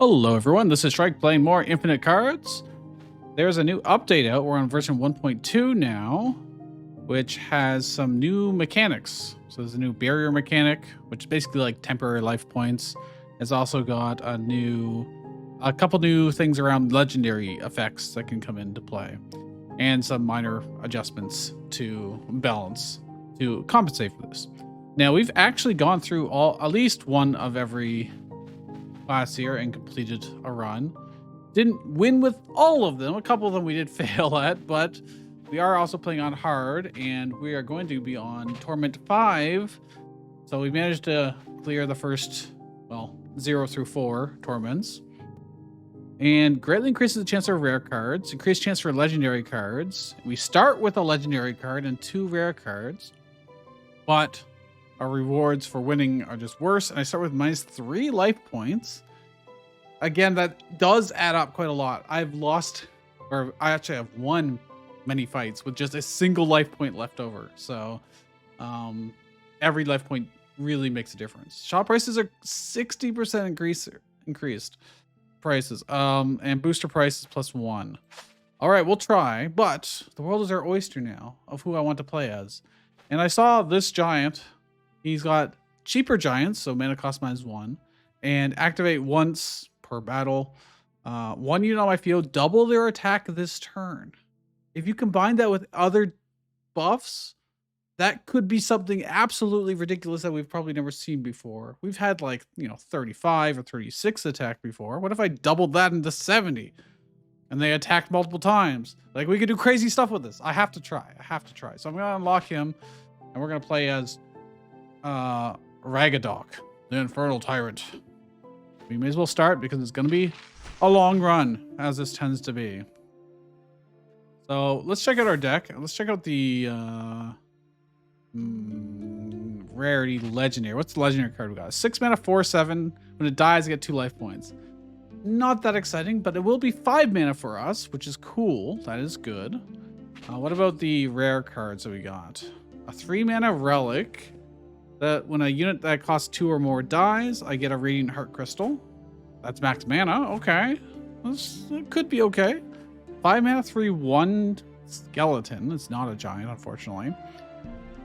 Hello everyone, this is Shrike playing more Infinite Cards. There's a new update out. We're on version 1.2 now, which has some new mechanics. So there's a new barrier mechanic, which is basically like temporary life points. It's also got a couple new things around legendary effects that can come into play, and some minor adjustments to balance to compensate for this. Now we've actually gone through at least one of every class here and completed a run. Didn't win with all of them. A couple of them we did fail at, but we are also playing on hard, and we are going to be on Torment 5. So we managed to clear the first, 0 through 4 torments. And greatly increases the chance of rare cards, increased chance for legendary cards. We start with a legendary card and 2 rare cards, but our rewards for winning are just worse. And I start with -3 life points. Again, that does add up quite a lot. I actually have won many fights with just a single life point left over. So every life point really makes a difference. Shop prices are 60% increased prices. And booster prices +1. All right, we'll try. But the world is our oyster now of who I want to play as. And I saw this giant. He's got cheaper giants, so mana cost -1, and activate once per battle. 1 unit on my field, double their attack this turn. If you combine that with other buffs, that could be something absolutely ridiculous that we've probably never seen before. We've had 35 or 36 attack before. What if I doubled that into 70 and they attacked multiple times? Like, we could do crazy stuff with this. I have to try. So I'm going to unlock him, and we're going to play as Ragadok, the Infernal Tyrant. We may as well start because it's going to be a long run, as this tends to be. So let's check out our deck. Let's check out the rarity legendary. What's the legendary card we got? 6 mana, 4/7. When it dies, I get 2 life points. Not that exciting, but it will be 5 mana for us, which is cool. That is good. What about the rare cards that we got? A 3 mana relic. That when a unit that costs 2 or more dies, I get a Radiant Heart Crystal. That's max mana. Okay. That could be okay. 5 mana, 3/1 skeleton. It's not a giant, unfortunately.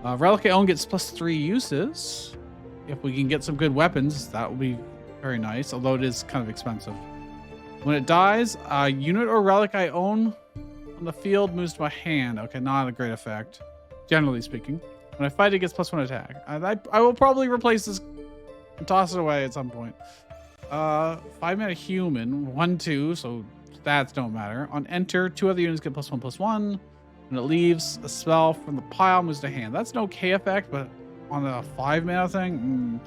Relic I own gets +3 uses. If we can get some good weapons, that would be very nice, although it is kind of expensive. When it dies, a unit or relic I own on the field moves to my hand. Okay, not a great effect, generally speaking. When I fight, it gets +1 attack. I will probably replace this and toss it away at some point. 5 mana human, 1/2, so stats don't matter. On enter, 2 other units get +1/+1. When it leaves, a spell from the pile moves to hand. That's an okay effect, but on a 5 mana thing,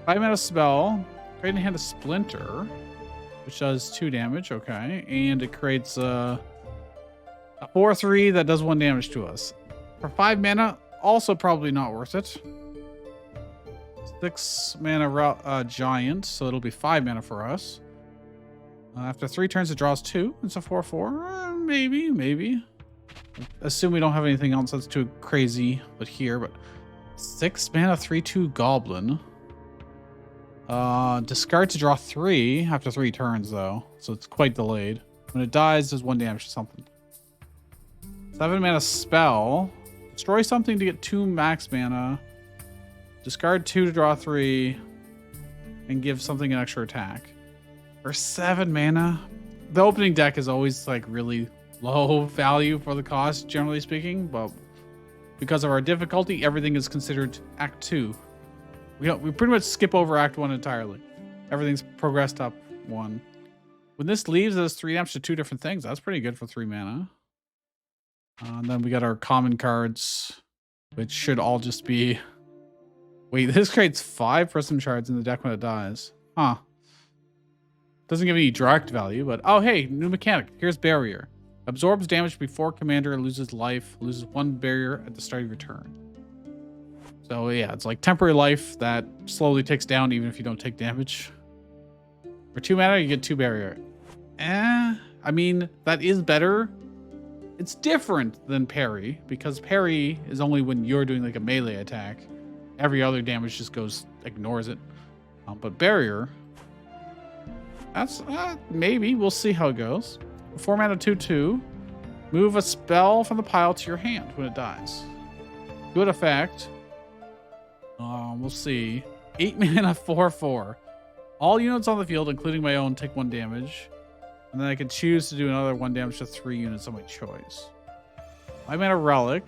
5 mana spell, create in hand a splinter, which does 2 damage. Okay, and it creates a 4/3 that does 1 damage to us. For 5 mana. Also probably not worth it. 6 mana giant, so it'll be 5 mana for us. After 3 turns, it draws 2. It's a 4/4. Maybe. Assume we don't have anything else that's too crazy, but 6 mana, 3/2 goblin. Discard to draw 3 after 3 turns, though, so it's quite delayed. When it dies, does 1 damage to something. 7 mana spell. Destroy something to get 2 max mana. Discard 2 to draw 3. And give something an extra attack. For 7 mana. The opening deck is always really low value for the cost, generally speaking. But because of our difficulty, everything is considered Act 2. We pretty much skip over Act 1 entirely. Everything's progressed up 1. When this leaves, it has 3 damage to 2 different things. That's pretty good for 3 mana. And then we got our common cards, which should all just be... Wait, this creates 5 prism shards in the deck when it dies. Huh. Doesn't give any direct value, but... Oh, hey, new mechanic. Here's barrier. Absorbs damage before commander loses life. Loses 1 barrier at the start of your turn. So, yeah, it's like temporary life that slowly ticks down even if you don't take damage. For 2 mana, you get 2 barrier. I mean, that is better. It's different than parry, because parry is only when you're doing a melee attack. Every other damage just ignores it. But barrier That's maybe. We'll see how it goes. 4 mana 2/2. Move a spell from the pile to your hand when it dies. Good effect. We'll see. 8 mana 4/4. All units on the field, including my own, take 1 damage. And then I can choose to do another 1 damage to 3 units of my choice. 5 mana relic.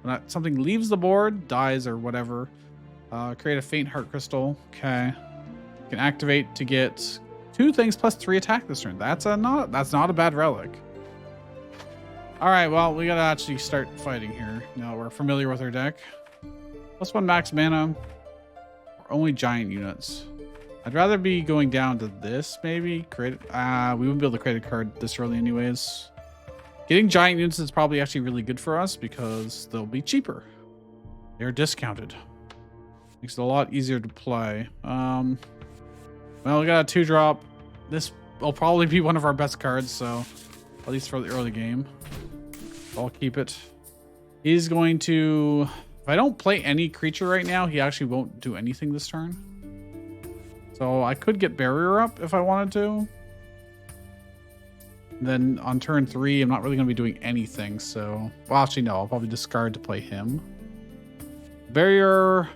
When something leaves the board, dies or whatever. Create a faint heart crystal. Okay. You can activate to get 2 things plus 3 attack this turn. That's not a bad relic. All right, well, we gotta actually start fighting here. Now we're familiar with our deck. +1 max mana. Or only giant units. I'd rather be going down to this, maybe. We wouldn't be able to create a card this early anyways. Getting giant units is probably actually really good for us because they'll be cheaper. They're discounted. Makes it a lot easier to play. Well, we got a 2-drop. This will probably be one of our best cards, so at least for the early game. I'll keep it. He's going to... If I don't play any creature right now, he actually won't do anything this turn. So I could get barrier up if I wanted to. Then on turn 3, I'm not really going to be doing anything. So, well, actually, no. I'll probably discard to play him. Barrier.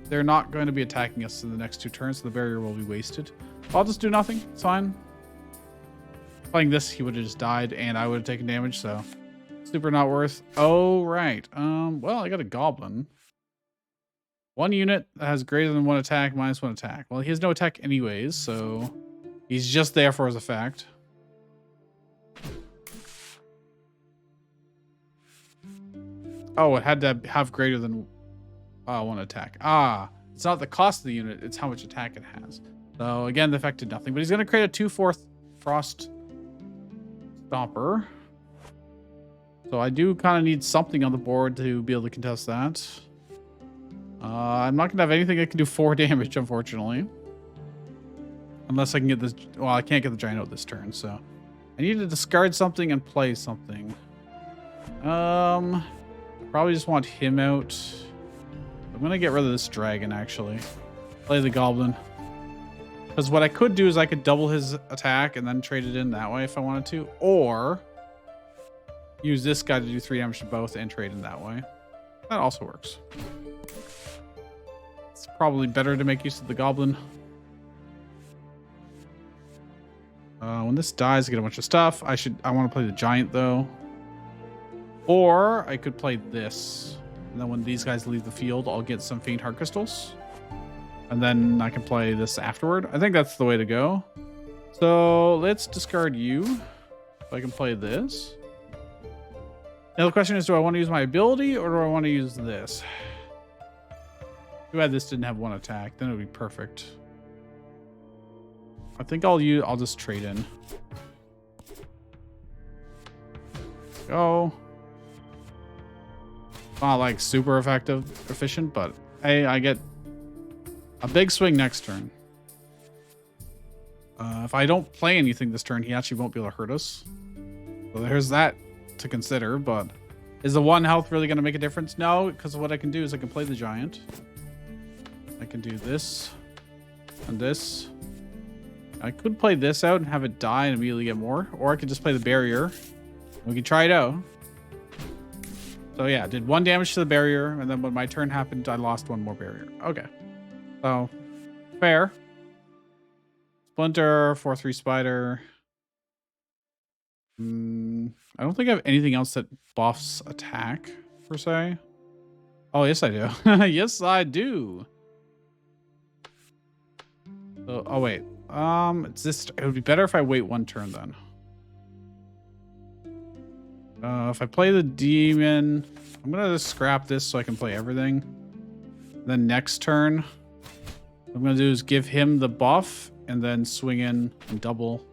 They're not going to be attacking us in the next 2 turns, so the barrier will be wasted. I'll just do nothing. It's fine. Playing this, he would have just died, and I would have taken damage, so super not worth. Oh, right. Well, I got a goblin. 1 unit that has greater than 1 attack, -1 attack. Well, he has no attack anyways, so he's just there for his effect. Oh, it had to have greater than 1 attack. It's not the cost of the unit, it's how much attack it has. So again, the effect did nothing, but he's going to create a 2/4 frost stomper. So I do kind of need something on the board to be able to contest that. I'm not going to have anything that can do 4 damage, unfortunately. Unless I can get this... Well, I can't get the giant out this turn, so... I need to discard something and play something. Probably just want him out. I'm going to get rid of this dragon, actually. Play the goblin. Because what I could do is I could double his attack and then trade it in that way if I wanted to. Or use this guy to do 3 damage to both and trade in that way. That also works. It's probably better to make use of the goblin. When this dies, I get a bunch of stuff. I want to play the giant, though. Or I could play this. And then when these guys leave the field, I'll get some faint heart crystals. And then I can play this afterward. I think that's the way to go. So let's discard you. So I can play this. Now the question is, do I want to use my ability or do I want to use this? Too bad this didn't have 1 attack. Then it would be perfect. I think I'll just trade in. Go. Not like super efficient, but hey, I get a big swing next turn. If I don't play anything this turn, he actually won't be able to hurt us. So there's that to consider, but is the 1 health really going to make a difference? No, because what I can do is I can play the giant. I can do this and this. I could play this out and have it die and immediately get more, or I could just play the barrier. We can try it out. So yeah, did 1 damage to the barrier, and then when my turn happened, I lost 1 more barrier. Okay. So, fair. Splinter, 4/3 spider. I don't think I have anything else that buffs attack, per se. Oh, yes, I do. Yes, I do. So, oh, wait. It's this. It would be better if I wait 1 turn, then. If I play the demon, I'm going to just scrap this so I can play everything. Then next turn, what I'm going to do is give him the buff and then swing in and double.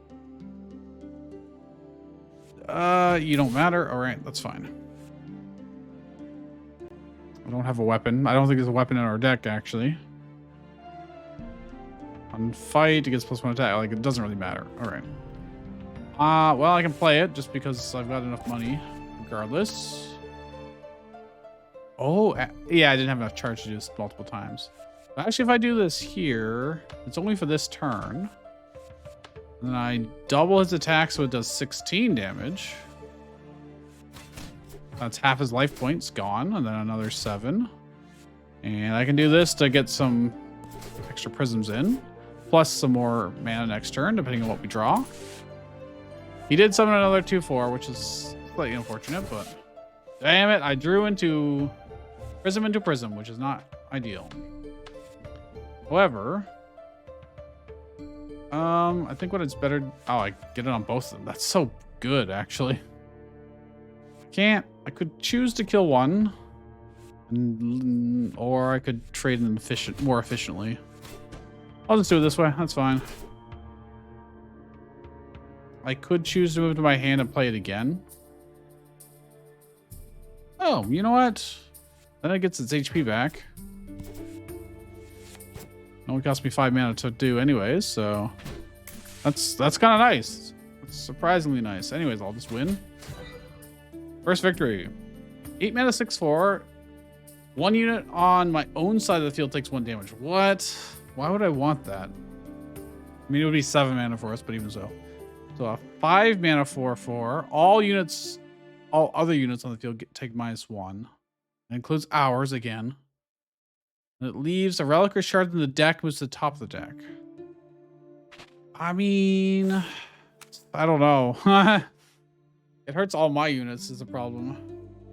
You don't matter. All right, that's fine. I don't have a weapon. I don't think there's a weapon in our deck, actually. On fight, it gets +1 attack. Like, it doesn't really matter. All right. Well, I can play it just because I've got enough money, regardless. Oh, yeah, I didn't have enough charge to do this multiple times. But actually, if I do this here, it's only for this turn. And then I double his attack so it does 16 damage. That's half his life points gone, and then another 7. And I can do this to get some extra prisms in, plus some more mana next turn, depending on what we draw. He did summon another 2/4, which is slightly unfortunate, but damn it, I drew into prism, which is not ideal. However, I think what it's better. Oh, I get it on both of them. That's so good, actually. I could choose to kill one, or I could trade them more efficiently. I'll just do it this way. That's fine. I could choose to move to my hand and play it again. Oh, you know what? Then it gets its HP back. It only cost me 5 mana to do anyways, so that's kind of nice. It's surprisingly nice. Anyways, I'll just win. First victory. 8 mana, 6/4. 1 unit on my own side of the field takes 1 damage. What? Why would I want that? I mean, it would be 7 mana for us, but even so. So a 5 mana 4/4. All other units on the field take -1. It includes ours again. And it leaves a relic or shard in the deck, moves to the top of the deck. I mean, I don't know. It hurts all my units is the problem.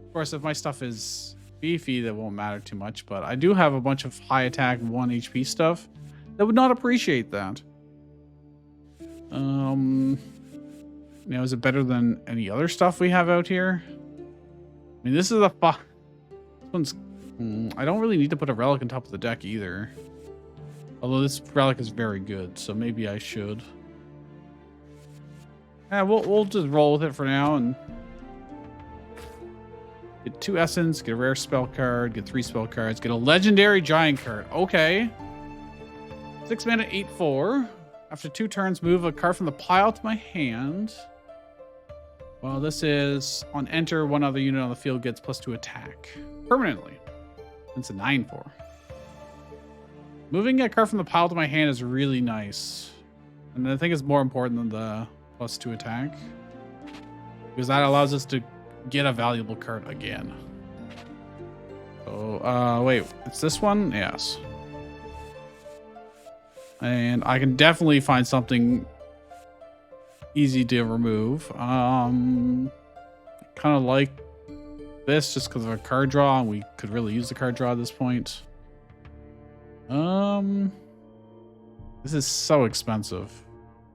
Of course, if my stuff is beefy, that won't matter too much, but I do have a bunch of high attack 1 HP stuff that would not appreciate that. Is it better than any other stuff we have out here? I mean, this is this one's. I don't really need to put a relic on top of the deck either. Although this relic is very good, so maybe I should. Yeah, we'll just roll with it for now and get 2 essence, get a rare spell card, get 3 spell cards, get a legendary giant card. Okay. 6 mana, 8/4. After 2 turns, move a card from the pile to my hand. Well, this is on enter, 1 other unit on the field gets +2 attack permanently. It's a 9/4. Moving a card from the pile to my hand is really nice. And I think it's more important than the +2 attack, because that allows us to get a valuable card again. Oh, wait, it's this one? Yes. And I can definitely find something easy to remove. Kind of like this just because of a card draw, and we could really use the card draw at this point. This is so expensive.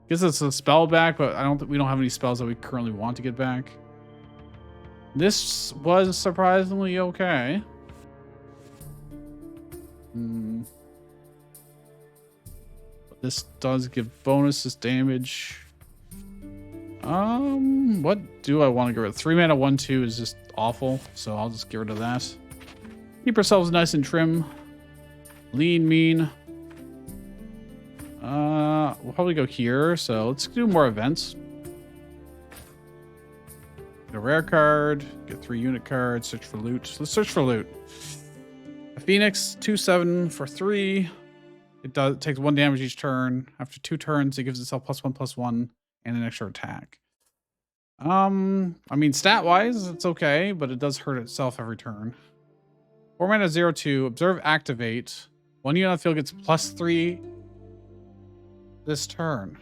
Gives us a spell back, but we don't have any spells that we currently want to get back. This was surprisingly okay. This does give bonuses damage. What do I want to get rid of? 3 mana 1/2 is just awful, so I'll just get rid of that. Keep ourselves nice and trim. Lean, mean. We'll probably go here, so let's do more events. Get a rare card, get 3 unit cards, search for loot. Let's search for loot. A Phoenix, 2/7 for 3. It takes 1 damage each turn. After 2 turns, it gives itself +1/+1 and an extra attack. I mean, stat-wise, it's okay, but it does hurt itself every turn. 4 mana 0/2. Observe, activate. 1 unit on the field gets +3 this turn.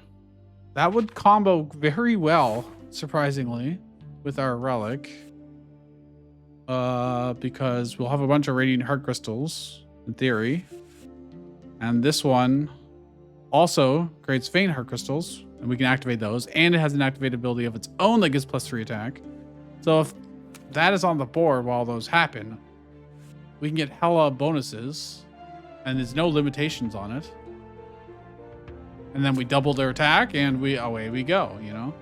That would combo very well, surprisingly, with our relic. Because we'll have a bunch of radiant heart crystals, in theory. And this one also creates faint heart crystals, and we can activate those. And it has an activated ability of its own that gives +3 attack. So if that is on the board while those happen, we can get hella bonuses, and there's no limitations on it. And then we double their attack, and away we go, you know?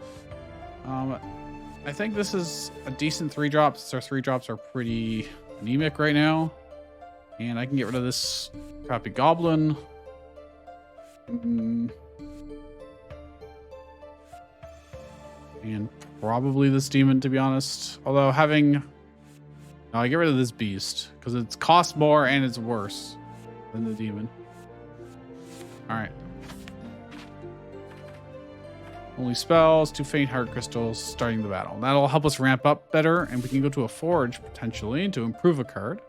I think this is a decent 3-drop, since our 3-drops are pretty anemic right now. And I can get rid of this crappy goblin. And probably this demon, to be honest. Although no, I get rid of this beast, because it costs more and it's worse than the demon. All right. Only spells, 2 faint heart crystals, starting the battle. That'll help us ramp up better, and we can go to a forge potentially to improve a card.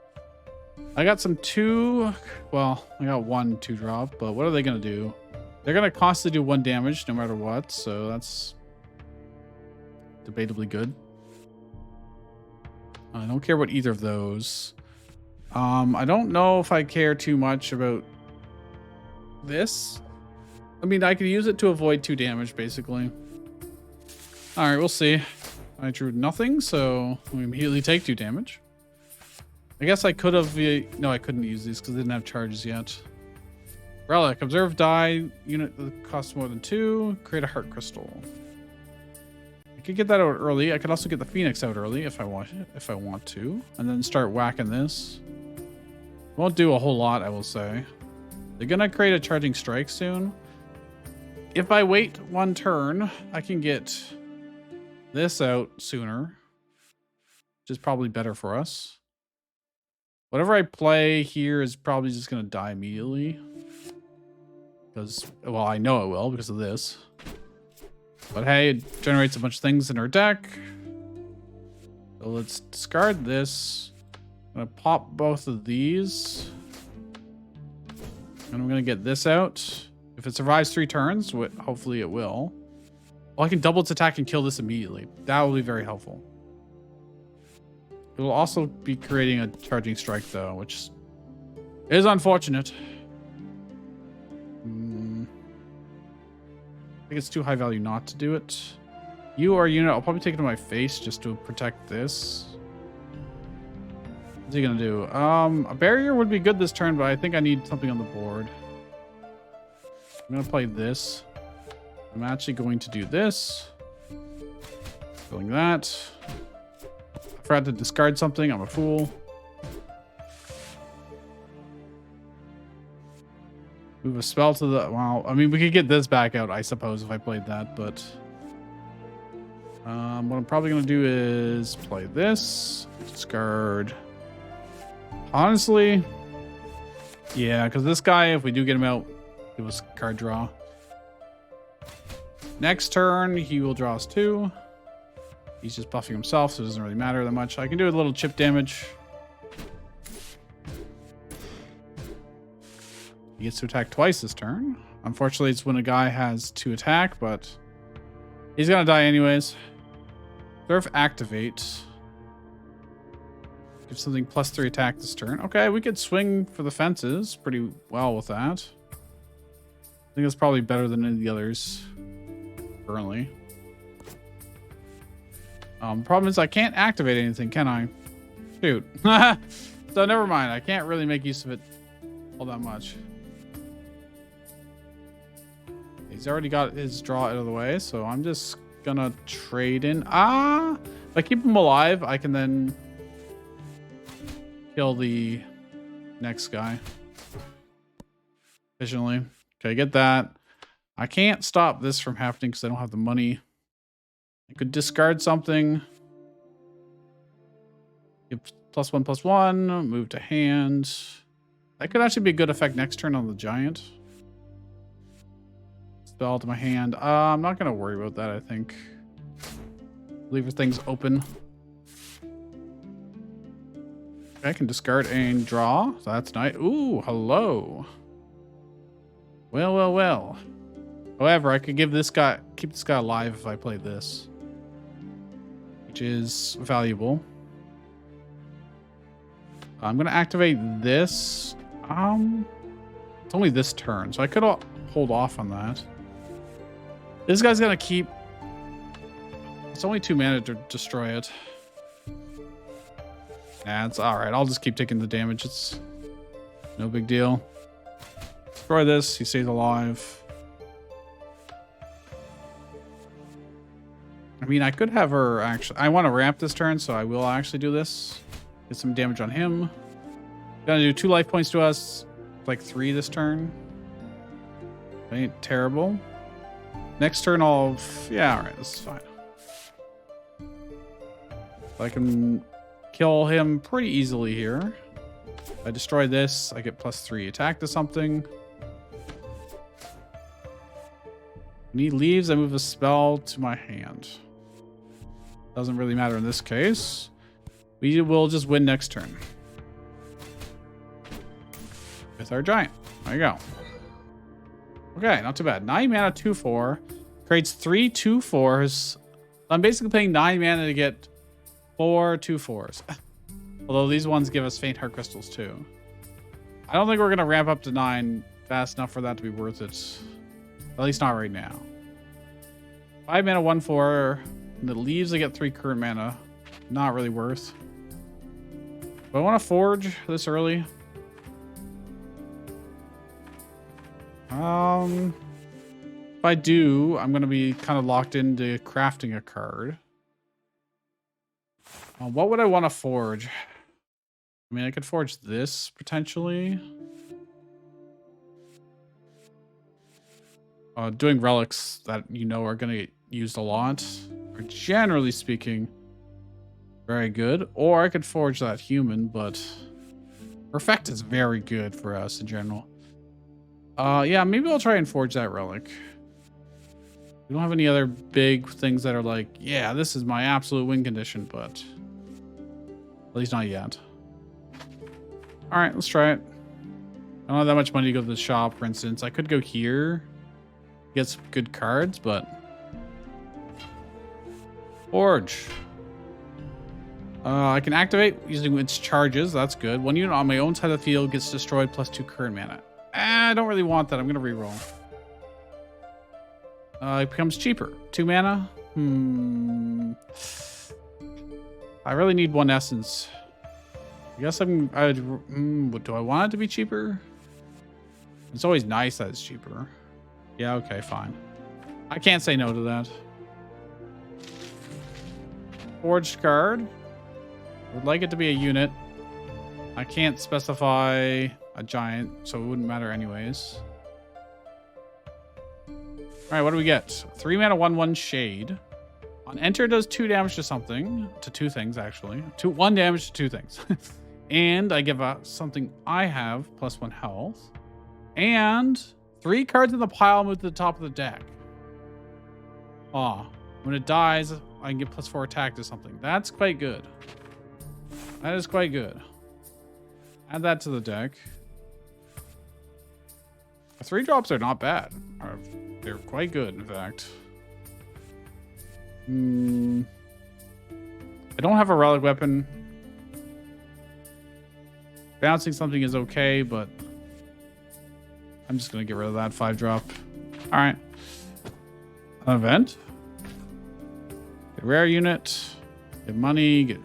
I got some 2, well, I got 1 2-drop, but what are they going to do? They're going to constantly do 1 damage no matter what, so that's debatably good. I don't care about either of those. I don't know if I care too much about this. I mean, I could use it to avoid 2 damage, basically. All right, we'll see. I drew nothing, so we immediately take 2 damage. I guess I could have... No, I couldn't use these because they didn't have charges yet. Relic. Observe die. Unit that costs more than 2. Create a heart crystal. I could get that out early. I could also get the Phoenix out early if I want to. And then start whacking this. Won't do a whole lot, I will say. They're going to create a charging strike soon. If I wait 1 turn, I can get this out sooner, which is probably better for us. Whatever I play here is probably just going to die immediately. Because, well, I know it will because of this. But hey, it generates a bunch of things in our deck. So let's discard this. I'm going to pop both of these. And I'm going to get this out. If it survives 3 turns, hopefully it will. Well, I can double its attack and kill this immediately. That will be very helpful. It will also be creating a charging strike, though, which is unfortunate. I think it's too high value not to do it. You or unit, I'll probably take it to my face just to protect this. What's he gonna do? A barrier would be good this turn, but I think I need something on the board. I'm gonna play this. I'm actually going to do this. Killing that. I forgot to discard something. I'm a fool. Move a spell to the... Well, I mean, we could get this back out, I suppose, if I played that, but... what I'm probably going to do is play this. Discard. Honestly... Yeah, because this guy, if we do get him out, it was card draw. Next turn, he will draw us 2. He's just buffing himself, so it doesn't really matter that much. I can do a little chip damage. He gets to attack twice this turn. Unfortunately, it's when a guy has 2 attack, but he's gonna die anyways. Surf activate. Give something +3 attack this turn. Okay, we could swing for the fences pretty well with that. I think that's probably better than any of the others currently. Problem is I can't activate anything, can I? Shoot. So never mind. I can't really make use of it all that much. He's already got his draw out of the way, so I'm just gonna trade in. If I keep him alive, I can then kill the next guy efficiently. Okay, get that. I can't stop this from happening because I don't have the money. I could discard something. Give +1/+1. Move to hand. That could actually be a good effect next turn on the giant. Spell to my hand. I'm not going to worry about that, I think. Leave things open. Okay, I can discard and draw. So that's nice. Ooh, hello. Well, well, well. However, I could give this guy, keep this guy alive if I played this, which is valuable. I'm going to activate this. It's only this turn, so I could hold off on that. This guy's going to keep... It's only 2 mana to destroy it. Nah, it's alright. I'll just keep taking the damage. It's no big deal. Destroy this. He stays alive. I mean, I could have her actually... I want to ramp this turn, so I will actually do this. Get some damage on him. Gonna do 2 life points to us. Like 3 this turn. Ain't terrible. Next turn I'll... Yeah, alright, this is fine. I can kill him pretty easily here. If I destroy this, I get +3 attack to something. When he leaves, I move a spell to my hand. Doesn't really matter in this case. We will just win next turn. With our giant. There you go. Okay, not too bad. 9 mana, 2/4. Creates 3 2/4s. I'm basically paying 9 mana to get 4 2/4s. Although these ones give us faint heart crystals too. I don't think we're going to ramp up to 9 fast enough for that to be worth it. At least not right now. 5 mana, 1/4. And the leaves, I get 3 current mana. Not really worth. Do I want to forge this early? If I do, I'm going to be kind of locked into crafting a card. What would I want to forge? I mean, I could forge this potentially. Doing relics that are going to get used a lot are generally speaking very good. Or I could forge that human, but Perfect is very good for us in general. Yeah, maybe I'll try and forge that relic. We don't have any other big things that are like, yeah, this is my absolute win condition, but at least not yet. All right, let's try it. I don't have that much money to go to the shop, for instance. I could go here, get some good cards, but forge. I can activate using its charges. That's good. 1 unit on my own side of the field gets destroyed plus 2 current mana. I don't really want that. I'm gonna reroll. It becomes cheaper. 2 mana. I really need 1 essence. I guess do I want it to be cheaper? It's always nice that it's cheaper. Yeah, okay, fine. I can't say no to that. Forged card. I would like it to be a unit. I can't specify a giant, so it wouldn't matter anyways. All right, what do we get? 3 mana, 1/1 shade. On enter, does 2 damage to something, to 2 things actually. 1 damage to 2 things. And I give something I have plus 1 health. And 3 cards in the pile move to the top of the deck. When it dies, I can get plus 4 attack to something. That's quite good. That is quite good. Add that to the deck. The 3 drops are not bad. They're quite good, in fact. I don't have a relic weapon. Bouncing something is okay, but I'm just going to get rid of that 5-drop. All right. An event. Get a rare unit. Get money.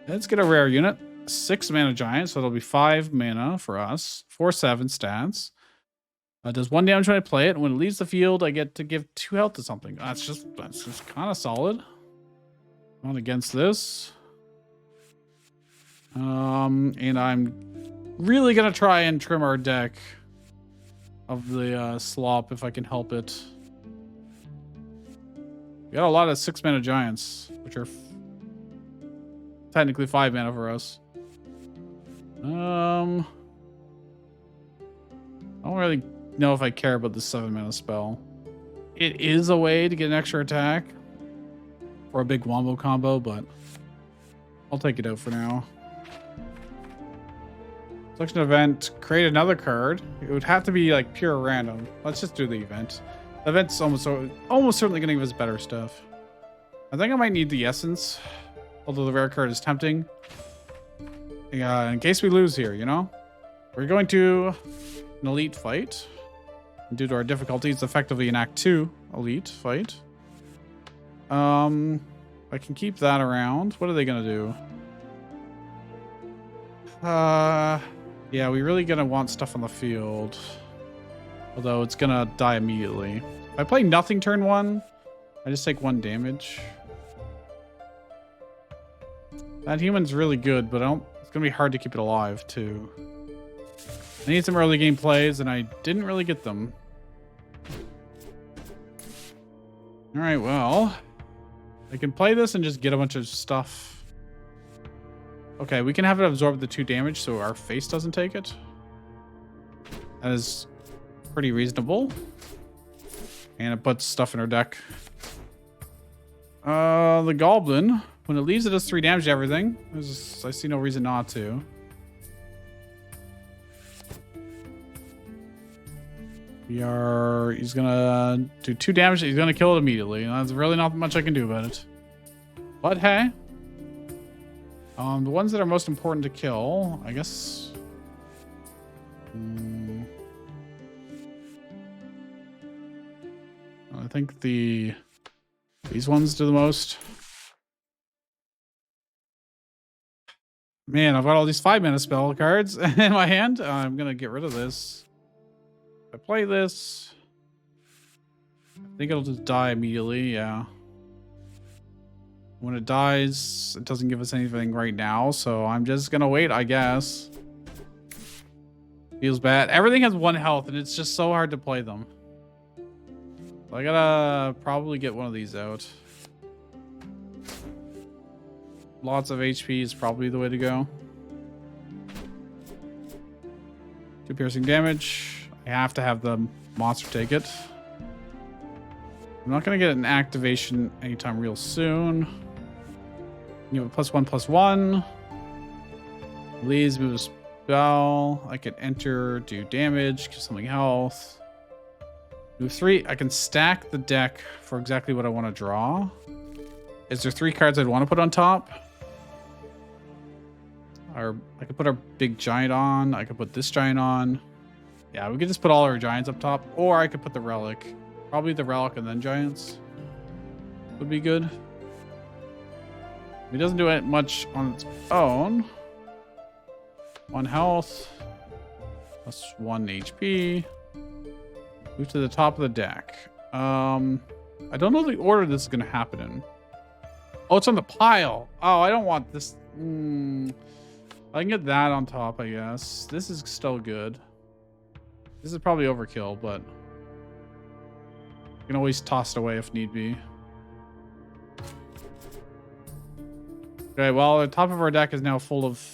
Let's get a rare unit. 6 mana giant, so it'll be 5 mana for us. 4/7 stats. Does 1 damage when I play it. When it leaves the field, I get to give 2 health to something. That's just kind of solid. Not against this. And I'm really gonna try and trim our deck of the slop if I can help it. We got a lot of 6 mana giants, which are technically 5 mana for us. I don't really know if I care about the 7 mana spell. It is a way to get an extra attack for a big wombo combo, but I'll take it out for now. Selection event, create another card. It would have to be like pure random. Let's just do the event. The event's almost certainly going to give us better stuff. I think I might need the essence, although the rare card is tempting. Yeah, in case we lose here, we're going to an elite fight. And due to our difficulty, it's effectively an Act 2 elite fight. I can keep that around. What are they going to do? Yeah, we really gonna want stuff on the field. Although it's gonna die immediately. If I play nothing turn 1, I just take 1 damage. That human's really good, but it's gonna be hard to keep it alive too. I need some early game plays, and I didn't really get them. All right, well, I can play this and just get a bunch of stuff. Okay, we can have it absorb the 2 damage so our face doesn't take it. That is pretty reasonable. And it puts stuff in our deck. The Goblin, when it leaves, it does 3 damage to everything. I see no reason not to. He's gonna do 2 damage. He's gonna kill it immediately. There's really not much I can do about it. But hey. The ones that are most important to kill, I guess. I think these ones do the most. Man, I've got all these 5-mana spell cards in my hand. I'm gonna get rid of this. If I play this, I think it'll just die immediately. Yeah. When it dies, it doesn't give us anything right now, so I'm just gonna wait, I guess. Feels bad. Everything has 1 health, and it's just so hard to play them. I gotta probably get one of these out. Lots of HP is probably the way to go. 2 piercing damage. I have to have the monster take it. I'm not gonna get an activation anytime real soon. You have a +1/+1. Please move a spell. I can enter, do damage, give something health. Move 3. I can stack the deck for exactly what I want to draw. Is there 3 cards I'd want to put on top? Or I could put our big giant on. I could put this giant on. Yeah, we could just put all our giants up top. Or I could put the relic. Probably the relic and then giants. Would be good. It doesn't do it much on its own. 1 health. +1 HP. Move to the top of the deck. I don't know the order this is going to happen in. Oh, it's on the pile. Oh, I don't want this. I can get that on top, I guess. This is still good. This is probably overkill, but you can always toss it away if need be. Okay, well, the top of our deck is now full of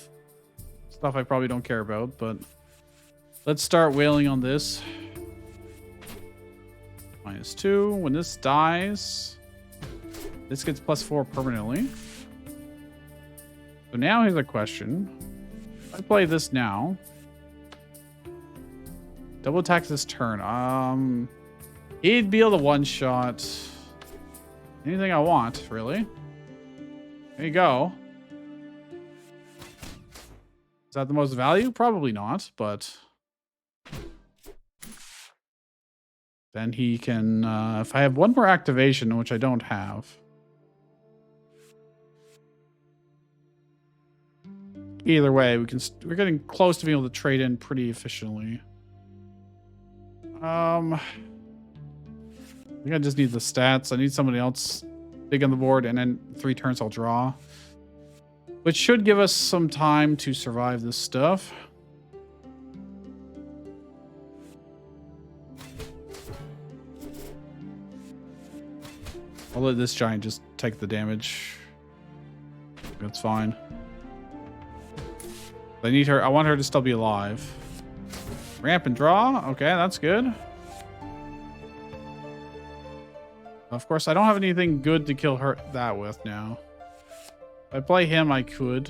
stuff I probably don't care about, but let's start wailing on this. -2. When this dies, this gets +4 permanently. So now here's a question. If I play this now, double attack this turn. He'd be able to one-shot anything I want, really. There you go. Is that the most value? Probably not, but then he can, if I have 1 more activation, which I don't have. Either way, we're getting close to being able to trade in pretty efficiently. I think I just need the stats. I need somebody else big on the board, and then 3 turns I'll draw. Which should give us some time to survive this stuff. I'll let this giant just take the damage. That's fine. I need her. I want her to still be alive. Ramp and draw. Okay, that's good. Of course, I don't have anything good to kill her that with now. If I play him, I could.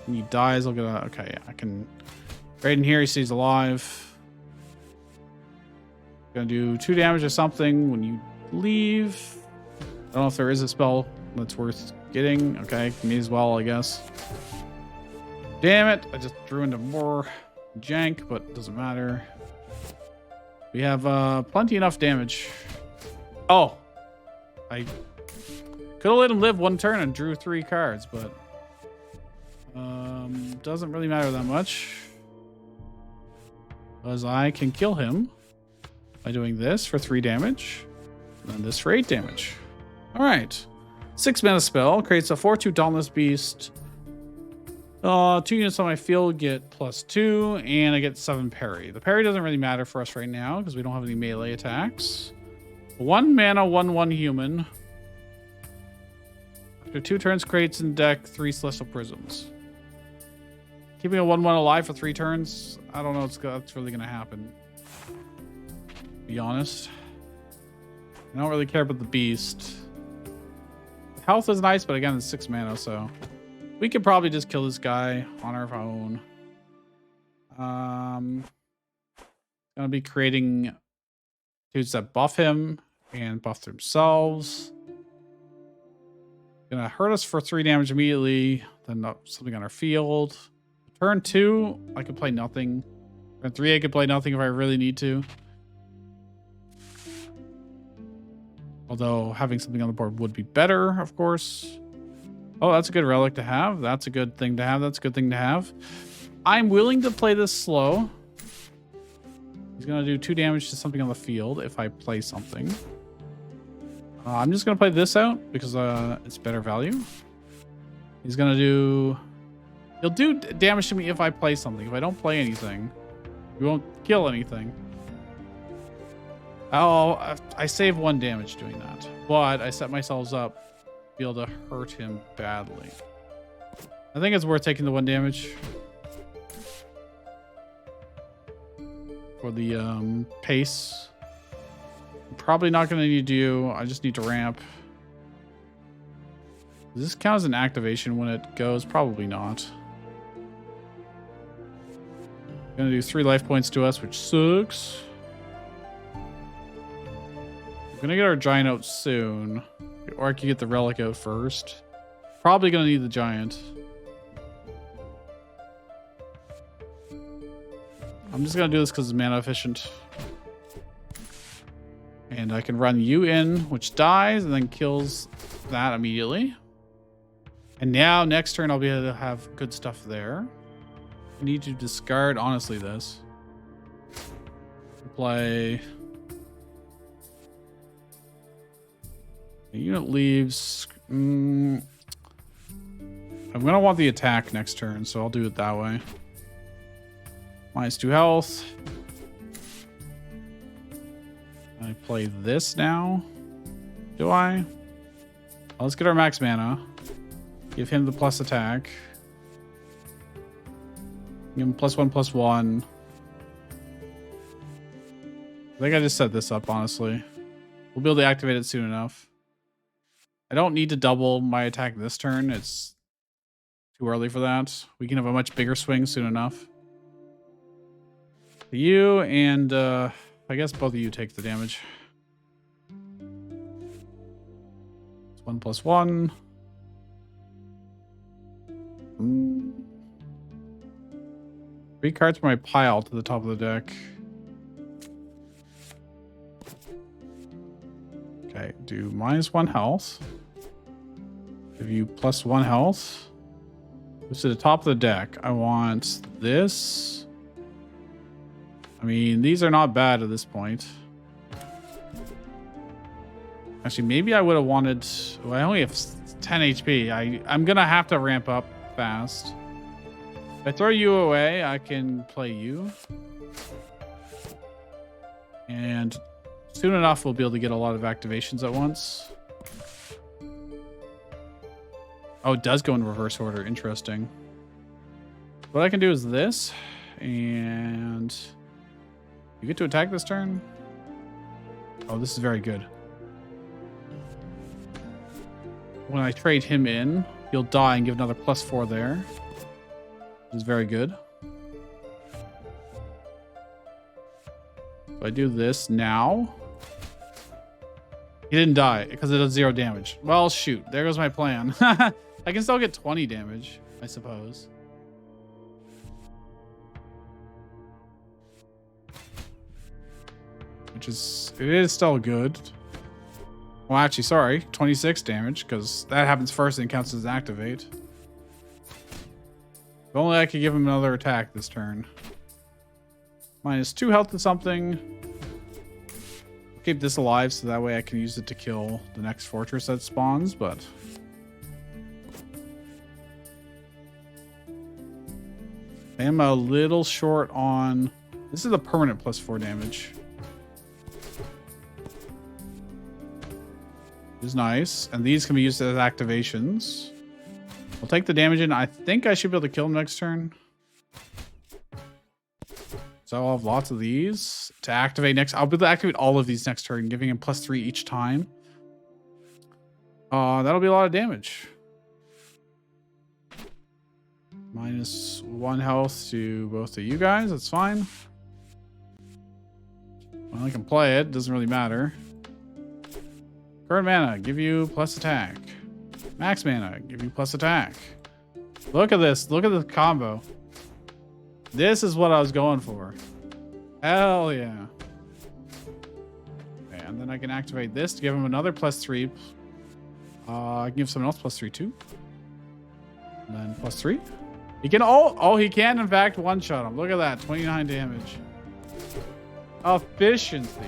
When he dies, I'll get a... Okay, yeah, I can... Right in here, he stays alive. Gonna do 2 damage or something when you leave. I don't know if there is a spell that's worth getting. Okay, me as well, I guess. Damn it, I just drew into more jank, but it doesn't matter. We have plenty enough damage. Oh, I could have let him live 1 turn and drew 3 cards, but doesn't really matter that much, because I can kill him by doing this for 3 damage, and this for 8 damage. All right, 6 mana spell creates a 4/2 Dauntless Beast. 2 units on my field get +2, and I get 7 parry. The parry doesn't really matter for us right now because we don't have any melee attacks. 1 mana, 1/1 human. After 2 turns, creates in deck 3 Celestial Prisms. Keeping a 1/1 alive for 3 turns, I don't know if that's really going to happen. To be honest. I don't really care about the beast. Health is nice, but again, it's 6 mana, so we could probably just kill this guy on our own. Gonna be creating dudes that buff him and buff themselves. Gonna hurt us for 3 damage immediately, then something on our field. Turn 2, I could play nothing. Turn 3, I could play nothing if I really need to. Although having something on the board would be better, of course. Oh, that's a good relic to have. That's a good thing to have. That's a good thing to have. I'm willing to play this slow. He's going to do 2 damage to something on the field if I play something. I'm just going to play this out because it's better value. He's going to do... He'll do damage to me if I play something. If I don't play anything, he won't kill anything. Oh, I save 1 damage doing that. But I set myself up to be able to hurt him badly. I think it's worth taking the 1 damage. For the pace. I'm probably not going to need to do... I just need to ramp. Does this count as an activation when it goes? Probably not. Gonna do 3 life points to us, which sucks. We're gonna get our giant out soon. Or I could get the relic out first. Probably gonna need the giant. I'm just gonna do this because it's mana efficient. And I can run you in, which dies and then kills that immediately. And now next turn I'll be able to have good stuff there. I need to discard, honestly, this. Play. The unit leaves. I'm going to want the attack next turn, so I'll do it that way. -2 health. I play this now. Do I? Well, let's get our max mana. Give him the plus attack. Give him +1/+1. I think I just set this up, honestly. We'll be able to activate it soon enough. I don't need to double my attack this turn. It's too early for that. We can have a much bigger swing soon enough. You and I guess both of you take the damage. It's 1/+1. 3 cards from my pile to the top of the deck. Okay, do -1 health. Give you +1 health. Goes to the top of the deck. I want this. I mean, these are not bad at this point. Actually, maybe I would have wanted... Well, I only have 10 HP. I'm going to have to ramp up fast. If I throw you away, I can play you. And soon enough, we'll be able to get a lot of activations at once. Oh, it does go in reverse order. Interesting. What I can do is this. And you get to attack this turn. Oh, this is very good. When I trade him in, he'll die and give another +4 there. Which is very good. So I do this now. He didn't die because it does 0 damage. Well, shoot. There goes my plan. I can still get 20 damage, I suppose. Which is... It is still good. Well, actually, sorry. 26 damage, because that happens first and counts as activate. If only I could give him another attack this turn. -2 health to something. Keep this alive so that way I can use it to kill the next fortress that spawns, but... I am a little short on... This is a permanent +4 damage. Which is nice. And these can be used as activations. I'll take the damage in. I think I should be able to kill him next turn. So I'll have lots of these to activate next. I'll be able to activate all of these next turn, giving him +3 each time. That'll be a lot of damage. -1 health to both of you guys. That's fine. Well, I can play it. Doesn't really matter. Current mana, give you plus attack. Max mana, give you plus attack. Look at this. Look at the combo. This is what I was going for. Hell yeah. Okay, and then I can activate this to give him another +3. I can give someone else +3 too. And then +3. He can he can in fact one-shot him. Look at that. 29 damage. Efficiency.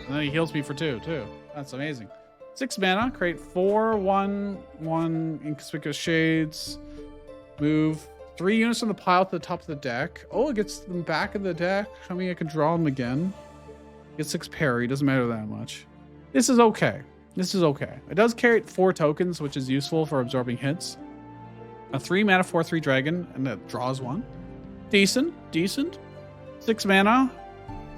And then he heals me for 2 too. That's amazing. 6 mana, create 4/1/1 Inconspicuous Shades. Move 3 units on the pile to the top of the deck. Oh, it gets them back in the deck. I mean, I can draw them again. Get 6 parry. Doesn't matter that much. This is okay. This is okay. It does carry 4 tokens, which is useful for absorbing hits. A 3 mana 4/3 dragon, and that draws 1. Decent. 6 mana.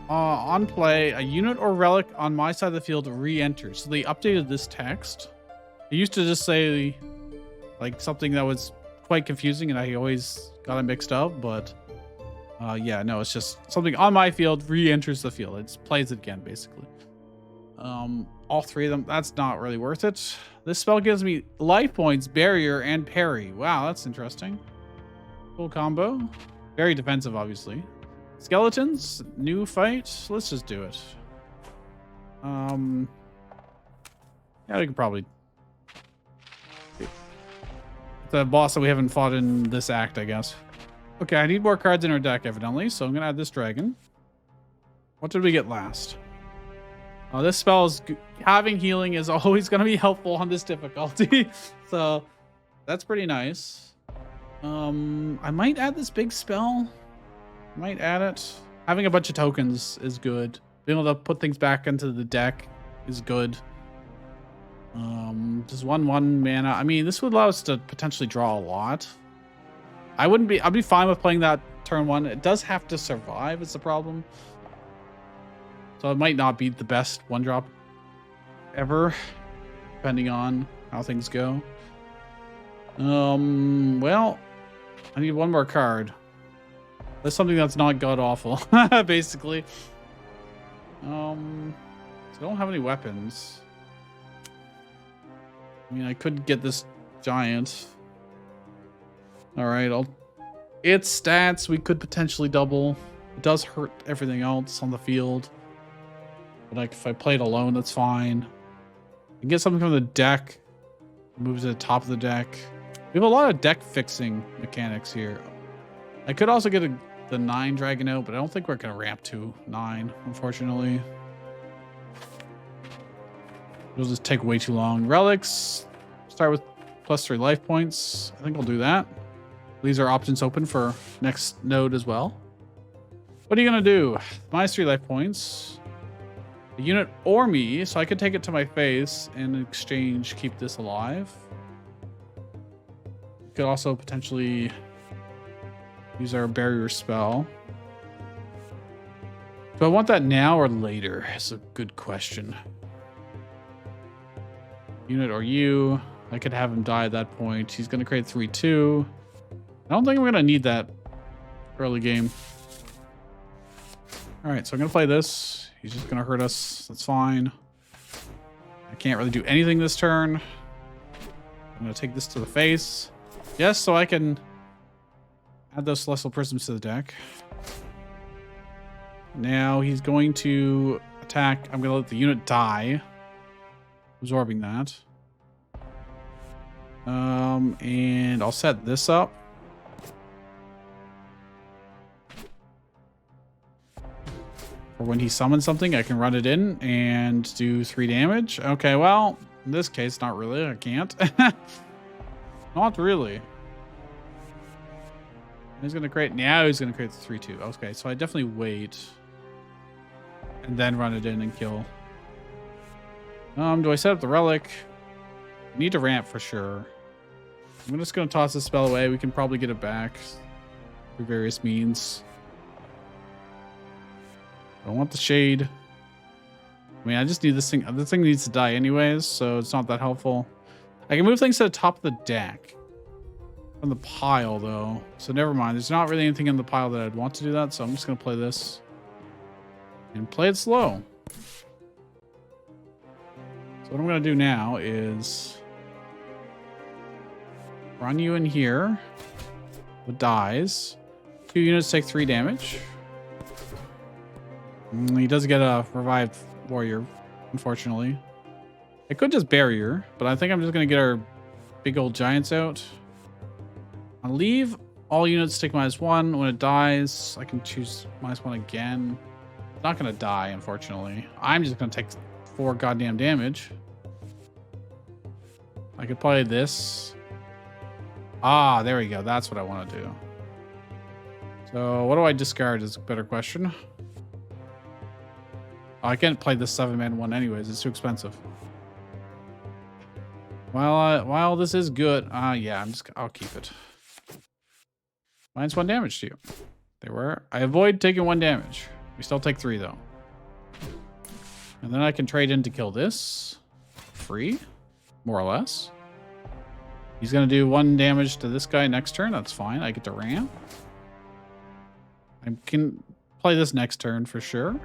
On play, a unit or relic on my side of the field re-enters. So they updated this text. It used to just say like something that was quite confusing, and I always got it mixed up. But yeah, no, it's just something on my field re-enters the field. It plays it again, basically. All 3 of them. That's not really worth it. This spell gives me life points, barrier, and parry. Wow, that's interesting. Cool combo. Very defensive, obviously. Skeletons, new fight. Let's just do it. Yeah, we can probably. The boss that we haven't fought in this act, I guess. Okay, I need more cards in our deck, evidently, so I'm gonna add this dragon. What did we get last? Oh, this spell is having healing is always gonna be helpful on this difficulty, so that's pretty nice. I might add this big spell. Might add it. Having a bunch of tokens is good. Being able to put things back into the deck is good. Just 1/1 mana. I mean, this would allow us to potentially draw a lot. I'd be fine with playing that turn 1. It does have to survive, is the problem. So it might not be the best 1-drop ever, depending on how things go. Well, I need 1 more card. That's something that's not god-awful, basically. So I don't have any weapons. I mean, I could get this giant. Alright, its stats we could potentially double. It does hurt everything else on the field. But like, if I play it alone, that's fine. I can get something from the deck. Move to the top of the deck. We have a lot of deck fixing mechanics here. I could also get the 9 dragon out, but I don't think we're going to ramp to 9, unfortunately. It'll just take way too long. Relics. Start with +3 life points. I think I'll do that. These are options open for next node as well. What are you going to do? -3 life points. A unit or me, so I could take it to my face and in exchange keep this alive. Could also potentially use our barrier spell. Do I want that now or later? It's a good question. Unit or you. I could have him die at that point. He's going to create 3/2. I don't think we're going to need that early game. All right, so I'm going to play this. He's just going to hurt us. That's fine. I can't really do anything this turn. I'm going to take this to the face. Yes, so I can add those Celestial Prisms to the deck. Now he's going to attack. I'm going to let the unit die. Absorbing that. And I'll set this up. For when he summons something, I can run it in and do 3 damage. Okay, well, in this case, not really. I can't. Not really. He's going to create... Now he's going to create the 3/2. Okay, so I definitely wait. And then run it in and kill. Do I set up the relic? I need to ramp for sure. I'm just going to toss this spell away. We can probably get it back through various means. I don't want the shade. I mean, I just need this thing. This thing needs to die anyways, so it's not that helpful. I can move things to the top of the deck. From the pile, though. So never mind. There's not really anything in the pile that I'd want to do that, so I'm just going to play this. And play it slow. So what I'm going to do now is run you in here. It dies. 2 units take 3 damage. He does get a revived warrior, unfortunately. I could just barrier, but I think I'm just going to get our big old giants out. I'll leave all units take -1. When it dies, I can choose -1 again. It's not going to die, unfortunately. I'm just going to take 4 goddamn damage. I could play this. Ah, there we go. That's what I want to do. So what do I discard is a better question. Oh, I can't play this 7-man one anyways. It's too expensive. While this is good, yeah, I'll keep it. -1 damage to you. There were. I avoid taking 1 damage. We still take 3 though. And then I can trade in to kill this. Free, more or less. He's gonna do 1 damage to this guy next turn. That's fine. I get to ramp. I can play this next turn for sure.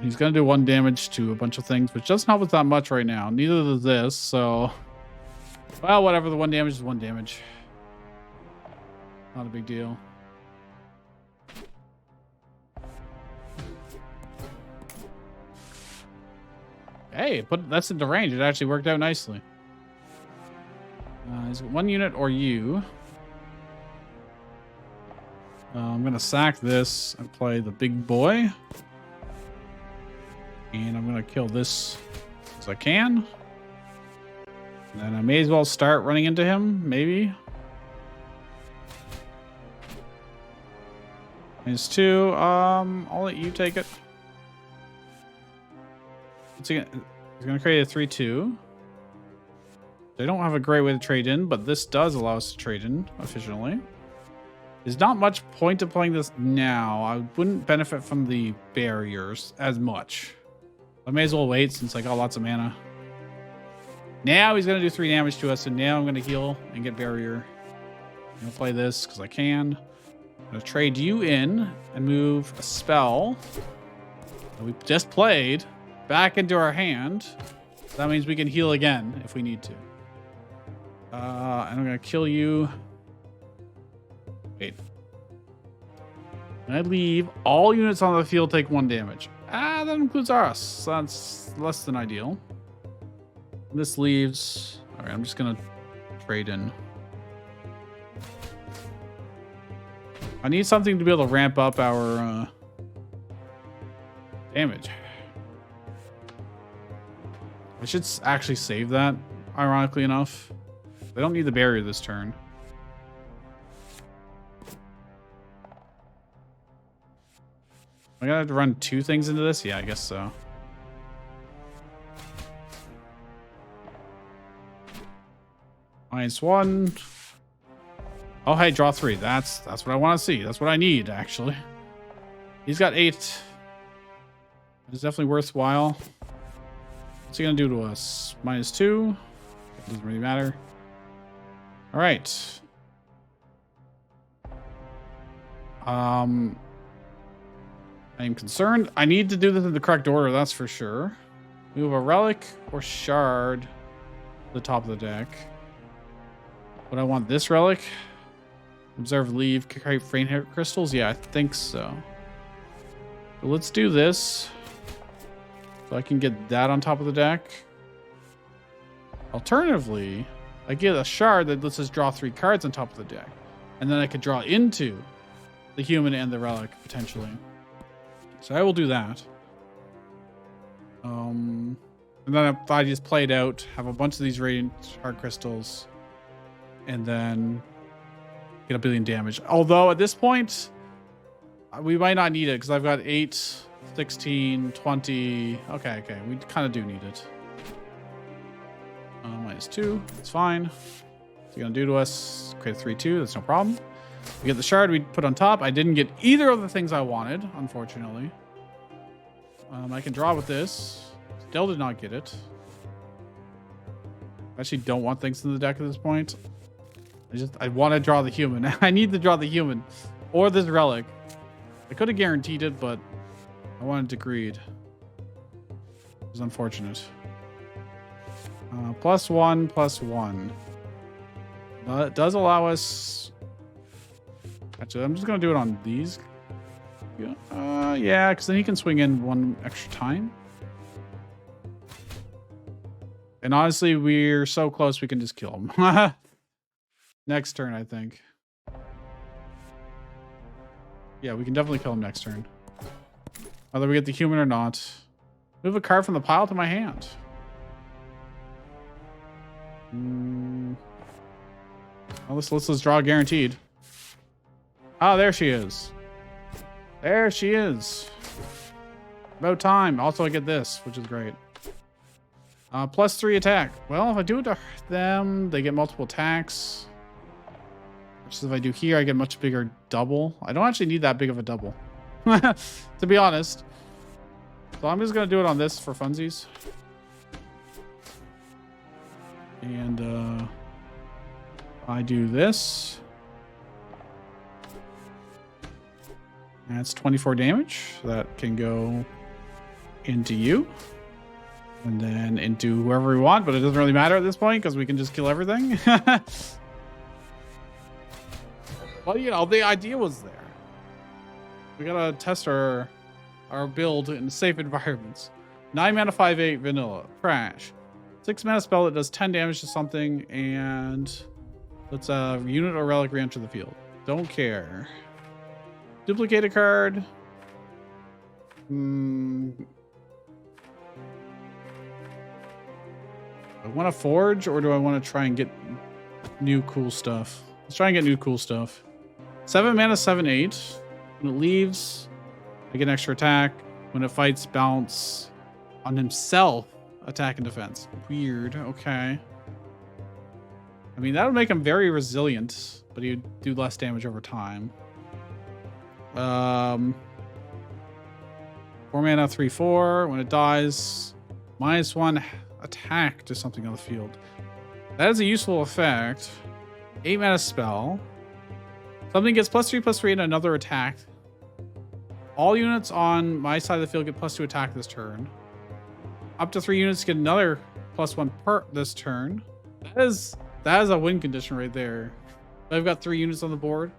He's gonna do 1 damage to a bunch of things, which doesn't help us that much right now. Neither does this, so well, whatever. The 1 damage is 1 damage. Not a big deal. Hey, that's into range. It actually worked out nicely. Is it 1 unit or you? I'm going to sack this and play the big boy. And I'm going to kill this as I can. And then I may as well start running into him, maybe. -2. I'll let you take it. He's going to create a 3/2. They don't have a great way to trade in, but this does allow us to trade in efficiently. There's not much point to playing this now. I wouldn't benefit from the barriers as much. I may as well wait since I got lots of mana. Now he's going to do 3 damage to us, and now I'm going to heal and get barrier. I'm going to play this because I can. I'm going to trade you in and move a spell that we just played back into our hand. That means we can heal again if we need to. And I'm going to kill you. Wait. I leave all units on the field take 1 damage. That includes us. So that's less than ideal. This leaves. All right, I'm just going to trade in. I need something to be able to ramp up our damage. I should actually save that, ironically enough. They don't need the barrier this turn. I gotta have to run 2 things into this? Yeah, I guess so. -1. Oh, hey, draw 3. That's what I want to see. That's what I need, actually. He's got 8. It's definitely worthwhile. What's he gonna do to us? -2. It doesn't really matter. All right. I'm concerned. I need to do this in the correct order, that's for sure. Move a relic or shard to the top of the deck. Would I want this relic? Observe, leave, create frame crystals? Yeah, I think so. So let's do this. So I can get that on top of the deck. Alternatively, I get a shard that lets us draw 3 cards on top of the deck. And then I could draw into the human and the relic, potentially. So I will do that. And then if I just play it out, have a bunch of these radiant hard crystals, and then get 1 billion damage. Although at this point, we might not need it because I've got 8, 16, 20. Okay, we kind of do need it. -2, that's fine. What's he gonna do to us? Create a 3/2, that's no problem. We get the shard we put on top. I didn't get either of the things I wanted, unfortunately. I can draw with this. Still did not get it. I actually don't want things in the deck at this point. I want to draw the human. I need to draw the human or this relic. I could have guaranteed it, but I wanted to greed. It was unfortunate. +1/+1. It does allow us. Actually, I'm just gonna do it on these. Yeah, because then he can swing in one extra time. And honestly, we're so close we can just kill him. Next turn, I think. Yeah, we can definitely kill him next turn. Whether we get the human or not. Move a card from the pile to my hand. Well, let's draw guaranteed. Oh, there she is. There she is. About time. Also, I get this, which is great. +3 attack. Well, if I do it to them, they get multiple attacks. Which is if I do here, I get much bigger double. I don't actually need that big of a double, to be honest. So I'm just going to do it on this for funsies. And I do this. That's 24 damage. That can go into you. And then into whoever we want, but it doesn't really matter at this point because we can just kill everything. Well, you know, the idea was there. We gotta test our build in safe environments. 9 mana, 5/8 vanilla. Trash. 6 mana spell that does 10 damage to something, and let's unit or relic re-enter the field. Don't care. Duplicate a card. I want to forge, or do I want to try and get new cool stuff? Let's try and get new cool stuff. 7 mana, 7/8. When it leaves, I get an extra attack. When it fights, bounce on himself, attack and defense. Weird. Okay. I mean, that would make him very resilient, but he would do less damage over time. 4 mana, 3/4. When it dies, -1 attack to something on the field. That is a useful effect. 8 mana spell. Something gets +3/+3 and another attack. All units on my side of the field get +2 attack this turn. Up to 3 units get another +1 per this turn. That is a win condition right there. I've got 3 units on the board.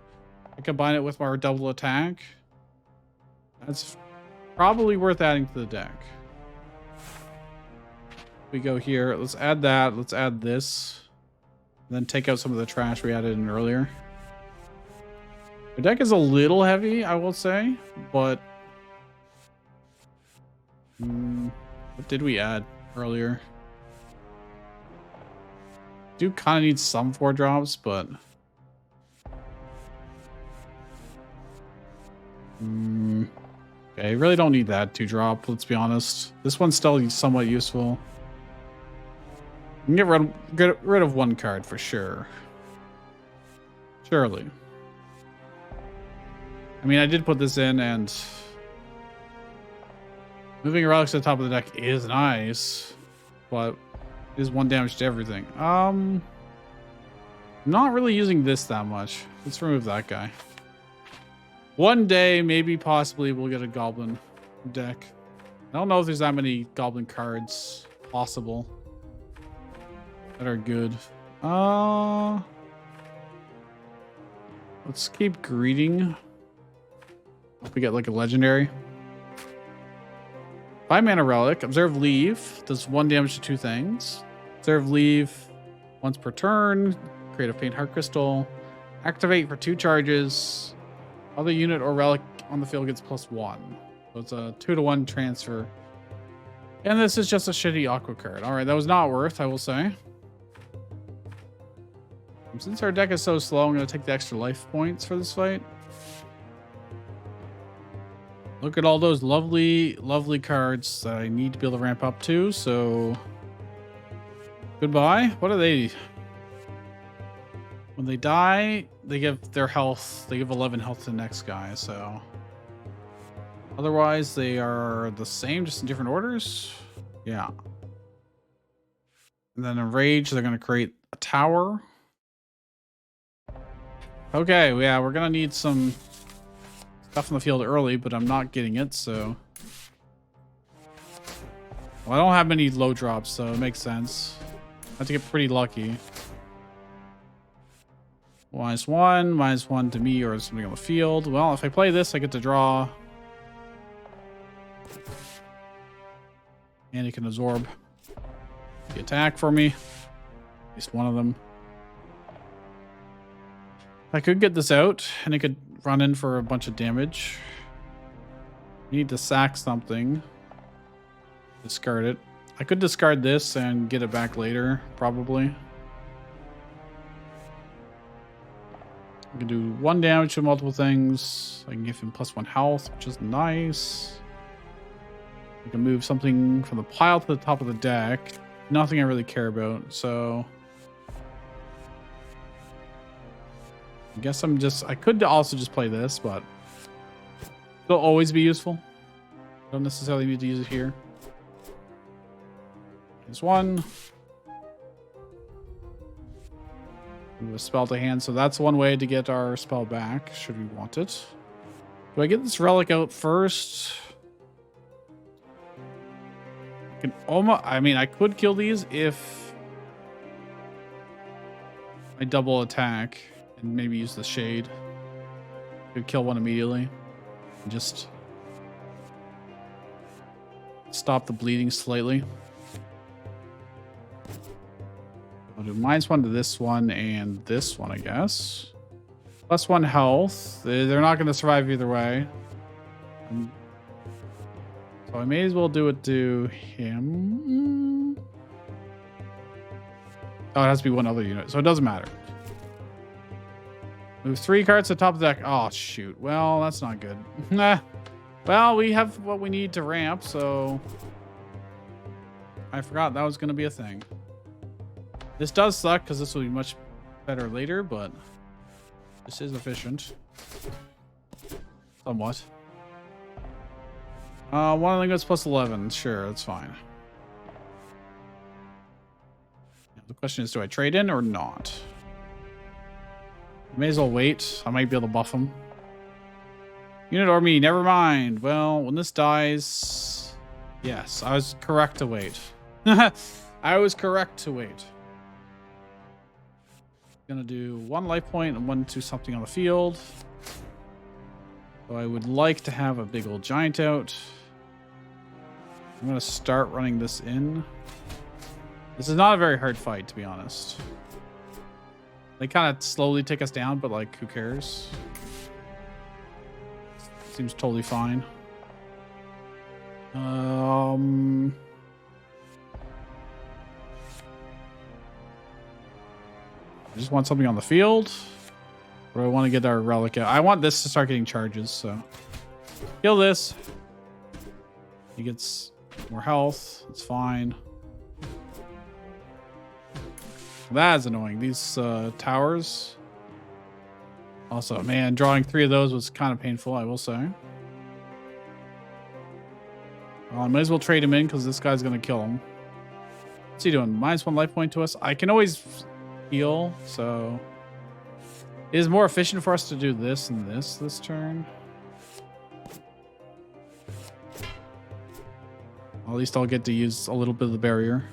I combine it with our double attack. That's probably worth adding to the deck. We go here. Let's add that. Let's add this. And then take out some of the trash we added in earlier. The deck is a little heavy, I will say, but what did we add earlier? Do kind of need some 4-drops, but okay, really don't need that 2-drop. Let's be honest. This one's still somewhat useful. We can get rid of 1 card for sure. Surely. I mean, I did put this in, and moving relics to the top of the deck is nice, but it is 1 damage to everything. Not really using this that much. Let's remove that guy. One day, maybe, possibly, we'll get a goblin deck. I don't know if there's that many goblin cards possible that are good. Let's keep greeting. Hope we get like a legendary. 5 mana relic. Observe leave. Does 1 damage to 2 things. Observe leave once per turn. Create a faint heart crystal. Activate for 2 charges. Other unit or relic on the field gets +1. So it's a 2-to-1 transfer. And this is just a shitty aqua card. Alright, that was not worth, I will say. And since our deck is so slow, I'm going to take the extra life points for this fight. Look at all those lovely, lovely cards that I need to be able to ramp up to, so goodbye. What are they? When they die, they give their health. They give 11 health to the next guy. So otherwise, they are the same, just in different orders. Yeah. And then in rage, they're gonna create a tower. Okay, yeah, we're gonna need some stuff in the field early, but I'm not getting it, so. Well, I don't have many low drops, so it makes sense. I have to get pretty lucky. -1 to me or something on the field. Well, if I play this, I get to draw. And he can absorb the attack for me. At least one of them. I could get this out, and it could run in for a bunch of damage. Need to sack something. Discard it. I could discard this and get it back later, probably. I can do 1 damage to multiple things. I can give him +1 health, which is nice. I can move something from the pile to the top of the deck. Nothing I really care about, so I guess I could also just play this, but it'll always be useful. Don't necessarily need to use it here. There's one. Move a spell to hand, so that's one way to get our spell back, should we want it. Do I get this relic out first? I can I could kill these if I double attack and maybe use the shade. Could kill one immediately and just stop the bleeding slightly. I'll do -1 to this one and this one, I guess. +1 health. They're not going to survive either way. So I may as well do it to him. Oh, it has to be one other unit, so it doesn't matter. Move 3 cards to the top of the deck. Oh, shoot. Well, that's not good. Nah. Well, we have what we need to ramp, so I forgot that was going to be a thing. This does suck because this will be much better later, but this is efficient. Somewhat. One of them goes +11. Sure, that's fine. The question is, do I trade in or not? I may as well wait. I might be able to buff him. Unit or me, never mind. Well, when this dies... Yes, I was correct to wait. I was correct to wait. Gonna do 1 life point and 1 to something on the field. So I would like to have a big old giant out. I'm gonna start running this in. This is not a very hard fight, to be honest. They kind of slowly take us down, but like, who cares? Seems totally fine. I just want something on the field. Or I want to get our relic out. I want this to start getting charges, so kill this. He gets more health. It's fine. That is annoying. These towers. Also, man, drawing 3 of those was kind of painful, I will say. I might as well trade him in because this guy's going to kill him. What's he doing? -1 life point to us. I can always heal, so it is more efficient for us to do this and this turn. At least I'll get to use a little bit of the barrier.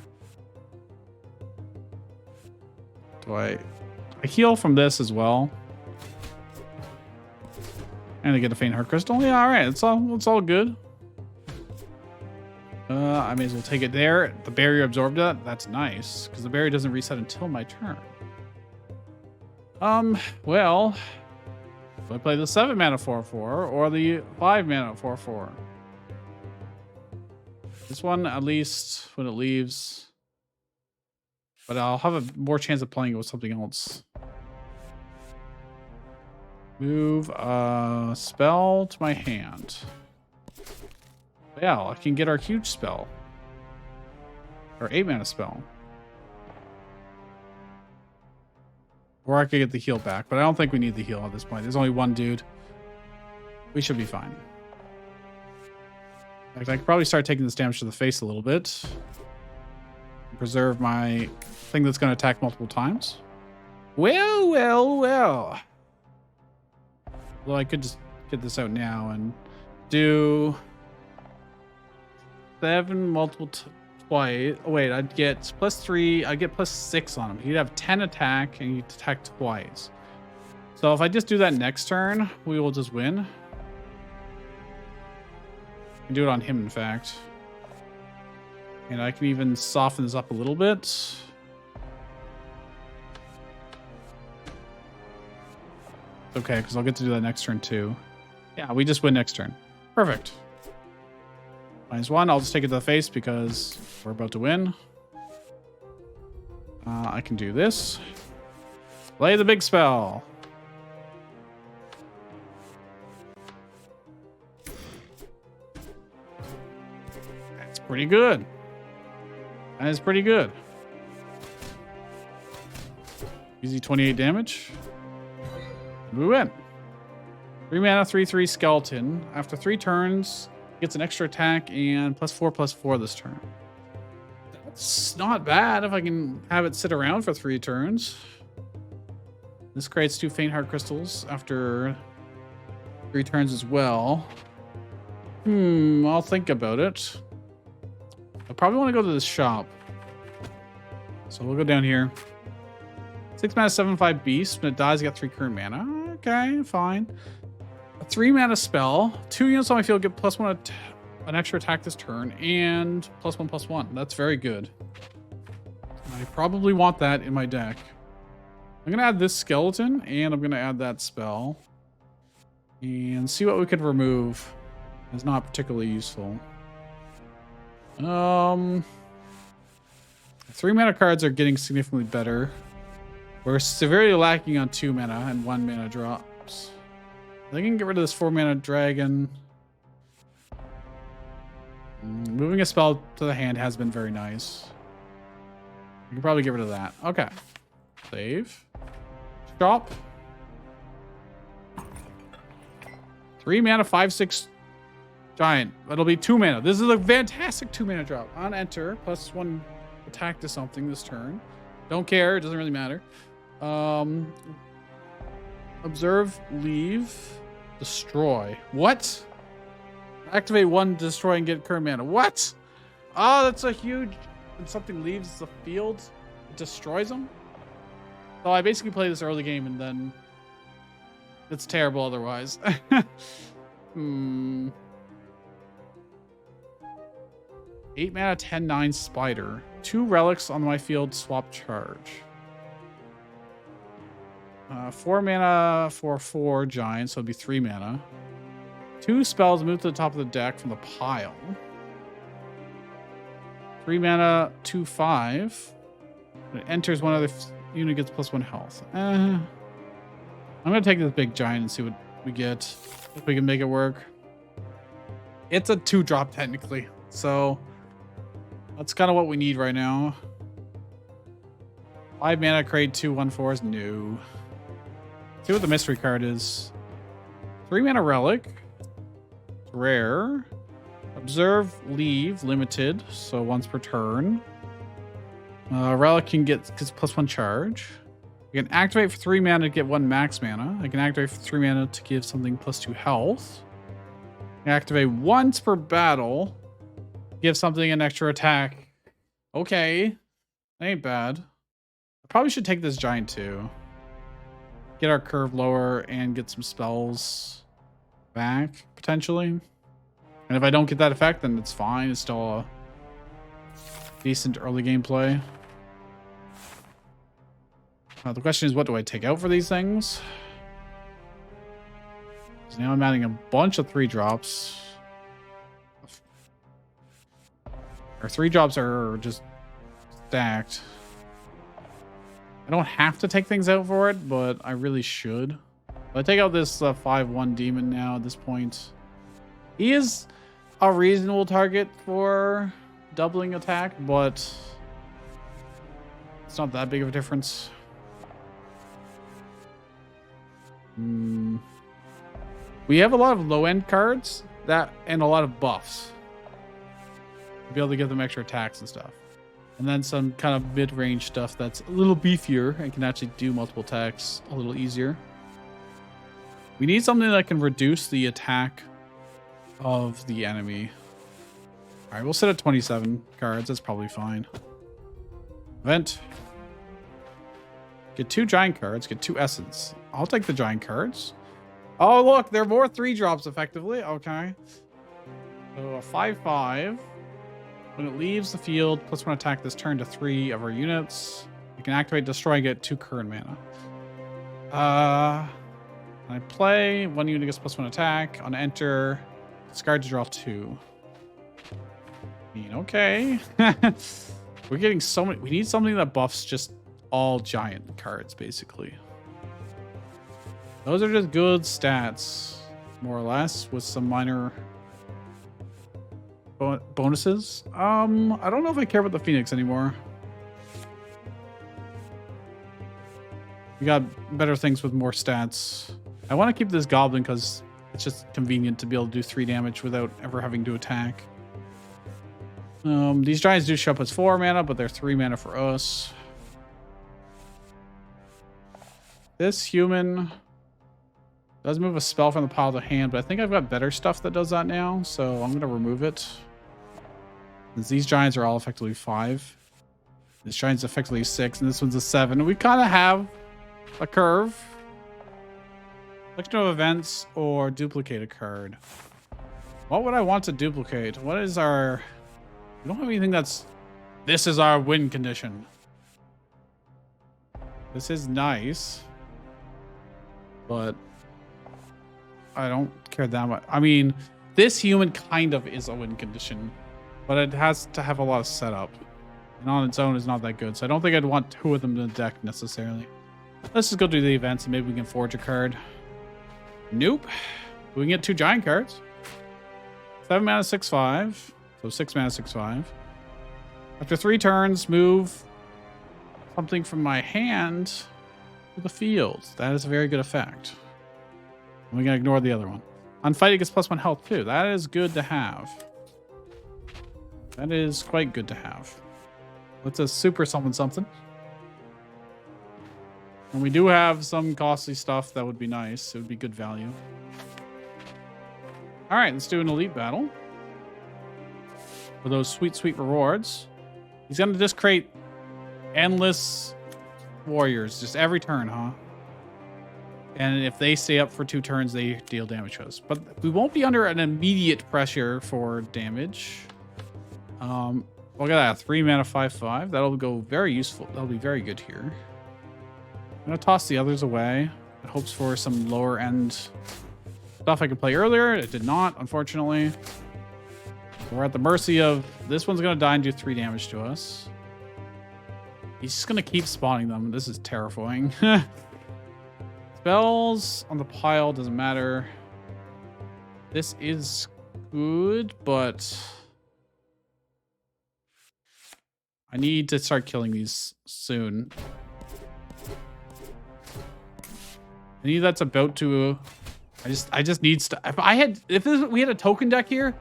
Do I heal from this as well? And I get a faint heart crystal. Yeah, all right. It's all good. I may as well take it there. The barrier absorbed that. That's nice because the barrier doesn't reset until my turn. Well, do I play the 7 mana 4/4 or the 5 mana 4/4? This one, at least when it leaves, but I'll have a more chance of playing it with something else. Move a spell to my hand. Yeah, I can get our huge spell. Our 8 mana spell. Or I could get the heal back, but I don't think we need the heal at this point. There's only one dude. We should be fine. In fact, I could probably start taking this damage to the face a little bit. Preserve my thing that's going to attack multiple times. Well, well, well. Well, I could just get this out now and do 7 multiple twice. Oh, wait, I'd get +3. I'd get +6 on him. He'd have 10 attack and he'd attack twice. So if I just do that next turn, we will just win. I can do it on him, in fact. And I can even soften this up a little bit. Okay, because I'll get to do that next turn too. Yeah, we just win next turn. Perfect. -1. I'll just take it to the face because we're about to win. I can do this. Play the big spell. That's pretty good. That is pretty good. Easy 28 damage. We win. 3 mana, 3/3 skeleton. After 3 turns, gets an extra attack and +4/+4 this turn. That's not bad if I can have it sit around for 3 turns. This creates 2 faint heart crystals after 3 turns as well. I'll think about it. I probably want to go to this shop. So we'll go down here. 6 mana, 7/5 beast. When it dies, you got 3 current mana. Okay, fine. A 3 mana spell. 2 units on my field get +1 an extra attack this turn and +1/+1. That's very good. I probably want that in my deck. I'm gonna add this skeleton and I'm gonna add that spell and see what we could remove. It's not particularly useful. 3 mana cards are getting significantly better. We're severely lacking on 2 mana and 1 mana drops. I think I can get rid of this 4 mana dragon. Moving a spell to the hand has been very nice. We can probably get rid of that. Okay. Save. Shop. 3 mana, 5/6 giant. That'll be 2 mana. This is a fantastic 2 mana drop. On enter, +1 attack to something this turn. Don't care. It doesn't really matter. Observe, leave, destroy. What? Activate 1, destroy, and get current mana. What? Oh, that's a huge... When something leaves the field, it destroys them? So I basically play this early game and then... It's terrible otherwise. 8 mana, 10/9 spider. 2 relics on my field, swap charge. 4 mana for 4 giants, so it'd be 3 mana. 2 spells move to the top of the deck from the pile. 3 mana, 2/5. When it enters, one other unit gets +1 health. I'm gonna take this big giant and see what we get. If we can make it work. It's a 2-drop technically, so that's kind of what we need right now. 5 mana, create 2 1/4s. No. See what the mystery card is. 3 mana relic. Rare. Observe, leave, limited. So once per turn. Relic can get +1 charge. You can activate for 3 mana to get 1 max mana. I can activate for 3 mana to give something +2 health. I can activate once per battle. Give something an extra attack. Okay. That ain't bad. I probably should take this giant too. Get our curve lower and get some spells back, potentially. And if I don't get that effect, then it's fine. It's still a decent early game play. The question is, what do I take out for these things? So now I'm adding a bunch of 3-drops. Our 3-drops are just stacked. I don't have to take things out for it, but I really should. But I take out this 5/1 demon now at this point. He is a reasonable target for doubling attack, but it's not that big of a difference. We have a lot of low-end cards and a lot of buffs. To be able to give them extra attacks and stuff. And then some kind of mid-range stuff that's a little beefier and can actually do multiple attacks a little easier. We need something that can reduce the attack of the enemy. All right, we'll set at 27 cards. That's probably fine. Event. Get 2 giant cards. Get 2 essence. I'll take the giant cards. Oh, look, there are more 3-drops effectively. Okay. So a 5/5. When it leaves the field, +1 attack this turn to 3 of our units. You can activate Destroy and get 2 current mana. I play, 1 unit gets +1 attack. On enter, discard to draw 2. I mean, okay. We're getting so many. We need something that buffs just all giant cards, basically. Those are just good stats, more or less, with some minor bonuses. I don't know if I care about the Phoenix anymore. We got better things with more stats. I want to keep this Goblin because it's just convenient to be able to do 3 damage without ever having to attack. These giants do show up as 4 mana, but they're 3 mana for us. This human does move a spell from the pile to hand, but I think I've got better stuff that does that now, so I'm going to remove it. Since these giants are all effectively 5. This giant's effectively 6, and this one's a 7. We kind of have a curve. Selection of events or duplicate a card. What would I want to duplicate? What is our... We don't have anything that's... This is our win condition. This is nice. But I don't care that much. I mean, this human kind of is a win condition. But it has to have a lot of setup. And on its own is not that good. So I don't think I'd want 2 of them in the deck necessarily. Let's just go do the events and maybe we can forge a card. Nope. We can get 2 giant cards. 7 mana, 6/5. So 6 mana, 6/5. After 3 turns, move something from my hand to the field. That is a very good effect. And we can ignore the other one. On fight, it gets +1 health too. That is good to have. That is quite good to have. Let's just super summon something. And we do have some costly stuff that would be nice. It would be good value. All right, let's do an elite battle. For those sweet, sweet rewards. He's going to just create endless warriors. Just every turn, huh? And if they stay up for 2 turns, they deal damage to us. But we won't be under an immediate pressure for damage. Look at that. 3 mana, 5/5. That'll go very useful. That'll be very good here. I'm going to toss the others away. In hopes for some lower end stuff I could play earlier. It did not, unfortunately. So we're at the mercy of... This one's going to die and do 3 damage to us. He's just going to keep spawning them. This is terrifying. Spells on the pile doesn't matter. This is good, but... I need to start killing these soon. I need that's about to... I just need stuff. If we had a token deck here,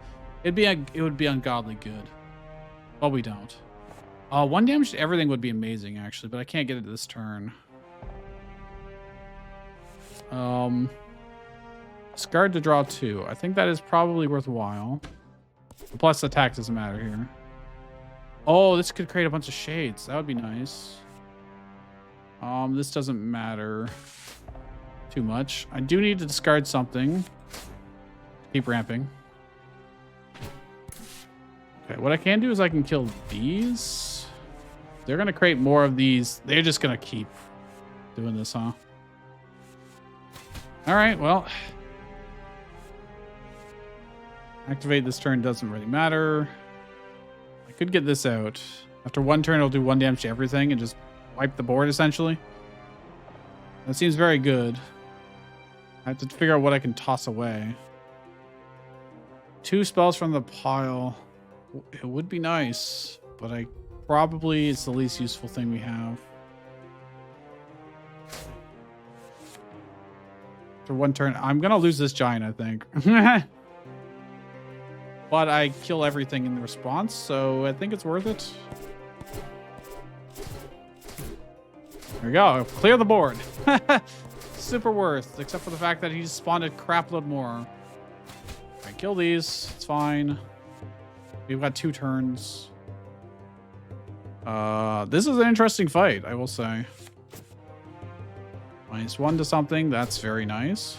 it would be ungodly good. But we don't. 1 damage to everything would be amazing, actually, but I can't get it this turn. Discard to draw 2. I think that is probably worthwhile. Plus, attack doesn't matter here. Oh, this could create a bunch of shades. That would be nice. This doesn't matter too much. I do need to discard something. Keep ramping. Okay, what I can do is I can kill these. They're going to create more of these. They're just going to keep doing this, huh? All right, well. Activate this turn doesn't really matter. I could get this out. After 1 turn, it'll do 1 damage to everything and just wipe the board, essentially. That seems very good. I have to figure out what I can toss away. 2 spells from the pile. It would be nice, but probably it's the least useful thing we have. for one turn. I'm gonna lose this giant, I think. But I kill everything in the response, so I think it's worth it. There we go. Clear the board. Super worth, except for the fact that he's spawned a crap load more. All right, kill these. It's fine. We've got 2 turns. This is an interesting fight, I will say. -1 to something. That's very nice.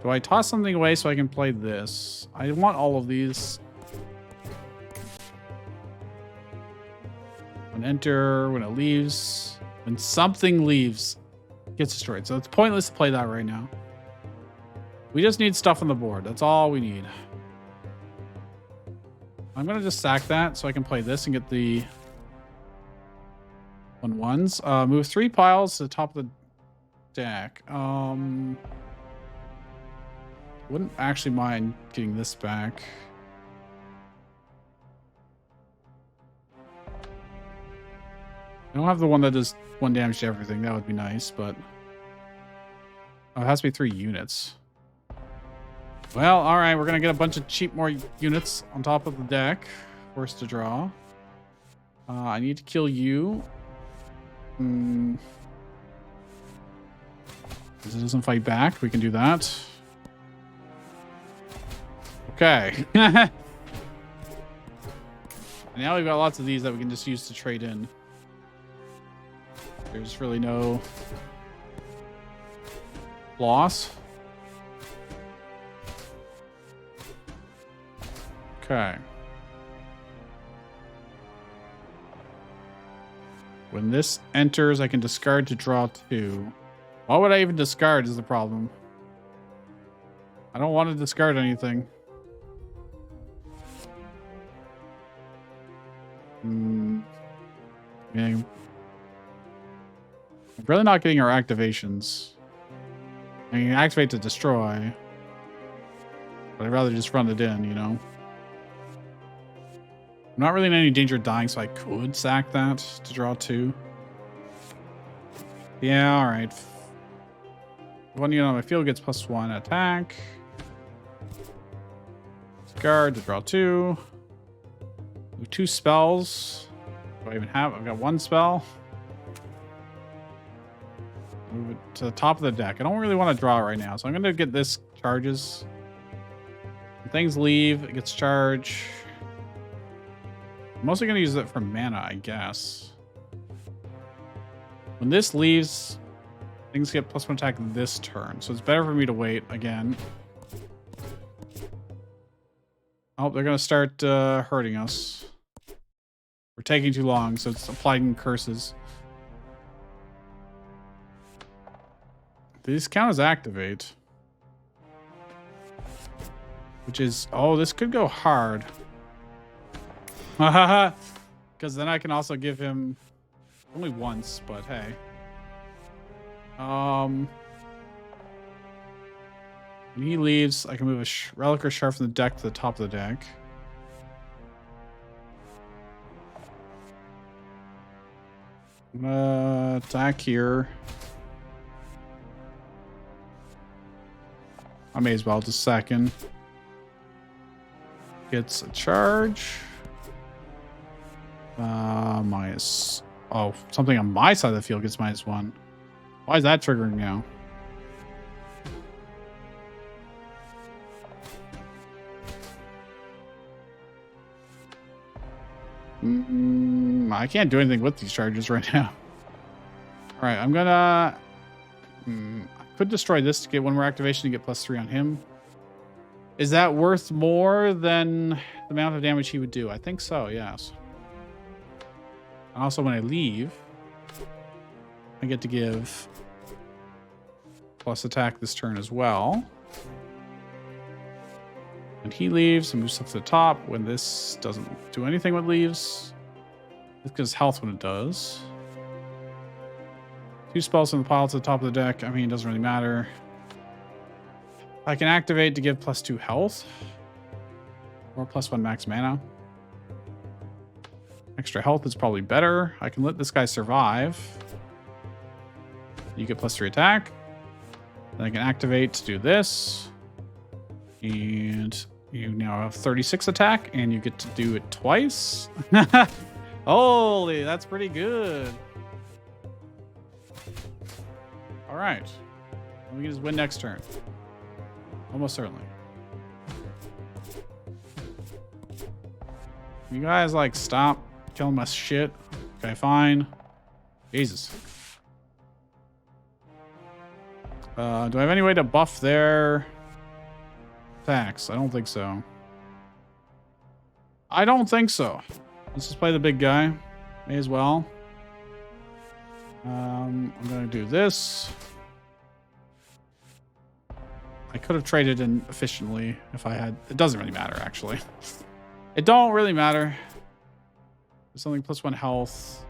Do I toss something away so I can play this? I want all of these. When enter, when it leaves, when something leaves, it gets destroyed. So it's pointless to play that right now. We just need stuff on the board. That's all we need. I'm going to just sack that so I can play this and get the 1/1s. Move 3 piles to the top of the deck. Wouldn't actually mind getting this back. I don't have the one that does 1 damage to everything. That would be nice, but... Oh, it has to be 3 units. Well, alright, we're going to get a bunch of cheap more units on top of the deck. Forced to draw. I need to kill you. If it doesn't fight back, we can do that. Okay. Now we've got lots of these that we can just use to trade in. There's really no loss. Okay. When this enters, I can discard to draw 2. Why would I even discard is the problem. I don't want to discard anything. Yeah. I'm really not getting our activations. I mean, activate to destroy. But I'd rather just run it in, you know? I'm not really in any danger of dying, so I could sack that to draw 2. Yeah, alright. 1 unit on my field gets +1 attack. Discard to draw 2. Move 2 spells. Do I even have? I've got 1 spell. Move it to the top of the deck. I don't really want to draw it right now, so I'm going to get this charges. When things leave, it gets charged. I'm mostly going to use it for mana, I guess. When this leaves, things get +1 attack this turn, so it's better for me to wait again. Oh, they're going to start hurting us. We're taking too long, so it's applying curses. These count as activate. Which is... Oh, this could go hard. Because then I can also give him... Only once, but hey. When he leaves, I can move a relic or shard from the deck to the top of the deck. Attack here. I may as well just second. Gets a charge. Minus... Oh, something on my side of the field gets -1. Why is that triggering now? I can't do anything with these charges right now. All right, I'm gonna... I could destroy this to get 1 more activation to get +3 on him. Is that worth more than the amount of damage he would do? I think so, yes. And also, when I leave, I get to give plus attack this turn as well. When he leaves, I move stuff to the top. When this doesn't do anything with leaves, it gives health when it does. 2 spells in the pile to the top of the deck. I mean, it doesn't really matter. I can activate to give +2 health. Or +1 max mana. Extra health is probably better. I can let this guy survive. You get +3 attack. Then I can activate to do this. And you now have 36 attack, and you get to do it twice. Holy, that's pretty good. All right. We can just win next turn. Almost certainly. You guys, like, stop killing my shit. Okay, fine. Jesus. Do I have any way to buff their attacks? I don't think so. I don't think so. Let's just play the big guy. May as well. I'm going to do this. I could have traded in efficiently if I had. It doesn't really matter, actually. It don't really matter. There's something +1 health.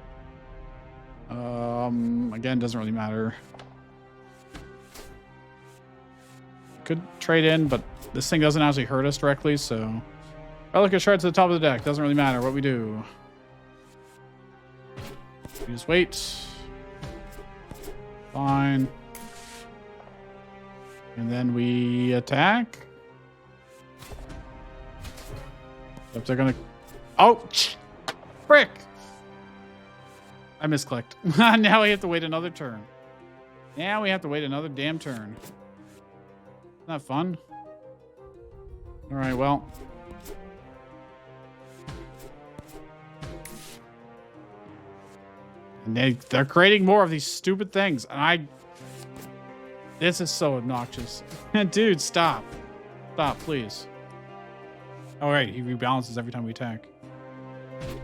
Again, doesn't really matter. Could trade in, but this thing doesn't actually hurt us directly, so. I look at shards at the top of the deck. Doesn't really matter what we do. We just wait. Fine. And then we attack. If they're gonna. Oh, frick! I misclicked. Now we have to wait another turn. Now we have to wait another damn turn. Isn't that fun? All right, well. And they're creating more of these stupid things. And this is so obnoxious. Dude, stop. Stop, please. Oh, right. He rebalances every time we attack.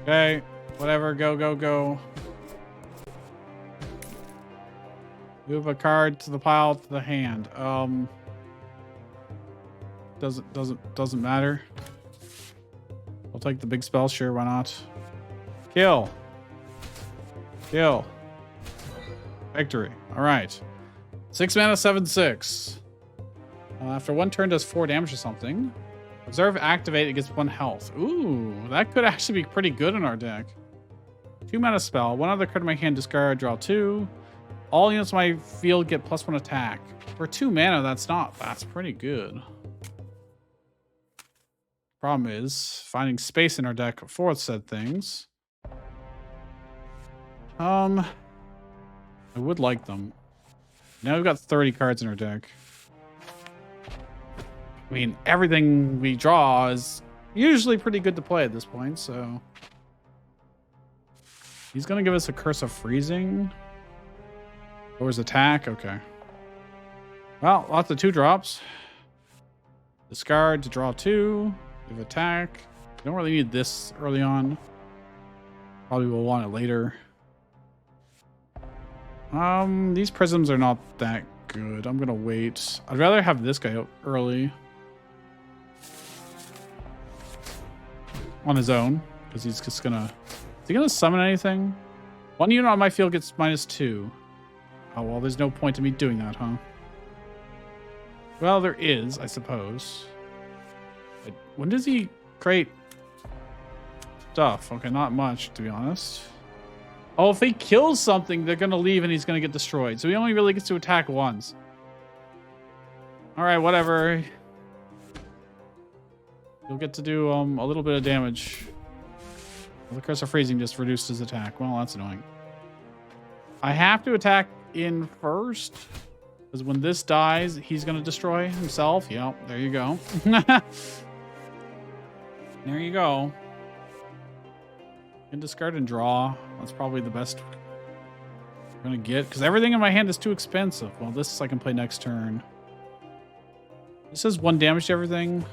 Okay. Whatever. Go, go, go. Move a card to the pile to the hand. Doesn't matter. I'll take the big spell. Sure, why not? Kill. Kill. Victory. All right. 6 mana, 7/6. After one turn, does 4 damage or something. Observe, activate. It gets 1 health. Ooh, that could actually be pretty good in our deck. 2 mana spell. 1 other card in my hand. Discard. Draw 2. All units in my field get +1 attack. For 2 mana, that's pretty good. Problem is finding space in our deck for said things. I would like them. Now we've got 30 cards in our deck. I mean, everything we draw is usually pretty good to play at this point, so. He's going to give us a Curse of Freezing. Or his attack? Okay. Well, lots of 2-drops. Discard to draw 2. Give attack. Don't really need this early on. Probably will want it later. These prisms are not that good. I'm gonna wait. I'd rather have this guy out early. On his own. Because he's just gonna... Is he gonna summon anything? 1 unit on my field gets -2. Oh, well, there's no point to me doing that, huh? Well, there is, I suppose. When does he create stuff? Okay, not much, to be honest. Oh, if he kills something, they're going to leave and he's going to get destroyed. So he only really gets to attack once. All right, whatever. You'll get to do a little bit of damage. Well, the Curse of Freezing just reduced his attack. Well, that's annoying. I have to attack in first. Because when this dies, he's going to destroy himself. Yep, there you go. There you go. Can discard and draw. That's probably the best I'm going to get. Because everything in my hand is too expensive. Well, this I can play next turn. This says 1 damage to everything.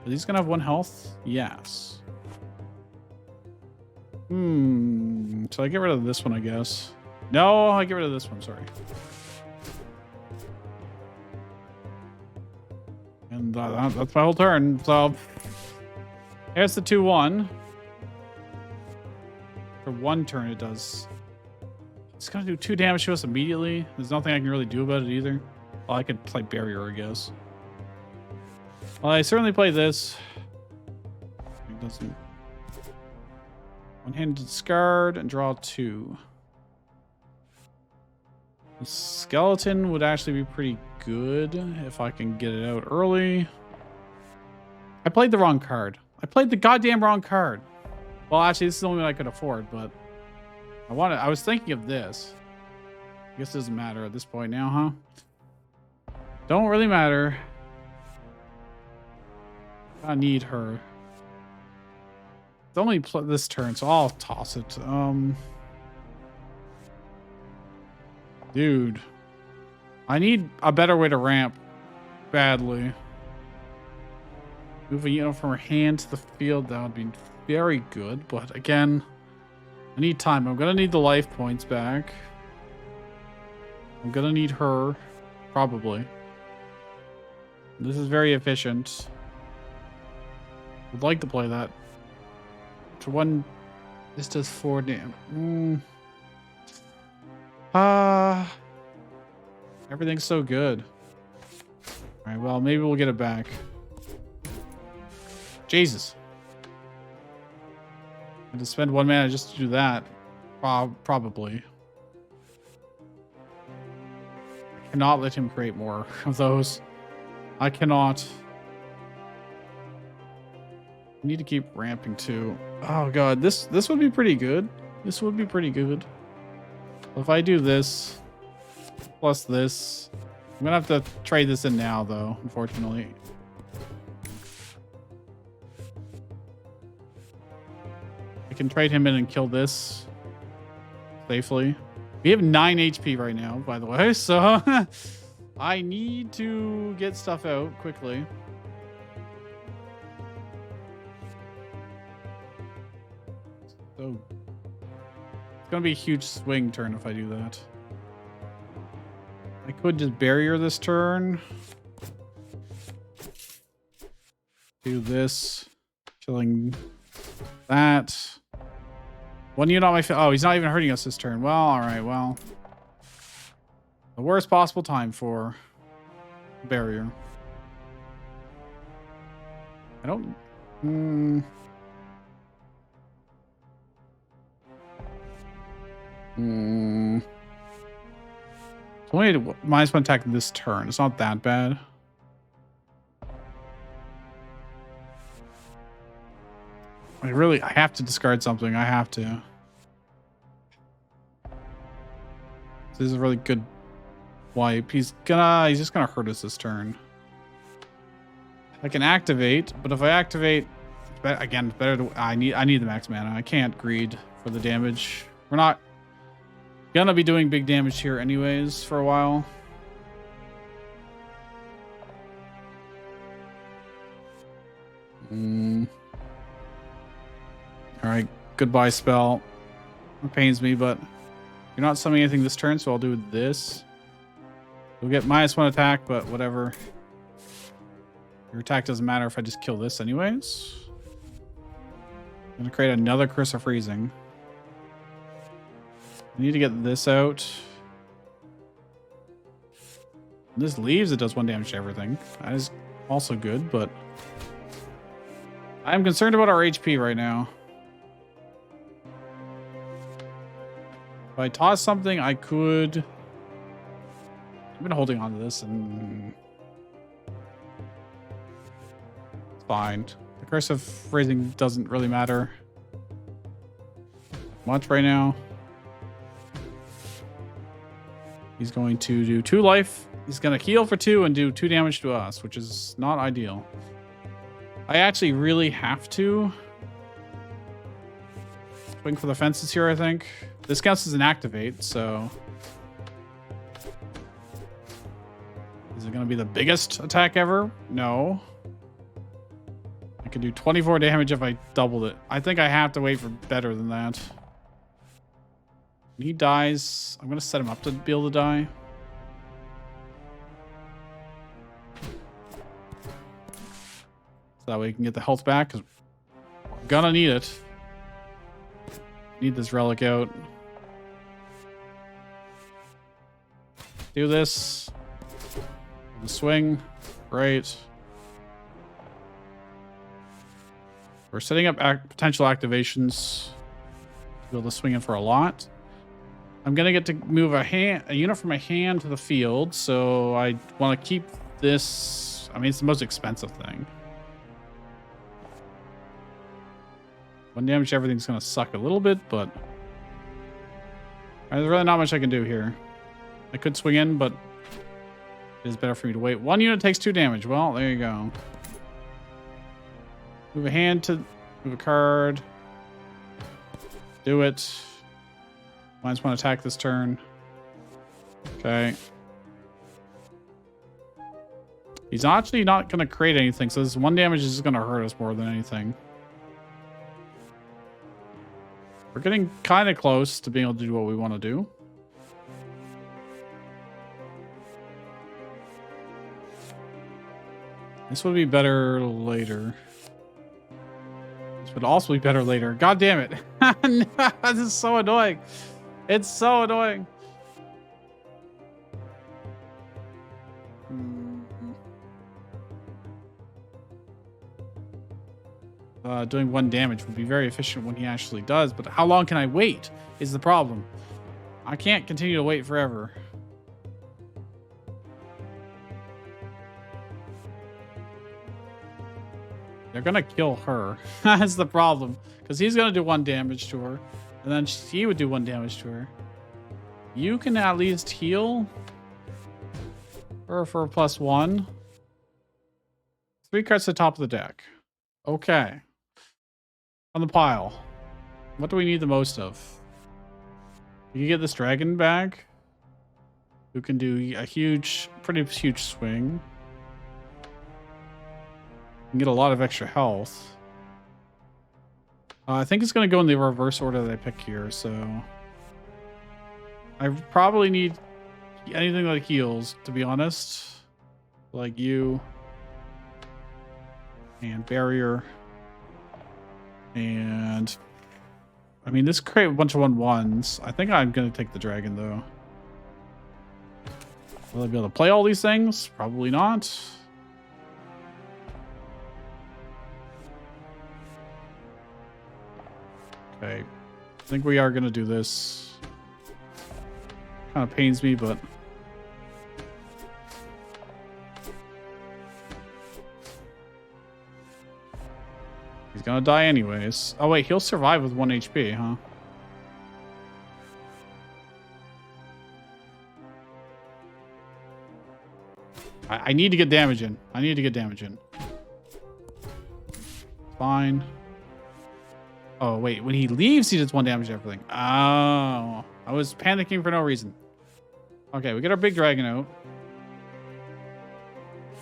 Is he going to have 1 health? Yes. So I get rid of this one, I guess. No, I get rid of this one, sorry. And that's my whole turn. So here's the 2/1. For 1 turn, it does. It's gonna do 2 damage to us immediately. There's nothing I can really do about it either. Well, I could play barrier, I guess. Well, I certainly play this. It doesn't. 1-handed discard and draw 2. The skeleton would actually be pretty good if I can get it out early. I played the wrong card. I played the goddamn wrong card. Well, actually, this is the only one I could afford, but I was thinking of this. I guess it doesn't matter at this point now, huh? Don't really matter. I need her. It's only this turn, so I'll toss it. Dude. I need a better way to ramp. Badly. Move a unit from her hand to the field, that would be very good. But again, I need time. I'm gonna need the life points back. I'm gonna need her, probably. This is very efficient. Would like to play that. To one, this does 4 damage. Everything's so good. All right, well, maybe we'll get it back. Jesus. I had to spend 1 mana just to do that. Probably. I cannot let him create more of those. I cannot. I need to keep ramping too. Oh god, this would be pretty good. This would be pretty good. If I do this plus this, I'm gonna have to trade this in now though, unfortunately. I can trade him in and kill this safely. We have 9 HP right now, by the way, so I need to get stuff out quickly. So it's gonna be a huge swing turn if I do that. I could just barrier this turn. Do this, killing that. 1 unit on my field. Oh, he's not even hurting us this turn. Well, all right. Well, the worst possible time for barrier. I don't. So only -1 attack this turn. It's not that bad. I have to discard something. I have to. This is a really good wipe. He's just gonna hurt us this turn. I can activate, but if I activate, again, it's better to. I need the max mana. I can't greed for the damage. We're not gonna be doing big damage here anyways for a while. All right, goodbye spell. It pains me, but you're not summoning anything this turn, so I'll do this. We'll get -1 attack, but whatever. Your attack doesn't matter if I just kill this anyways. I'm gonna create another Curse of Freezing. I need to get this out. When this leaves, it does 1 damage to everything. That is also good, but I'm concerned about our HP right now. If I toss something, I could. I've been holding on to this and it's fine. The Curse of Freezing doesn't really matter much right now. He's going to do 2 life. He's going to heal for 2 and do 2 damage to us, which is not ideal. I actually really have to swing for the fences here, I think. This counts as an activate, so is it going to be the biggest attack ever? No. I can do 24 damage if I doubled it. I think I have to wait for better than that. When he dies, I'm going to set him up to be able to die. So that way we can get the health back, because we're going to need it. Need this relic out. Do this. The swing. Great. We're setting up potential activations to be able to swing in for a lot. I'm gonna get to move a unit from my hand to the field, so I want to keep this. I mean, it's the most expensive thing. 1 damage to everything's gonna suck a little bit, but there's really not much I can do here. I could swing in, but it is better for me to wait. 1 unit takes 2 damage. Well, there you go. Move a hand to move a card. Do it. Might want to attack this turn. Okay. He's actually not going to create anything, so this 1 damage is going to hurt us more than anything. We're getting kind of close to being able to do what we want to do. This would be better later. This would also be better later. God damn it. This is so annoying. It's so annoying. Doing 1 damage would be very efficient when he actually does, but how long can I wait is the problem. I can't continue to wait forever. They're gonna kill her. That's the problem, because he's gonna do 1 damage to her, and then she would do 1 damage to her. You can at least heal her for a +1. 3 cards to the top of the deck. Okay. On the pile. What do we need the most of? You can get this dragon back, who can do a pretty huge swing. You can get a lot of extra health. I think it's going to go in the reverse order that I pick here, so I probably need anything that heals, to be honest. Like you. And barrier. And I mean, this create a bunch of 1/1s. I think I'm going to take the dragon, though. Will I be able to play all these things? Probably not. Okay. I think we are going to do this. Kind of pains me, but he's gonna die anyways. Oh wait, he'll survive with 1 HP, huh? I need to get damage in. I need to get damage in. Fine. Oh wait, when he leaves, he does 1 damage to everything. Oh, I was panicking for no reason. Okay, we get our big dragon out.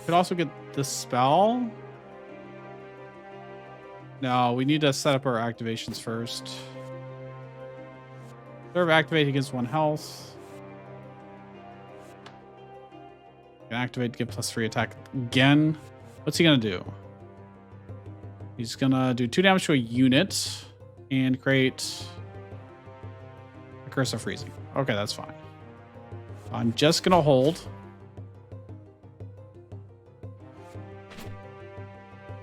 Could also get the spell. No, we need to set up our activations first. Serve activate against 1 health. Can activate to get +3 attack again. What's he gonna do? He's gonna do 2 damage to a unit and create a curse of freezing. Okay, that's fine. I'm just gonna hold.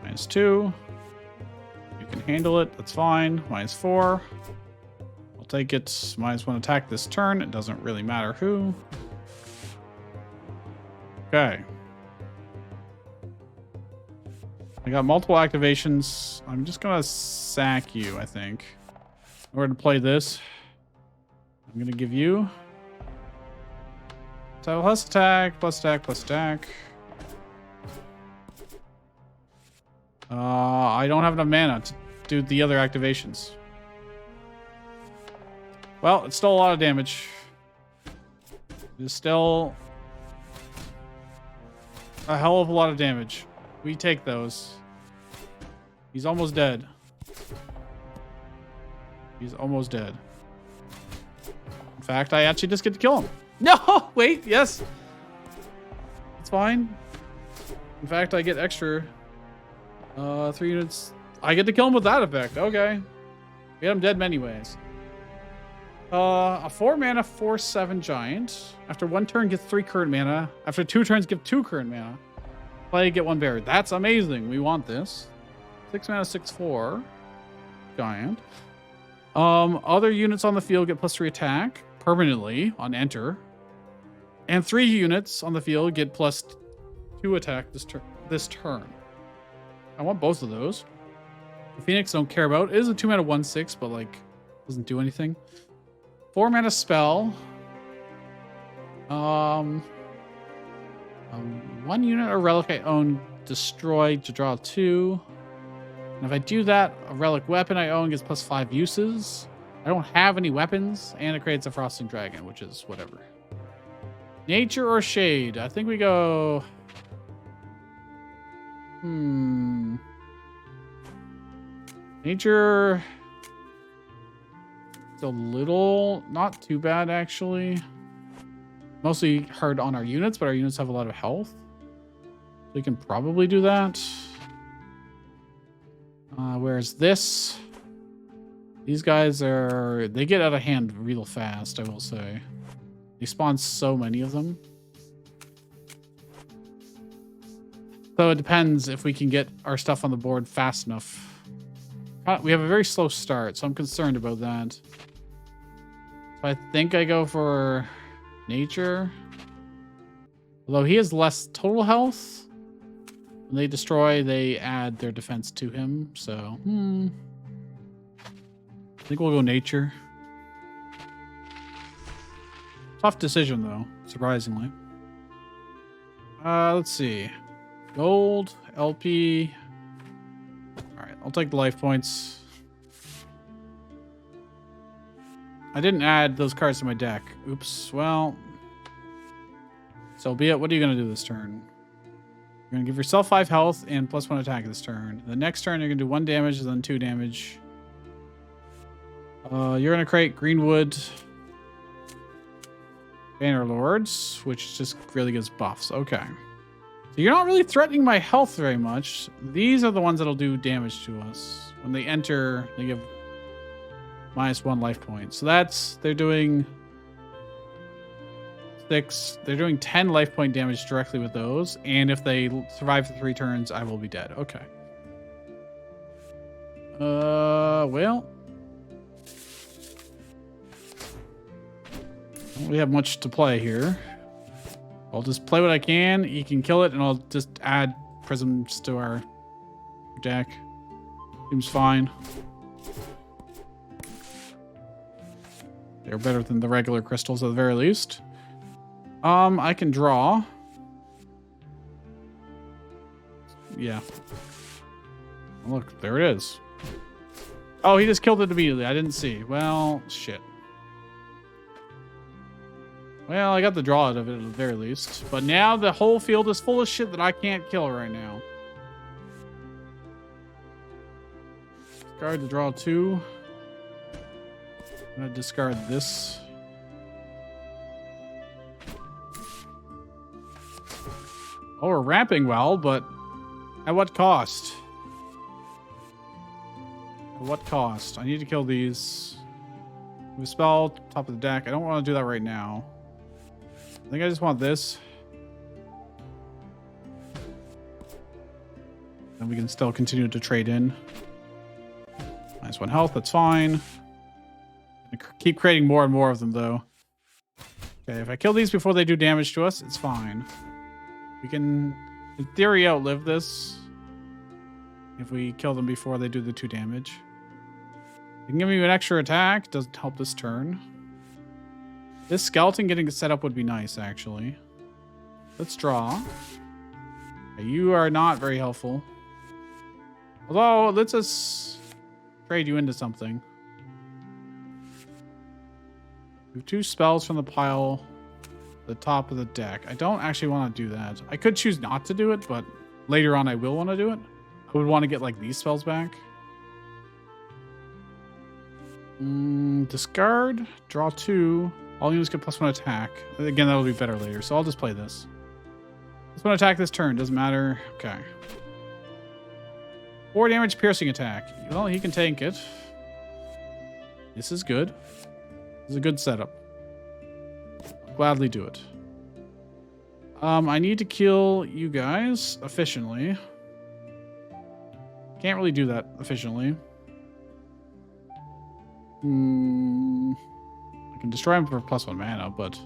-2. Can handle it. That's fine. -4. I'll take it. -1 attack this turn. It doesn't really matter who. Okay. I got multiple activations. I'm just gonna sack you, I think. In order to play this, I'm gonna give you so plus attack, plus attack, plus attack. I don't have enough mana to do the other activations. Well, it's still a lot of damage. It's still a hell of a lot of damage. We take those. He's almost dead. He's almost dead. In fact, I actually just get to kill him. No, wait, yes. It's fine. In fact, I get extra 3 units. I get to kill him with that effect. Okay. Get him dead many ways. A 4 mana 4/7 giant. After 1 turn, get 3 current mana. After 2 turns, give 2 current mana. Play, get 1 buried. That's amazing. We want this. 6 mana 6/4 giant. Other units on the field get +3 attack. permanently on enter. And 3 units on the field get +2 attack this turn. I want both of those. The Phoenix I don't care about. It is a 2-mana 1/6, but like doesn't do anything. 4-mana spell. 1 unit or relic I own destroyed to draw 2. And if I do that, a relic weapon I own gets +5 uses. I don't have any weapons, and it creates a Frosting Dragon, which is whatever. Nature or Shade? I think we go... Nature... It's a little... Not too bad, actually. Mostly hard on our units, but our units have a lot of health. So we can probably do that. Whereas this... These guys are... They get out of hand real fast, I will say. They spawn so many of them. So it depends if we can get our stuff on the board fast enough. We have a very slow start, so I'm concerned about that. So I think I go for nature. Although he has less total health. When they destroy, they add their defense to him. So, I think we'll go nature. Tough decision, though, surprisingly. Let's see. Gold, LP. All right, I'll take the life points. I didn't add those cards to my deck. Oops. Well, so be it. What are you going to do this turn? You're going to give yourself 5 health and +1 attack this turn. The next turn, you're going to do 1 damage and then 2 damage. You're going to create Greenwood Banner Lords, which just really gives buffs. Okay. So you're not really threatening my health very much. These are the ones that'll do damage to us. When they enter, they give -1 life point. So they're doing 6. They're doing 10 life point damage directly with those. And if they survive the 3 turns, I will be dead. Okay. Well. We have much to play here. I'll just play what I can. You can kill it, and I'll just add prisms to our deck. Seems fine. They're better than the regular crystals at the very least. I can draw. Yeah. Look, there it is. Oh, he just killed it immediately. I didn't see. Well, shit. Well, I got the draw out of it at the very least. But now the whole field is full of shit that I can't kill right now. Discard to draw 2. I'm going to discard this. Oh, we're ramping well, but at what cost? At what cost? I need to kill these. We spell top of the deck. I don't want to do that right now. I think I just want this. And we can still continue to trade in. -1 health, that's fine. Keep creating more and more of them, though. Okay, if I kill these before they do damage to us, it's fine. We can, in theory, outlive this. If we kill them before they do the 2 damage. They can give me an extra attack. Doesn't help this turn. This skeleton getting set up would be nice, actually. Let's draw. Okay, you are not very helpful. Although, let's just trade you into something. We have 2 spells from the pile at the top of the deck. I don't actually want to do that. I could choose not to do it, but later on I will want to do it. I would want to get like these spells back. Discard, draw 2. All units get +1 attack. Again, that will be better later, so I'll just play this. +1 attack this turn, doesn't matter. Okay. 4 damage piercing attack. Well, he can tank it. This is good. This is a good setup. I'll gladly do it. I need to kill you guys efficiently. Can't really do that efficiently. I I can destroy him for +1 mana, but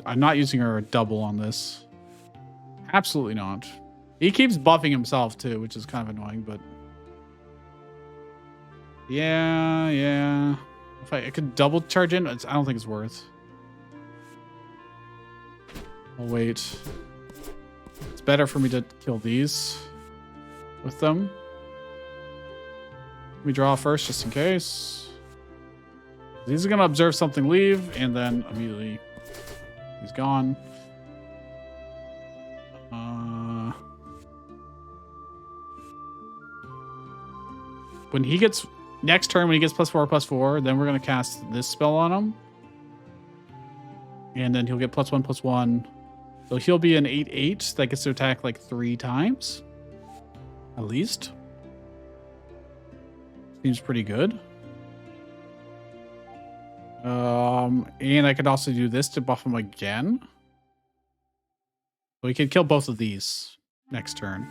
I'm not using her double on this. Absolutely not. He keeps buffing himself too, which is kind of annoying, but yeah. If I could double charge in, I don't think it's worth. I'll wait. It's better for me to kill these with them. Let me draw first just in case. These are going to observe something leave, and then immediately he's gone. When he gets... Next turn, when he gets +4/+4, then we're going to cast this spell on him. And then he'll get +1/+1. So he'll be an 8/8 that gets to attack like 3 times. At least. Seems pretty good. And I could also do this to buff him again. So we could kill both of these next turn.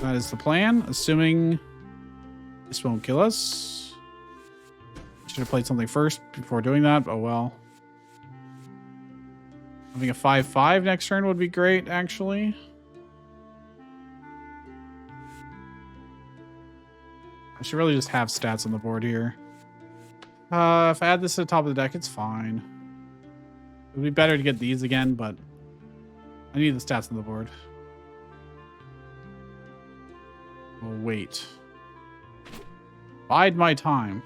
That is the plan, assuming this won't kill us. Should have played something first before doing that. Oh well. Having a 5/5 next turn would be great, actually. I should really just have stats on the board here. If I add this to the top of the deck, it's fine. It would be better to get these again, but I need the stats on the board. We'll wait. Bide my time.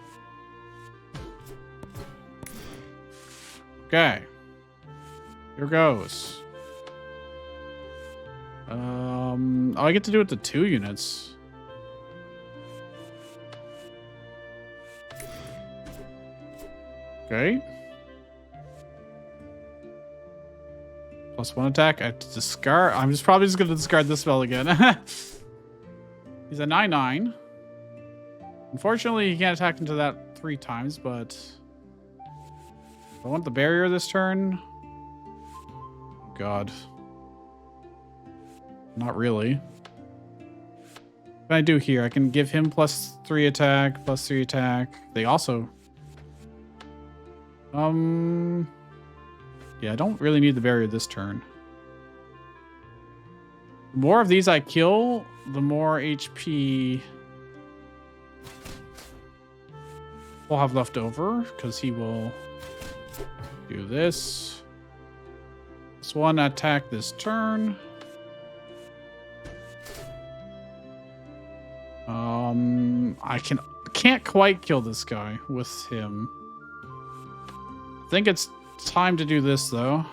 Okay. Here goes. Oh, I get to do it to 2 units. Okay. +1 attack. I have to discard. I'm probably just going to discard this spell again. He's a 9/9. Unfortunately, he can't attack into that 3 times, but I want the barrier this turn. Oh, God. Not really. What can I do here? I can give him +3 attack, +3 attack. They also... Yeah, I don't really need the barrier this turn. The more of these I kill, the more HP we'll have left over, because he will do this. This one attack this turn. I can't quite kill this guy with him. I think it's time to do this though.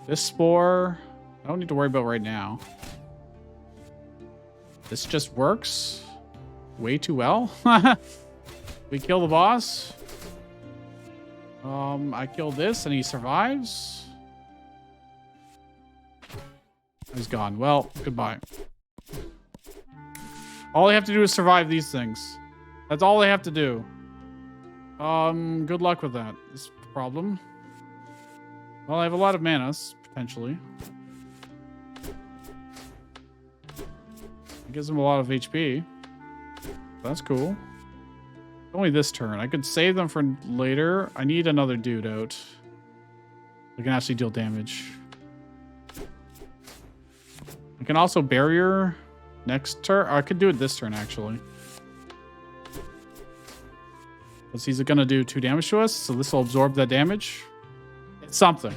This spore I don't need to worry about right now. This just works way too well. We kill the boss. I kill this and he survives. He's gone. Well, goodbye. All they have to do is survive these things. That's all they have to do. Good luck with that. This problem. Well, I have a lot of manas, potentially. It gives them a lot of HP. That's cool. Only this turn. I could save them for later. I need another dude out. I can actually deal damage. I can also barrier next turn. I could do it this turn, actually. Because he's going to do 2 damage to us, so this will absorb that damage. It's something.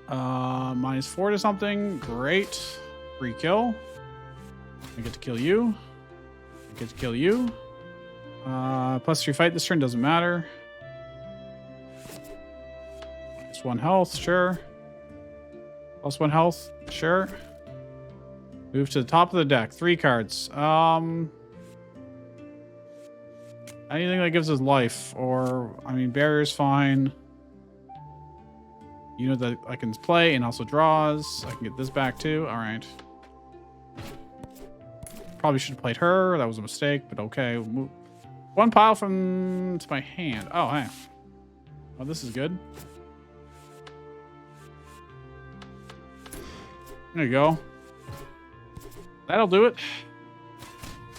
-4 to something. Great. Free kill. I get to kill you. I get to kill you. +3 fight this turn, doesn't matter. +1 health, sure. +1 health, sure. Move to the top of the deck. 3 cards. Anything that gives us life, or I mean, barrier's fine. You know that I can play and also draws. I can get this back too. All right. Probably should have played her. That was a mistake, but okay. 1 pile from to my hand. Oh, hey. Oh, this is good. There you go. That'll do it.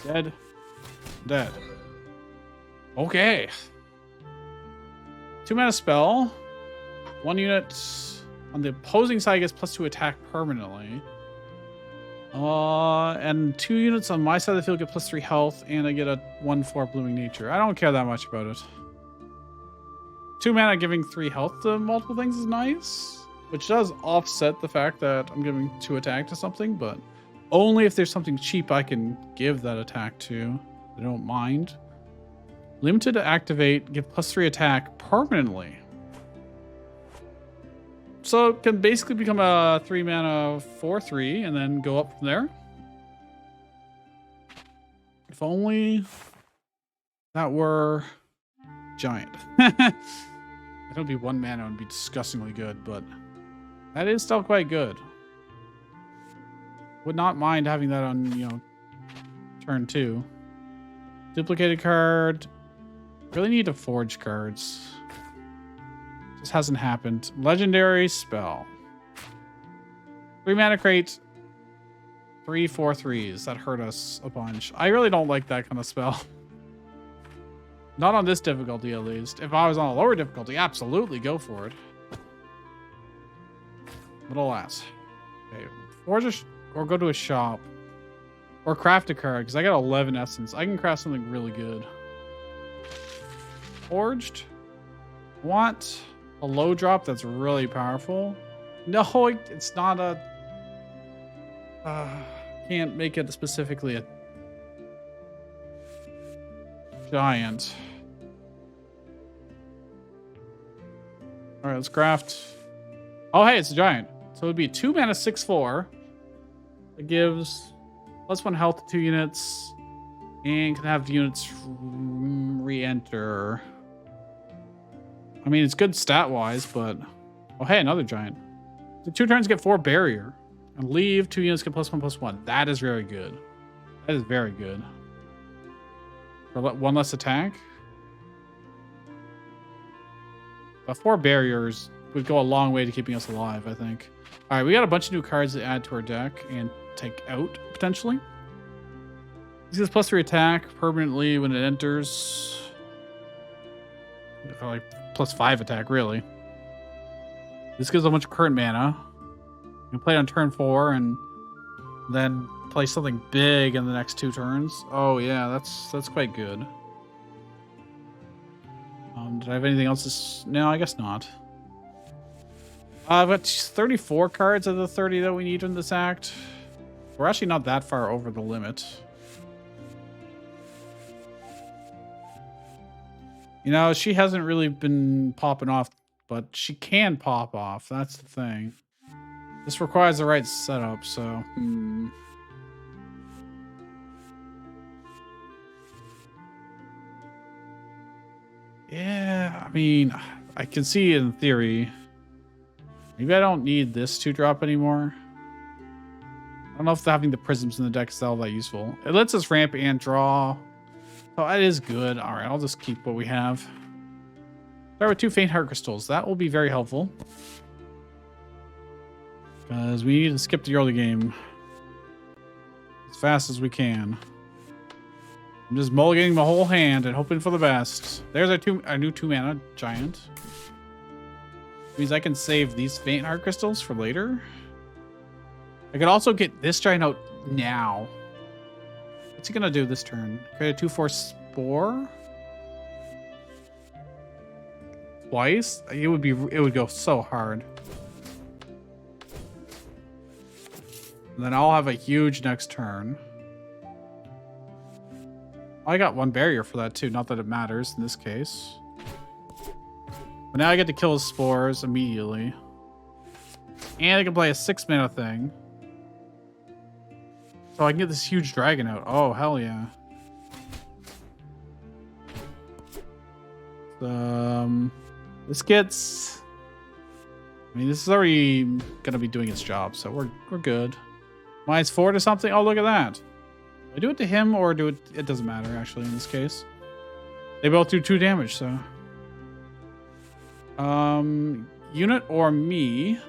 Dead. Dead. Okay. 2 mana spell. 1 unit on the opposing side gets +2 attack permanently. And 2 units on my side of the field get +3 health, and I get a 1/4 blooming nature. I don't care that much about it. 2 mana giving 3 health to multiple things is nice, which does offset the fact that I'm giving 2 attack to something, but only if there's something cheap I can give that attack to. I don't mind. Limited to activate, give +3 attack permanently. So it can basically become a 3 mana 4/3 and then go up from there. If only that were giant. It would be 1 mana and be disgustingly good, but that is still quite good. Would not mind having that on, you know, turn 2. Duplicated card. Really need to forge cards. Just hasn't happened. Legendary spell. 3 mana crate. 3 4/3s. That hurt us a bunch. I really don't like that kind of spell. Not on this difficulty, at least. If I was on a lower difficulty, absolutely go for it. But alas. Okay. Forge or go to a shop. Or craft a card, because I got 11 essence. I can craft something really good. Forged. Want a low drop that's really powerful. No, it's not a... can't make it specifically a giant. All right, let's craft. Oh, hey, it's a giant. So it would be 2 mana 6/4. It gives +1 health to 2 units and can have units re-enter. I mean, it's good stat wise, but oh, hey, another giant. The 2 turns get 4 barrier and leave 2 units get +1/+1. That is very good. That is very good. For 1 less attack. But 4 barriers would go a long way to keeping us alive, I think. All right, we got a bunch of new cards to add to our deck and take out potentially. This gives +3 attack permanently when it enters. Like +5 attack, really. This gives a bunch of current mana. You can play it on turn 4 and then play something big in the next 2 turns. Oh yeah, that's quite good. Did I have anything else? No, I guess not. I've got 34 cards of the 30 that we need in this act. We're actually not that far over the limit. You know, she hasn't really been popping off, but she can pop off. That's the thing. This requires the right setup, so... Yeah, I mean, I can see in theory. Maybe I don't need this 2-drop anymore. I don't know if having the prisms in the deck is all that useful. It lets us ramp and draw. Oh, that is good. All right, I'll just keep what we have. Start with 2 faint heart crystals. That will be very helpful. Because we need to skip the early game as fast as we can. I'm just mulliganing the whole hand and hoping for the best. There's our new 2 mana giant. Means I can save these faint heart crystals for later. I could also get this giant out now. What's he gonna do this turn? Create a 2/4 spore? Twice? It would go so hard. And then I'll have a huge next turn. I got 1 barrier for that too, not that it matters in this case. But now I get to kill his spores immediately. And I can play a 6 mana thing. So I can get this huge dragon out. Oh, hell yeah. This gets... I mean, this is already going to be doing its job, so we're good. -4 to something? Oh, look at that. Do I do it to him or do it... It doesn't matter, actually, in this case. They both do 2 damage, so... Unit or me.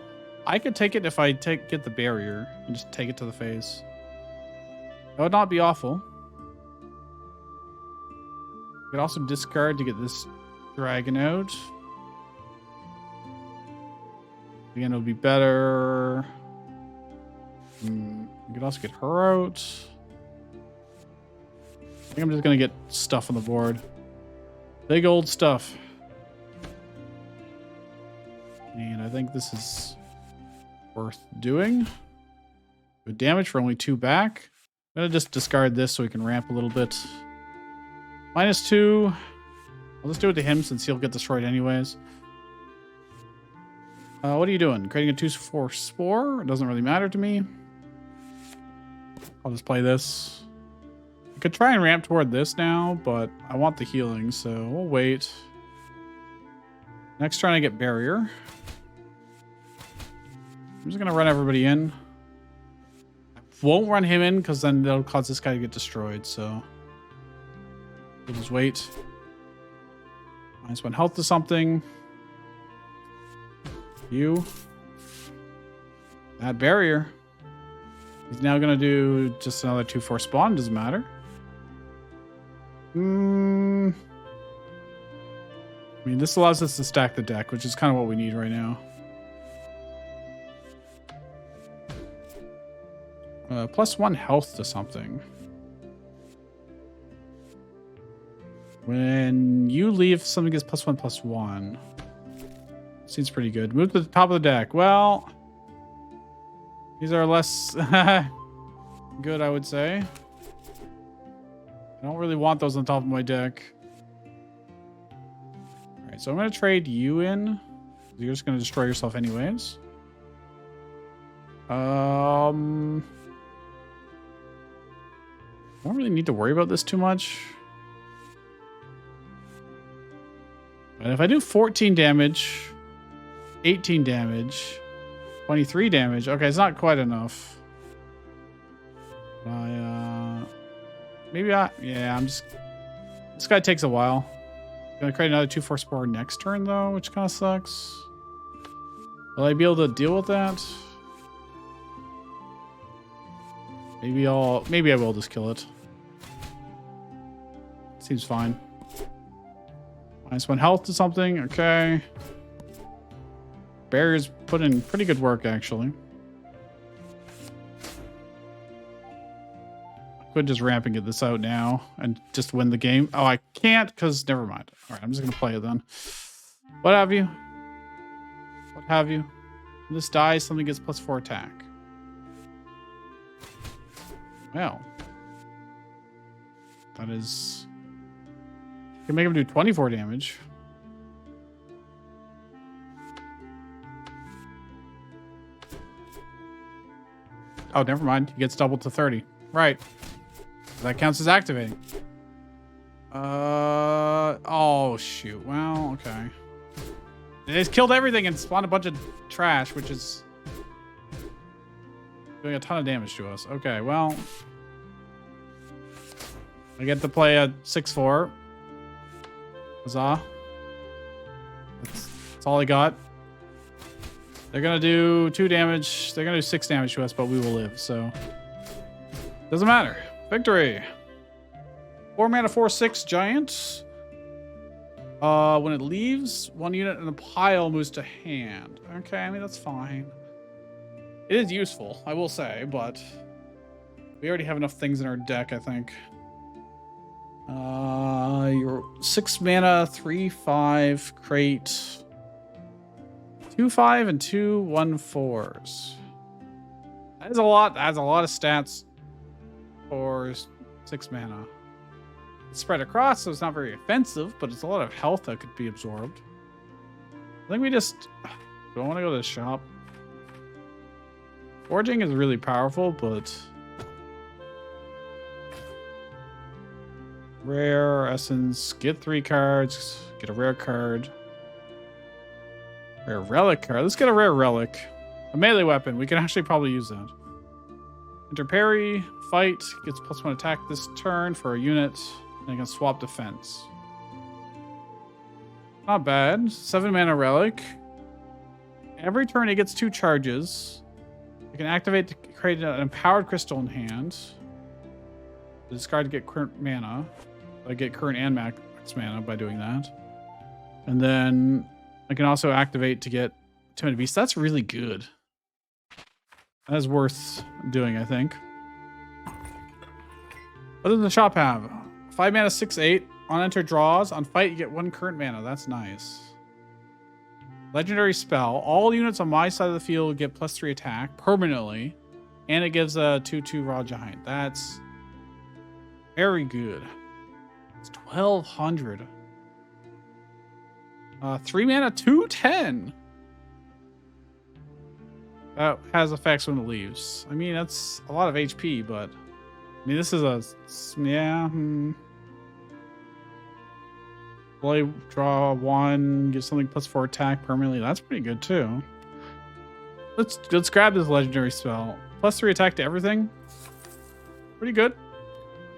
I could take it if I get the barrier and just take it to the face. That would not be awful. You could also discard to get this dragon out. Again, it would be better. You could also get her out. I think I'm just going to get stuff on the board. Big old stuff. And I think this is worth doing. Good damage for only 2 back. I'm going to just discard this so we can ramp a little bit. -2. I'll just do it to him since he'll get destroyed anyways. What are you doing? Creating a 2/4 spore? It doesn't really matter to me. I'll just play this. I could try and ramp toward this now, but I want the healing, so we'll wait. Next, trying to get barrier. I'm just going to run everybody in. I won't run him in because then that'll cause this guy to get destroyed, so we'll just wait. -1 health to something. You. That barrier. He's now going to do just another 2/4 spawn. Doesn't matter. I mean, this allows us to stack the deck, which is kind of what we need right now. +1 health to something. When you leave, something gets +1/+1. Seems pretty good. Move to the top of the deck. Well, these are less good, I would say. I don't really want those on top of my deck. All right, so I'm going to trade you in. You're just going to destroy yourself anyways. I don't really need to worry about this too much. And if I do 14 damage, 18 damage, 23 damage. Okay, it's not quite enough. I'm just... This guy takes a while. I'm going to create another 2/4 spore next turn, though, which kind of sucks. Will I be able to deal with that? Maybe I will just kill it. Seems fine. -1 health to something. Okay. Barriers put in pretty good work, actually. I could just ramp and get this out now and just win the game. Oh, I can't because never mind. All right, I'm just going to play it then. What have you? What have you? When this dies, something gets +4 attack. Well. That is... You can make him do 24 damage. Oh, never mind. He gets doubled to 30. Right. That counts as activating. Oh, shoot. Well, okay. They just killed everything and spawned a bunch of trash, which is doing a ton of damage to us. Okay, well. I get to play a 6/4. Huzzah. That's all I got. They're going to do 2 damage. They're going to do 6 damage to us, but we will live, so. Doesn't matter. Victory. 4 mana, 4/6 giant. When it leaves, 1 unit in a pile moves to hand. Okay, I mean, that's fine. It is useful, I will say, but we already have enough things in our deck, I think. Your 6 mana, 3/5 crate. 2/5 and 2 1/4s. That is a lot. That's a lot of stats for 6 mana. It's spread across, so it's not very offensive, but it's a lot of health that could be absorbed. I think we just... Do I want to go to the shop? Forging is really powerful, but... Rare, essence, get 3 cards, get a rare card. Rare relic card. Let's get a rare relic. A melee weapon. We can actually probably use that. Enter parry, fight, gets +1 attack this turn for a unit, and I can swap defense. Not bad. 7 mana relic. Every turn it gets 2 charges. You can activate to create an empowered crystal in hand. Discard to get current mana. I get current and max mana by doing that. And then I can also activate to get Timid Beast. That's really good. That is worth doing, I think. What does the shop have? 5 mana, 6/8. On enter draws. On fight, you get 1 current mana. That's nice. Legendary spell. All units on my side of the field get +3 attack permanently. And it gives a 2/2 raw giant. That's very good. It's 1200. 3 mana, 2/10. That has effects when it leaves. I mean, that's a lot of HP, but I mean, this is a Play, draw 1, give something +4 attack permanently. That's pretty good too. Let's grab this legendary spell. +3 attack to everything. Pretty good.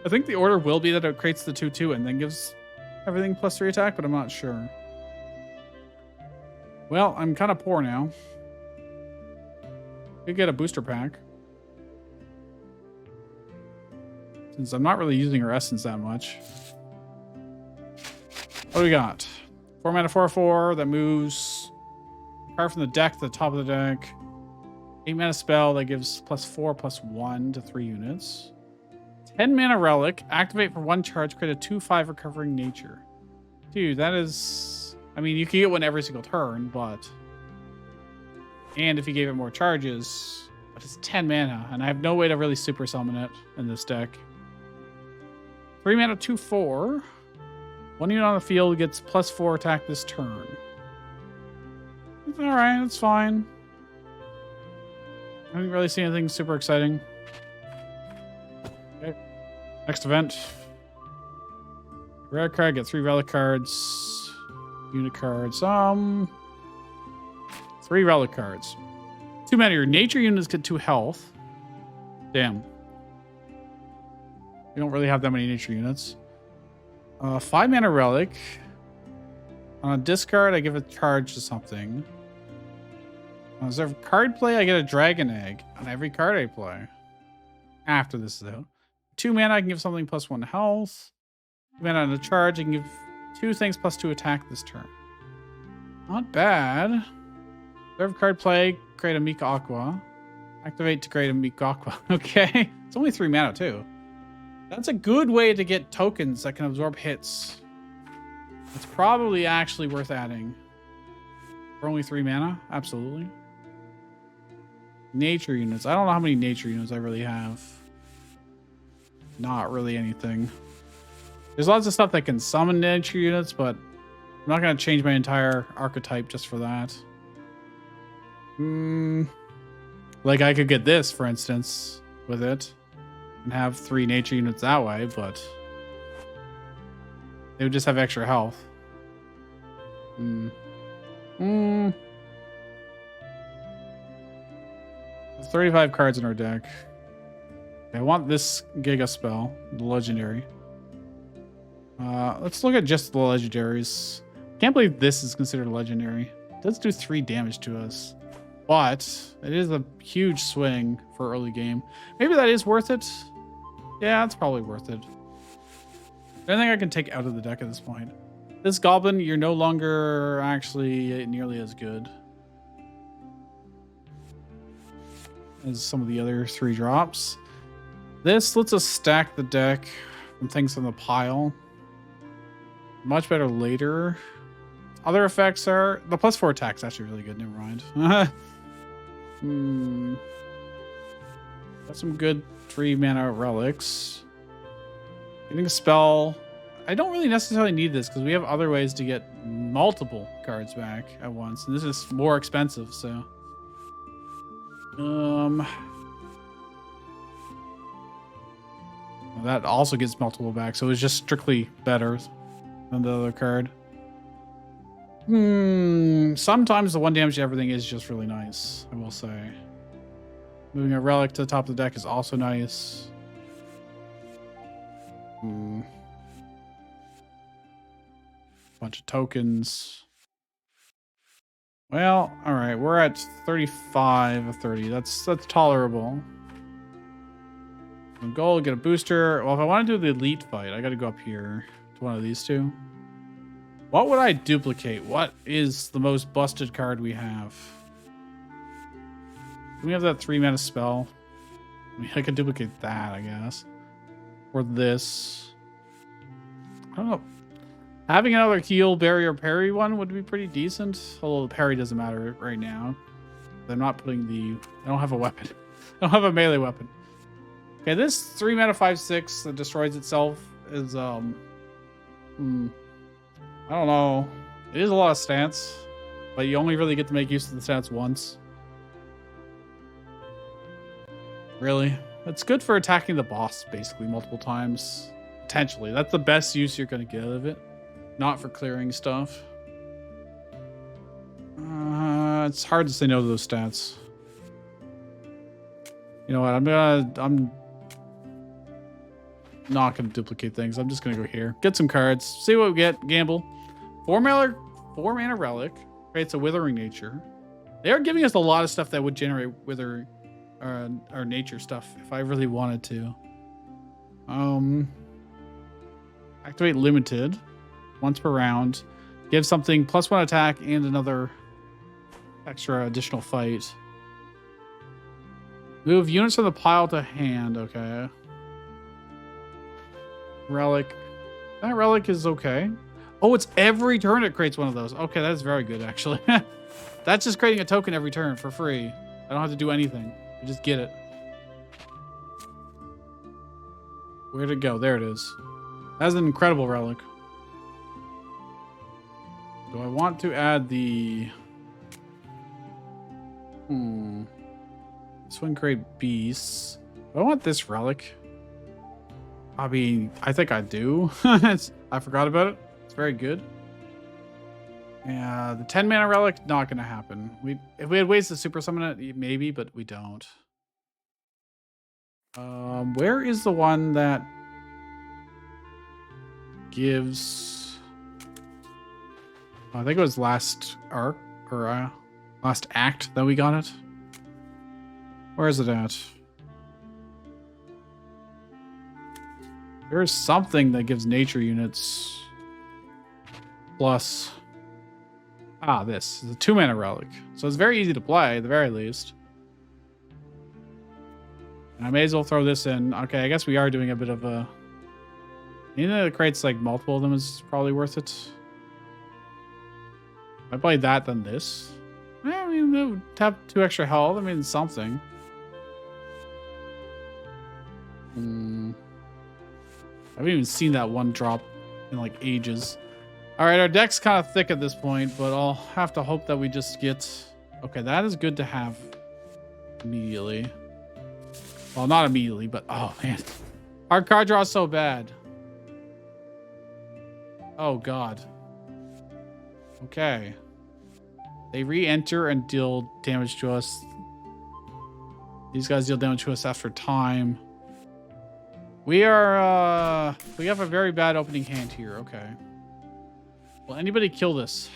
I think the order will be that it creates the 2/2 and then gives everything +3 attack, but I'm not sure. Well, I'm kind of poor now. Could get a booster pack. Since I'm not really using her essence that much. What do we got? 4 mana, 4/4 that moves. Card from the deck to the top of the deck. 8 mana spell that gives +4/+1 to 3 units. 10 mana relic. Activate for 1 charge. Create a 2/5 recovering nature. Dude, that is... I mean, you can get one every single turn, but... And if you gave it more charges... But it's 10 mana, and I have no way to really super summon it in this deck. 3 mana, 2/4. 1 unit on the field gets +4 attack this turn. It's alright, it's fine. I didn't really see anything super exciting. Okay. Next event. Rare card, get 3 relic cards. Unit cards. 3 relic cards. 2 mana. Your nature units get 2 health. Damn. We don't really have that many nature units. 5 mana relic. On a discard, I give a charge to something. On reserve card play, I get a dragon egg on every card I play. After this, though. 2 mana, I can give something +1 health. 2 mana on a charge, I can give 2 things +2 attack this turn. Not bad. Reserve card play, create a Mika Aqua. Activate to create a Mika Aqua. Okay. It's only 3 mana, too. That's a good way to get tokens that can absorb hits. It's probably actually worth adding. For only 3 mana? Absolutely. Nature units. I don't know how many nature units I really have. Not really anything. There's lots of stuff that can summon nature units, but I'm not going to change my entire archetype just for that. Like I could get this, for instance, with it. And have 3 nature units that way, but they would just have extra health. 35 cards in our deck. I want this Giga spell, the legendary. Let's look at just the legendaries. Can't believe this is considered legendary. It does do 3 damage to us, but it is a huge swing for early game. Maybe that is worth it. Yeah, it's probably worth it. Anything I can take out of the deck at this point. This goblin, you're no longer actually nearly as good as some of the other 3 drops. This lets us stack the deck from things from the pile. Much better later. Other effects are... The +4 attack is actually really good. Never mind. Got some good 3 mana relics. Getting a spell. I don't really necessarily need this because we have other ways to get multiple cards back at once. And this is more expensive, so... That also gets multiple back, so it's just strictly better than the other card. Sometimes the 1 damage to everything is just really nice, I will say. Moving a relic to the top of the deck is also nice. Bunch of tokens. Well, all right, we're at 35 of 30. That's tolerable. Goal, get a booster. Well, if I want to do the elite fight, I got to go up here to one of these two. What would I duplicate? What is the most busted card we have? Do we have that 3-mana spell? I mean, I could duplicate that, I guess. Or this. I don't know. Having another heal, barrier, parry one would be pretty decent. Although the parry doesn't matter right now. I'm not putting the... I don't have a weapon. I don't have a melee weapon. Okay, this 3-mana 5/6 that destroys itself is... I don't know. It is a lot of stance. But you only really get to make use of the stance once. Really? It's good for attacking the boss, basically, multiple times. Potentially. That's the best use you're going to get out of it. Not for clearing stuff. It's hard to say no to those stats. You know what? I'm not gonna duplicate things. I'm just gonna go here. Get some cards. See what we get. Gamble. 4-mana relic. Creates a withering nature. They are giving us a lot of stuff that would generate wither or nature stuff if I really wanted to. Activate limited. Once per round. Give something +1 attack and another extra additional fight. Move units from the pile to hand. Okay. Relic. That relic is okay. Oh, it's every turn it creates one of those. Okay, that's very good, actually. That's just creating a token every turn for free. I don't have to do anything. I just get it. Where'd it go? There it is. That's an incredible relic. Do I want to add the... Swing create beasts. Do I want this relic? I mean, I think I do. I forgot about it. It's very good. Yeah, the 10-mana relic, not going to happen. If we had ways to super summon it, maybe, but we don't. Where is the one that gives... I think it was last arc, or last act that we got it. Where is it at? There's something that gives nature units plus... this is a 2-mana relic. So it's very easy to play, at the very least. And I may as well throw this in. Okay, I guess we are doing a bit of a... Anything that creates like multiple of them is probably worth it. If I play that, then this. I mean, tap 2 extra health. I mean, something. I haven't even seen that one drop in like ages. All right, our deck's kind of thick at this point, but I'll have to hope that we just get... Okay, that is good to have immediately. Well, not immediately, but... Oh, man. Our card draw is so bad. Oh, God. Okay. They re-enter and deal damage to us. These guys deal damage to us after time. We are... we have a very bad opening hand here. Okay. Will anybody kill this?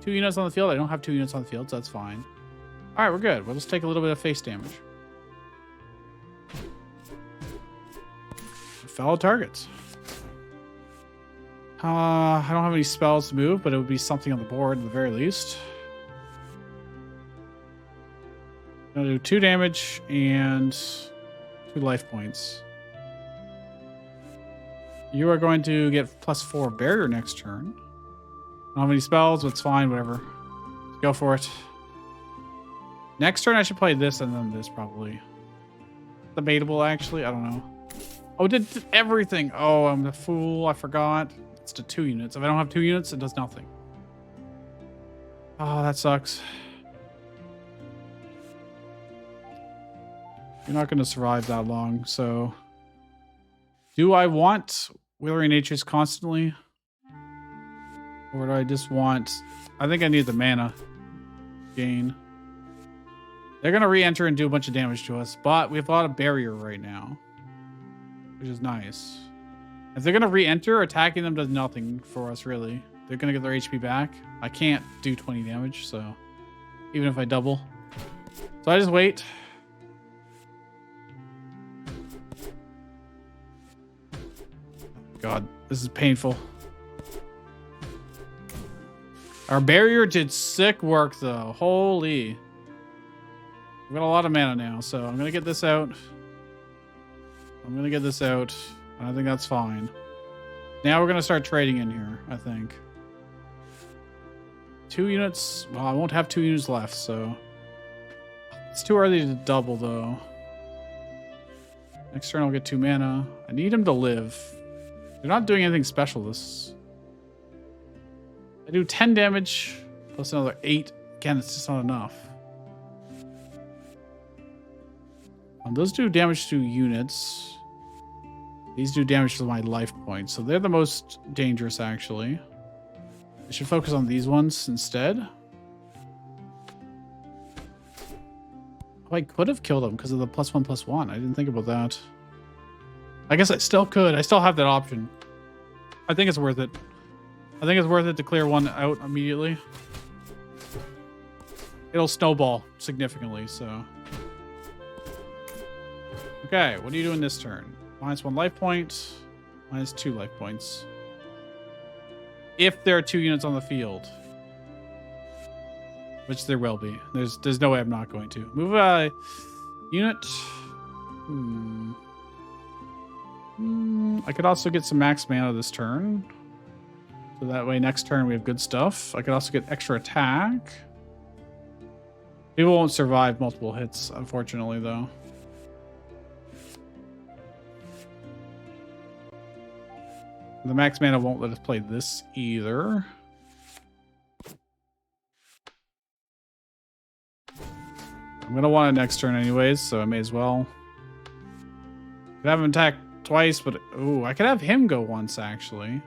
2 units on the field? I don't have 2 units on the field, so that's fine. Alright, we're good. We'll just take a little bit of face damage. Fellow targets. I don't have any spells to move, but it would be something on the board at the very least. I'm going to do 2 damage and 2 life points. You are going to get +4 barrier next turn. I don't have any spells, but it's fine, whatever. Go for it. Next turn, I should play this and then this, probably. Debatable, actually. I don't know. Oh, it did everything. Oh, I'm the fool. I forgot. It's to 2 units. If I don't have 2 units, it does nothing. Oh, that sucks. You're not going to survive that long, so... Do I want Withering Natures constantly? Or do I just want... I think I need the mana gain. They're going to re-enter and do a bunch of damage to us, but we have a lot of barrier right now, which is nice. If they're going to re-enter, attacking them does nothing for us, really. They're going to get their HP back. I can't do 20 damage, so even if I double. So I just wait. God, this is painful. Our barrier did sick work, though. Holy. We've got a lot of mana now, so I'm going to get this out. I'm going to get this out. I think that's fine. Now we're going to start trading in here, I think. 2 units. Well, I won't have 2 units left, so... It's too early to double, though. Next turn I'll get 2 mana. I need him to live. They're not doing anything special this... I do 10 damage plus another 8. Again, it's just not enough. Those do damage to units. These do damage to my life points, so they're the most dangerous, actually. I should focus on these ones instead. Oh, I could have killed them because of the +1/+1. I didn't think about that. I guess I still could. I still have that option. I think it's worth it. I think it's worth it to clear one out immediately. It'll snowball significantly, so... Okay, what are you doing this turn? -1 life point, -2 life points. If there are 2 units on the field. Which there will be. There's no way I'm not going to. Move a unit. I could also get some max mana this turn. So that way next turn we have good stuff. I could also get extra attack. People won't survive multiple hits, unfortunately, though. The max mana won't let us play this either. I'm going to want it next turn anyways, so I may as well. Could have him attack twice, but... Ooh, I could have him go once, actually.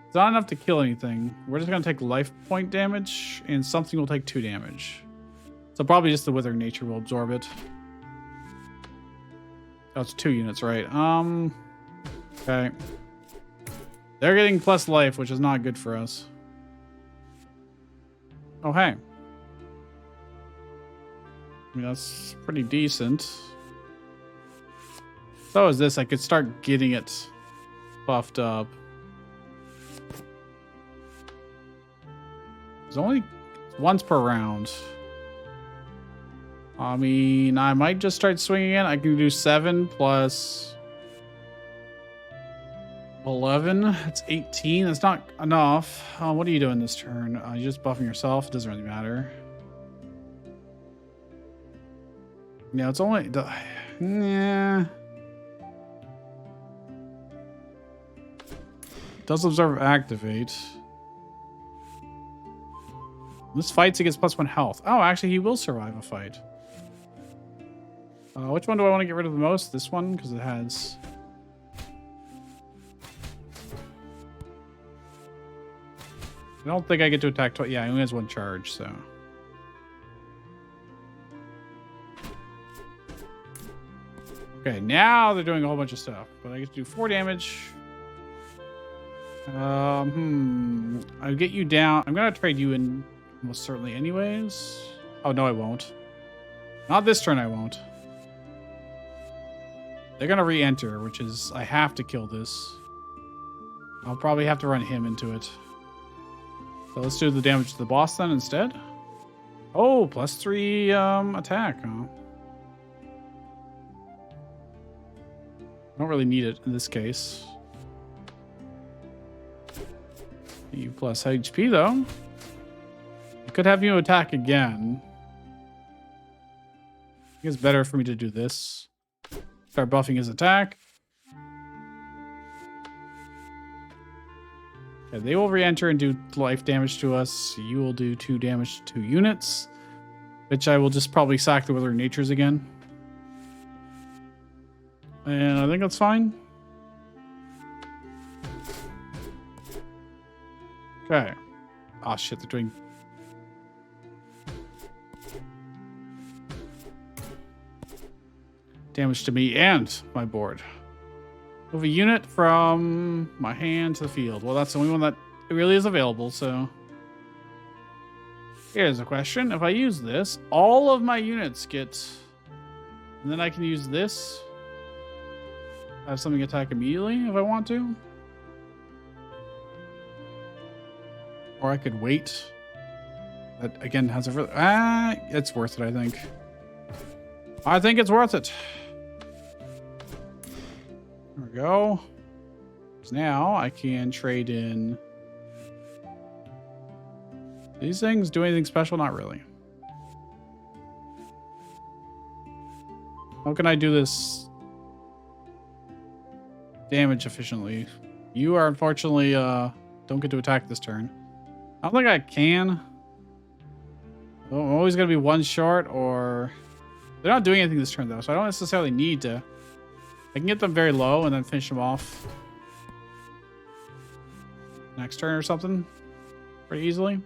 It's not enough to kill anything. We're just going to take life point damage, and something will take 2 damage. So probably just the Withering Nature will absorb it. Oh, it's 2 units, right? Okay. They're getting plus life, which is not good for us. Oh, hey. I mean, that's pretty decent. So is this. I could start getting it buffed up. There's only once per round. I mean, I might just start swinging it. I can do 7 plus 11. That's 18. That's not enough. What are you doing this turn? You're just buffing yourself. It doesn't really matter. Yeah, it's only... Yeah. Does observe activate. This fights against +1 health. Oh, actually, he will survive a fight. Which one do I want to get rid of the most? This one, because it has... I don't think I get to attack twice. Yeah, he only has 1 charge, so... Okay, now they're doing a whole bunch of stuff. But I get to do 4 damage. I'll get you down. I'm going to trade you in almost certainly anyways. Oh, no, I won't. Not this turn, I won't. They're going to re-enter, which is... I have to kill this. I'll probably have to run him into it. So let's do the damage to the boss then instead. Oh, +3 attack, huh? I don't really need it in this case. You plus HP though. I could have you attack again. I think it's better for me to do this. Start buffing his attack. Okay, they will re-enter and do life damage to us. You will do 2 damage to 2 units, which I will just probably sack the Withering Natures again. And I think that's fine. Okay. Oh shit, they're doing... damage to me and my board. Move a unit from my hand to the field. Well, that's the only one that really is available, so... Here's a question. If I use this, all of my units get... And then I can use this. I have something attack immediately if I want to. Or I could wait. That again has a it's worth it, I think. I think it's worth it. There we go. So now I can trade in these things. Do anything special? Not really. How can I do this damage efficiently? You are unfortunately don't get to attack this turn. I don't think I can. I'm always going to be one short, or they're not doing anything this turn though, so I don't necessarily need to. I can get them very low and then finish them off next turn or something pretty easily.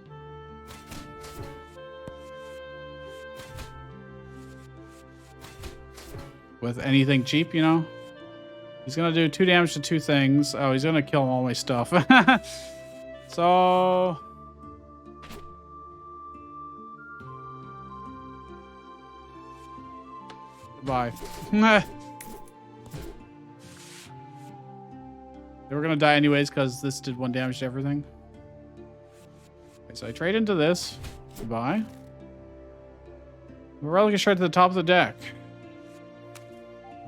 With anything cheap, you know. He's going to do 2 damage to 2 things. Oh, he's going to kill all my stuff. So... Goodbye. They were going to die anyways because this did 1 damage to everything. Okay, so I trade into this. Goodbye. We're really straight to the top of the deck.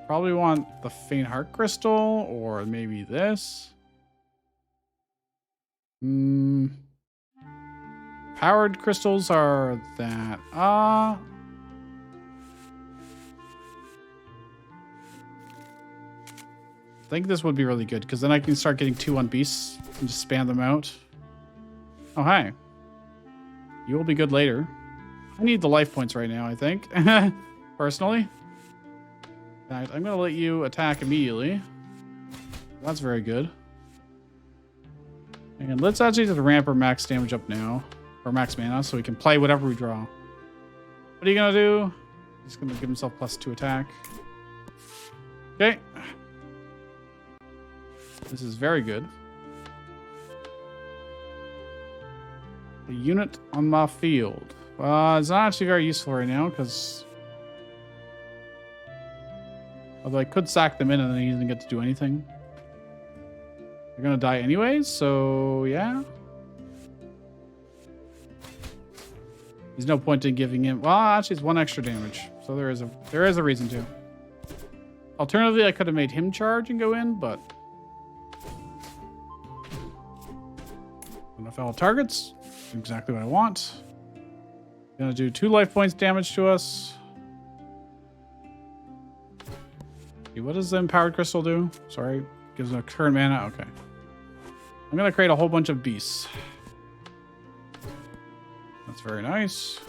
Probably want the Faint Heart Crystal, or maybe this. Powered crystals are that. I think this would be really good, because then I can start getting 2/1 beasts and just spam them out. Oh, hi. You will be good later. I need the life points right now, I think. Personally. I'm going to let you attack immediately. That's very good. And let's actually just ramp our max damage up now. Or max mana, so we can play whatever we draw. What are you going to do? He's going to give himself +2 attack. Okay. This is very good. A unit on my field. It's not actually very useful right now, because... Although I could sack them in and then he doesn't get to do anything. They're going to die anyways, so yeah. There's no point in giving him... Well, actually, it's 1 extra damage. So there is a reason to. Alternatively, I could have made him charge and go in, but... Enough fellow targets. Exactly what I want. Gonna do 2 life points damage to us. What does the Empowered Crystal do? Sorry. Gives a current mana? Okay. I'm going to create a whole bunch of beasts. That's very nice.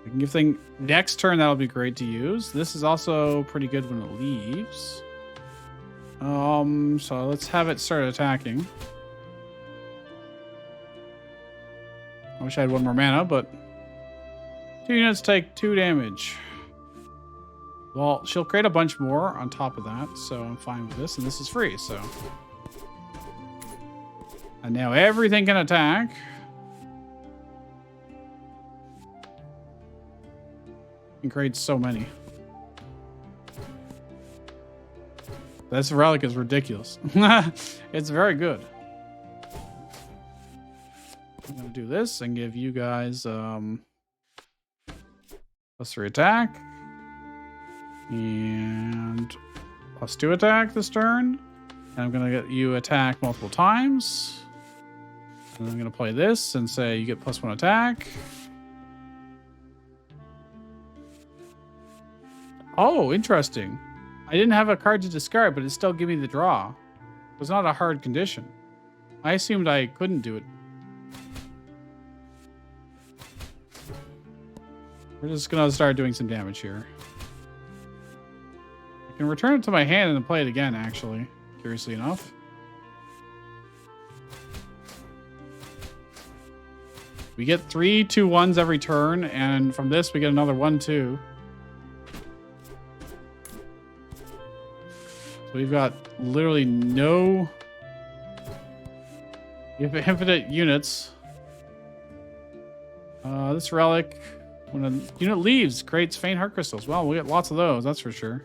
I can give thing... Next turn, that'll be great to use. This is also pretty good when it leaves. So let's have it start attacking. I wish I had 1 more mana, but... 2 units take 2 damage. Well, she'll create a bunch more on top of that, so I'm fine with this, and this is free, so... And now everything can attack. You can create so many. This relic is ridiculous. It's very good. I'm going to do this and give you guys +3 attack. And +2 attack this turn. And I'm going to get you attack multiple times. And I'm going to play this and say you get +1 attack. Oh, interesting. I didn't have a card to discard, but it still gave me the draw. It was not a hard condition. I assumed I couldn't do it. We're just going to start doing some damage here. I can return it to my hand and then play it again, actually. Curiously enough. We get 3 2/1s every turn, and from this we get another 1/2. So we've got literally no... We have infinite units. This relic, when a unit leaves, creates Faint Heart Crystals. Well, we'll get lots of those, that's for sure.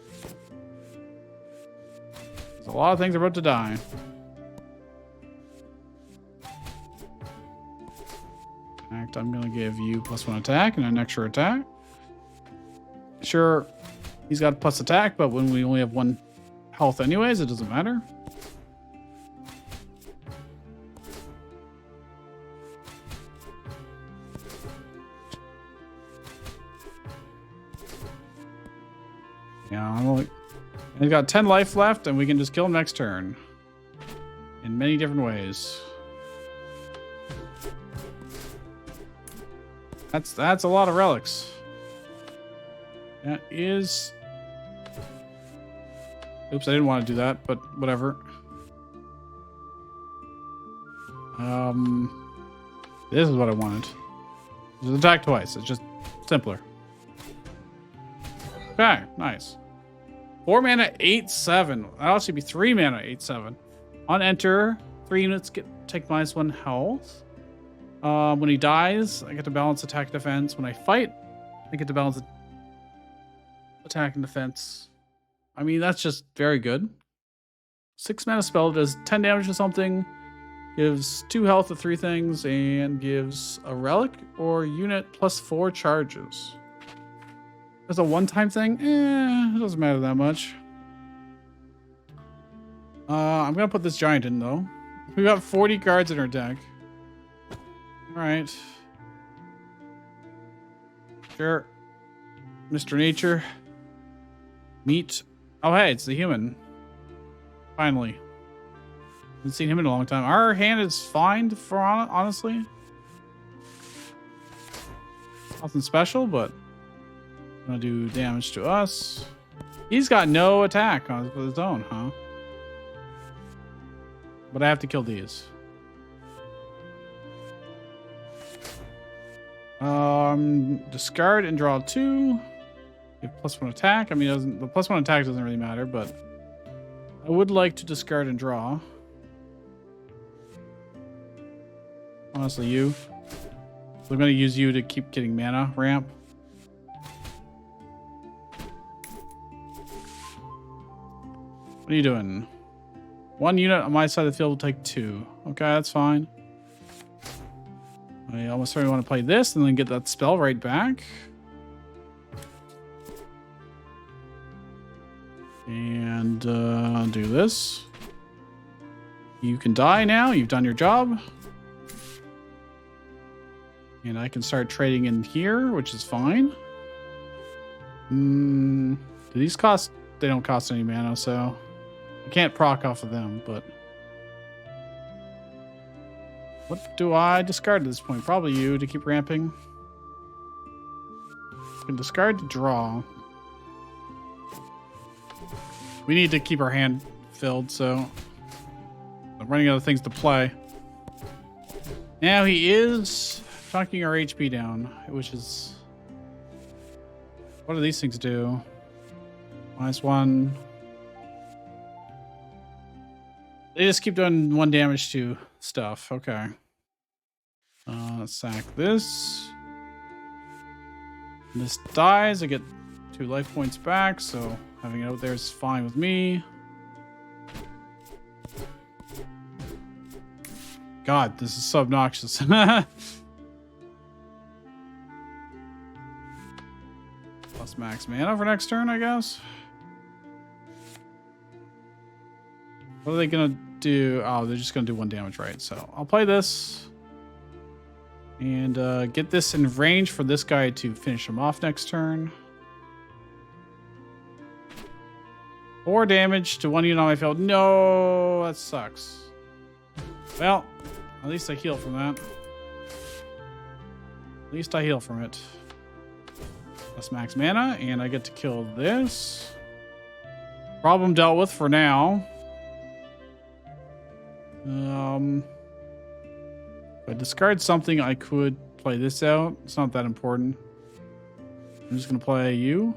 A lot of things are about to die. In fact, I'm gonna give you +1 attack and an extra attack. Sure, he's got plus attack, but when we only have 1 health anyways, it doesn't matter. Yeah, we've got 10 life left, and we can just kill him next turn. In many different ways. That's a lot of relics. That is... Oops, I didn't want to do that, but whatever. This is what I wanted. Just attack twice. It's just simpler. Okay, nice. 4 mana, 8/7. That'll actually be 3 mana, 8/7. On enter, 3 units take -1 health. When he dies, I get to balance attack defense. When I fight, I get to balance attack and defense. I mean, that's just very good. 6 mana spell does 10 damage to something, gives 2 health to 3 things, and gives a relic or unit +4 charges. As a one-time thing, it doesn't matter that much. I'm gonna put this giant in though. We got 40 cards in our deck. All right. Sure. Mr. Nature. Meat. Oh, hey, it's the human. Finally. Haven't seen him in a long time. Our hand is fine, for honestly. Nothing special, but gonna do damage to us. He's got no attack on his own, huh? But I have to kill these. Discard and draw 2. Give +1 attack. I mean, the +1 attack doesn't really matter, but I would like to discard and draw. Honestly, you. So I'm going to use you to keep getting mana ramp. What are you doing? 1 unit on my side of the field will take 2. Okay, that's fine. I almost certainly want to play this and then get that spell right back. And do this. You can die now. You've done your job. And I can start trading in here, which is fine. Do these cost... They don't cost any mana, so... I can't proc off of them, but... What do I discard at this point? Probably you to keep ramping. I can discard to draw. We need to keep our hand filled, so... I'm running out of things to play. Now he is knocking our HP down, which is... What do these things do? -1. They just keep doing 1 damage to stuff. Okay. Let's sack this. When this dies, I get 2 life points back, so having it out there is fine with me. God, this is so obnoxious. Plus max mana for next turn, I guess. What are they gonna do? Oh, they're just gonna do 1 damage, right? So I'll play this and get this in range for this guy to finish him off next turn. 4 damage to 1 unit on my field. No, that sucks. Well, at least I heal from that. At least I heal from it. Plus max mana, and I get to kill this. Problem dealt with for now. If I discard something, I could play this out. It's not that important. I'm just gonna play you.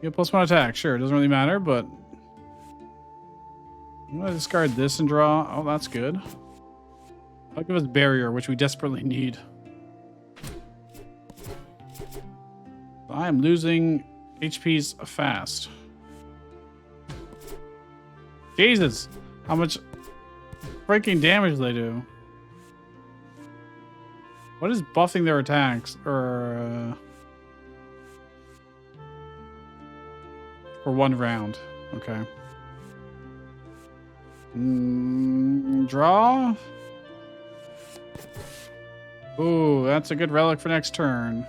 Get +1 attack. Sure, it doesn't really matter, but I'm gonna discard this and draw. Oh, that's good. I'll give us barrier, which we desperately need. I am losing HPs fast. Jesus, how much freaking damage they do. What is buffing their attacks? Or for 1 round. Okay. Draw. Ooh, that's a good relic for next turn.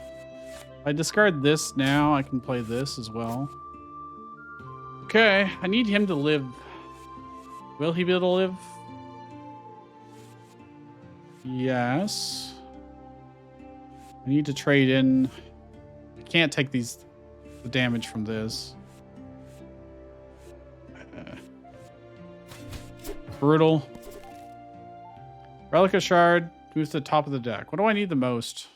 If I discard this now, I can play this as well. Okay, I need him to live. Will he be able to live? Yes. I need to trade in. I can't take the damage from this. Brutal. Relic of Shard. Move to the top of the deck. What do I need the most?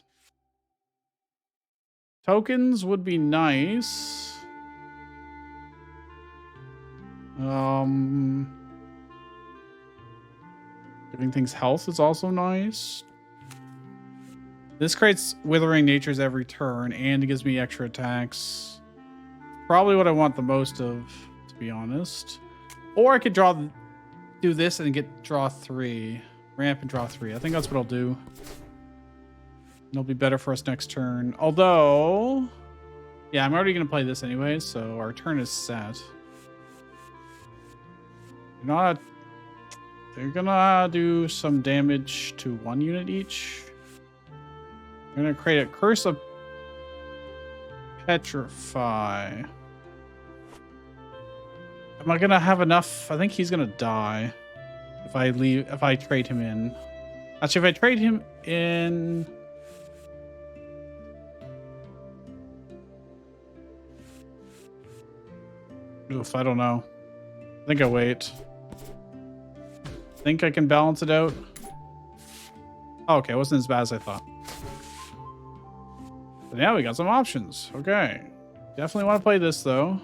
Tokens would be nice. Giving things health is also nice. This creates Withering Natures every turn, and it gives me extra attacks. Probably what I want the most of, to be honest. Or I could do this and draw 3. Ramp and draw 3. I think that's what I'll do. It'll be better for us next turn. Although, yeah, I'm already going to play this anyway, so our turn is set. They're gonna do some damage to 1 unit each. I'm gonna create a Curse of Petrify. Am I gonna have enough? I think he's gonna die if I trade him in. Actually, if I trade him in, oof, I don't know. I think I wait. Think I can balance it out. Oh, okay, it wasn't as bad as I thought. But now we got some options. Okay. Definitely want to play this, though.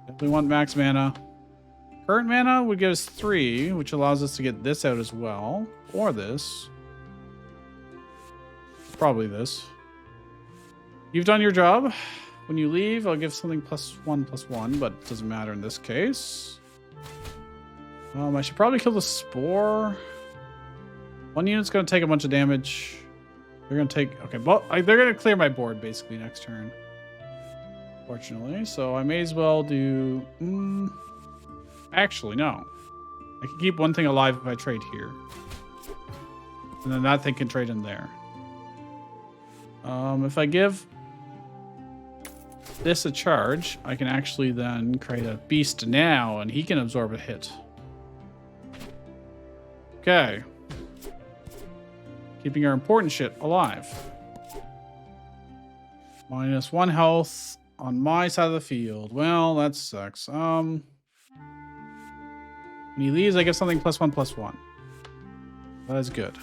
Definitely want max mana. Current mana would give us 3, which allows us to get this out as well. Or this. Probably this. You've done your job. When you leave, I'll give something +1/+1, but it doesn't matter in this case. I should probably kill the Spore. 1 unit's going to take a bunch of damage. They're going to take... Okay, well, they're going to clear my board, basically, next turn. Fortunately. So I may as well do... Actually, no. I can keep one thing alive if I trade here. And then that thing can trade in there. If I give this a charge, I can actually then create a beast now, and he can absorb a hit. Okay. Keeping our important shit alive. -1 health on my side of the field. Well, that sucks. When he leaves, I give something +1/+1. That is good.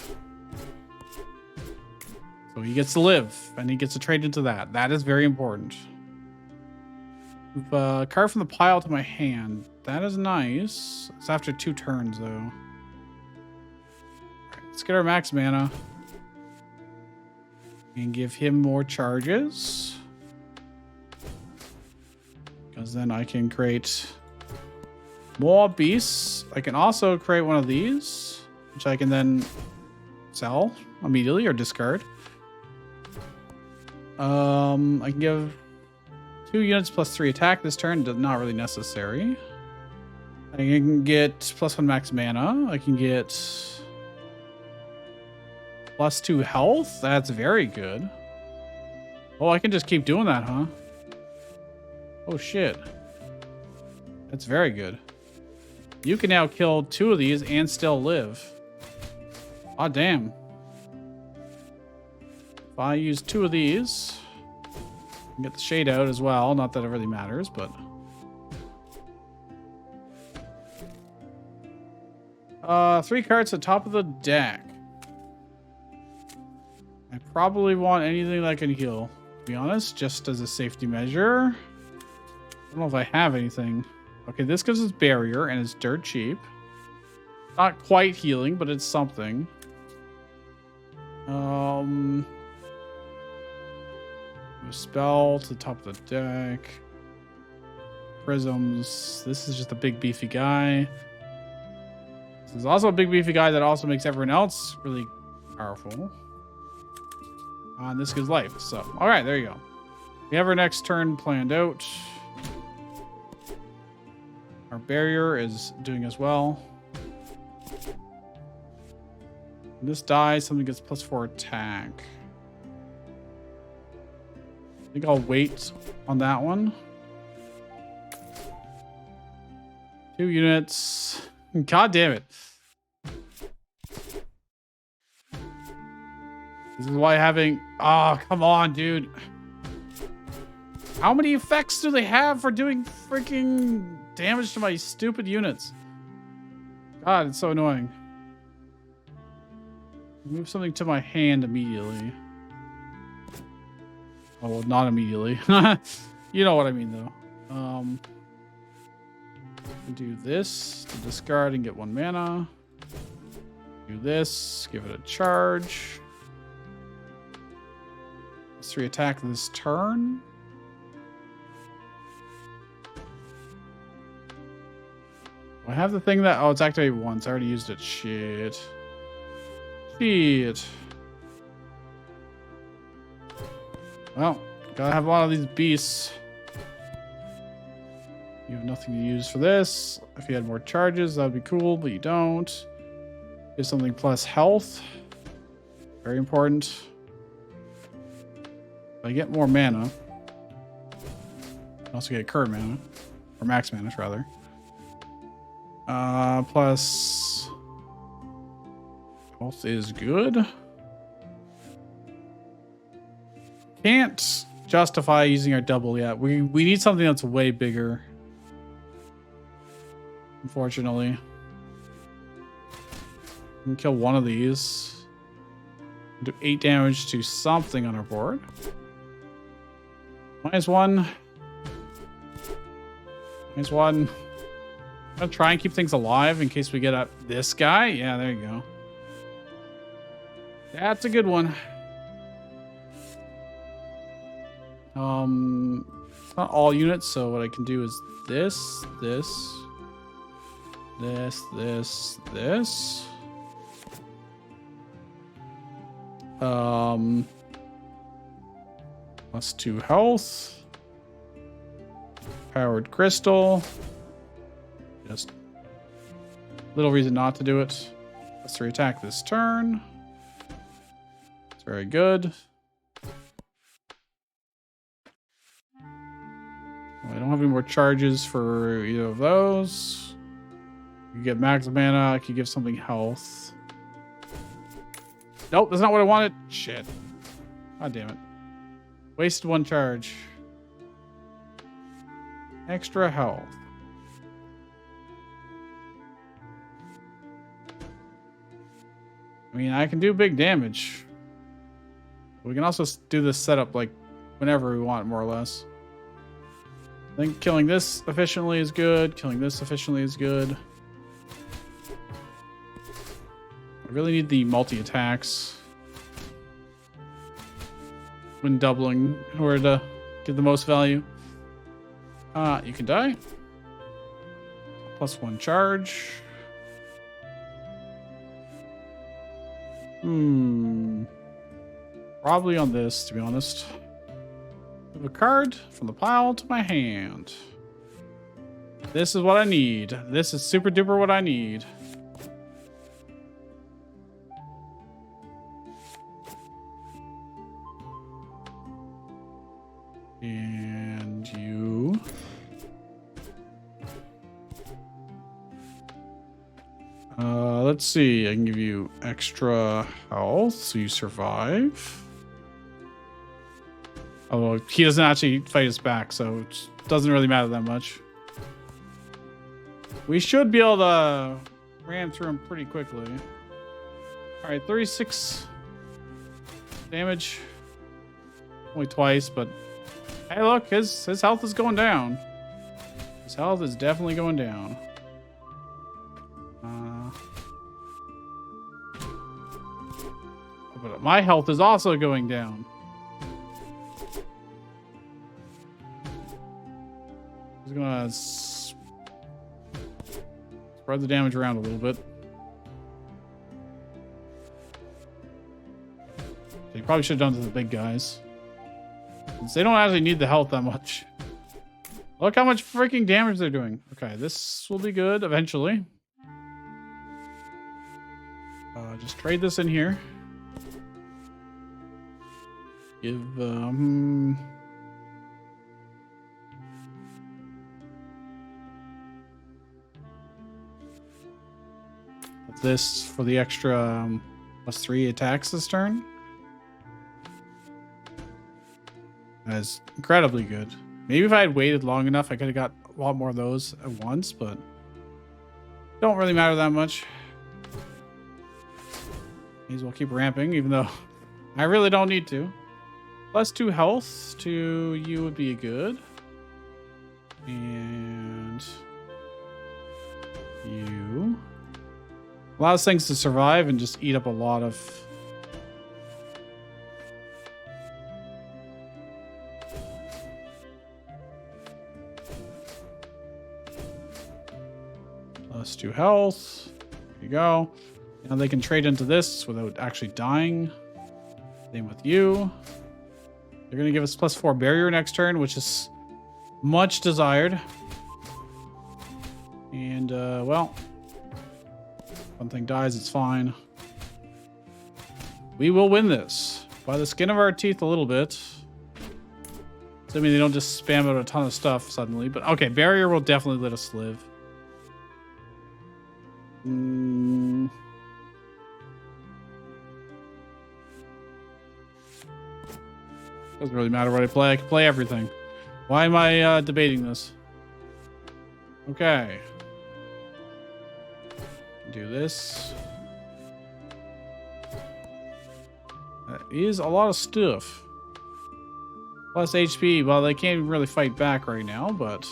So he gets to live, and he gets to trade into that. That is very important. Move a card from the pile to my hand. That is nice. It's after 2 turns, though. Let's get our max mana. And give him more charges. Because then I can create more beasts. I can also create one of these, which I can then sell immediately or discard. I can give 2 units +3 attack this turn. Not really necessary. I can get +1 max mana. I can get +2 health. That's very good. Oh, I can just keep doing that, huh? Oh, shit. That's very good. You can now kill 2 of these and still live. Oh, damn. If I use 2 of these, I can get the shade out as well. Not that it really matters, but... 3 cards at the top of the deck. I probably want anything that can heal, to be honest, just as a safety measure. I don't know if I have anything. Okay, this gives us barrier, and it's dirt cheap. Not quite healing, but it's something. A spell to the top of the deck. Prisms. This is just a big beefy guy. This is also a big beefy guy that also makes everyone else really Powerful. And this gives life. So, all right, there you go. We have our next turn planned out. Our barrier is doing as well. When this dies, something gets +4 attack. I think I'll wait on that one. 2 units. God damn it. This is why having... Oh, come on, dude. How many effects do they have for doing freaking damage to my stupid units? God, it's so annoying. Move something to my hand immediately. Oh, well, not immediately. You know what I mean, though. Do this to discard and get 1 mana. Do this, give it a charge. +3 attack this turn. I have the thing that... Oh, it's activated once. I already used it. Shit. Shit. Well, gotta have a lot of these beasts. You have nothing to use for this. If you had more charges, that would be cool, but you don't. Give something plus health. Very important. If I get more mana. I also get current mana. Or max mana, rather. Plus health is good. Can't justify using our double yet. We need something that's way bigger. Unfortunately. We can kill one of these. Do 8 damage to something on our board. -1. -1. I'm gonna try and keep things alive in case we get up this guy. Yeah, there you go. That's a good one. It's not all units, so what I can do is this. +2 health. Powered crystal. Just little reason not to do it. +3 attack this turn. It's very good. I don't have any more charges for either of those. You get max mana. I could give something health. Nope, that's not what I wanted. Shit. God damn it. Wasted 1 charge. Extra health. I mean, I can do big damage. We can also do this setup like whenever we want, more or less. I think killing this efficiently is good. Killing this efficiently is good. I really need the multi-attacks when doubling in order to get the most value. You can die. +1 charge. Probably on this, to be honest. Move a card from the pile to my hand. This is what I need. This is super duper what I need. And you... let's see. I can give you extra health so you survive. Although he doesn't actually fight us back, so it doesn't really matter that much. We should be able to ram through him pretty quickly. Alright, 36 damage. Only twice, but hey, look, his health is going down. His health is definitely going down. But my health is also going down. I'm gonna spread the damage around a little bit. You probably should have done to the big guys. Since they don't actually need the health that much. Look how much freaking damage they're doing. Okay, this will be good eventually. Just trade this in here. Give this for the extra +3 attacks this turn. That's incredibly good. Maybe if I had waited long enough, I could have got a lot more of those at once, but don't really matter that much. May as well keep ramping, even though I really don't need to. +2 health to you would be good. And you allows things to survive and just eat up a lot of +2 health. There you go. Now they can trade into this without actually dying. Same with you. They're going to give us +4 barrier next turn, which is much desired. And, well, something dies, it's fine. We will win this by the skin of our teeth a little bit. Assuming they don't just spam out a ton of stuff suddenly. But, okay, barrier will definitely let us live. Doesn't really matter what I play. I can play everything. Why am I debating this? Okay. Do this. That is a lot of stuff. Plus HP. Well, they can't really fight back right now, but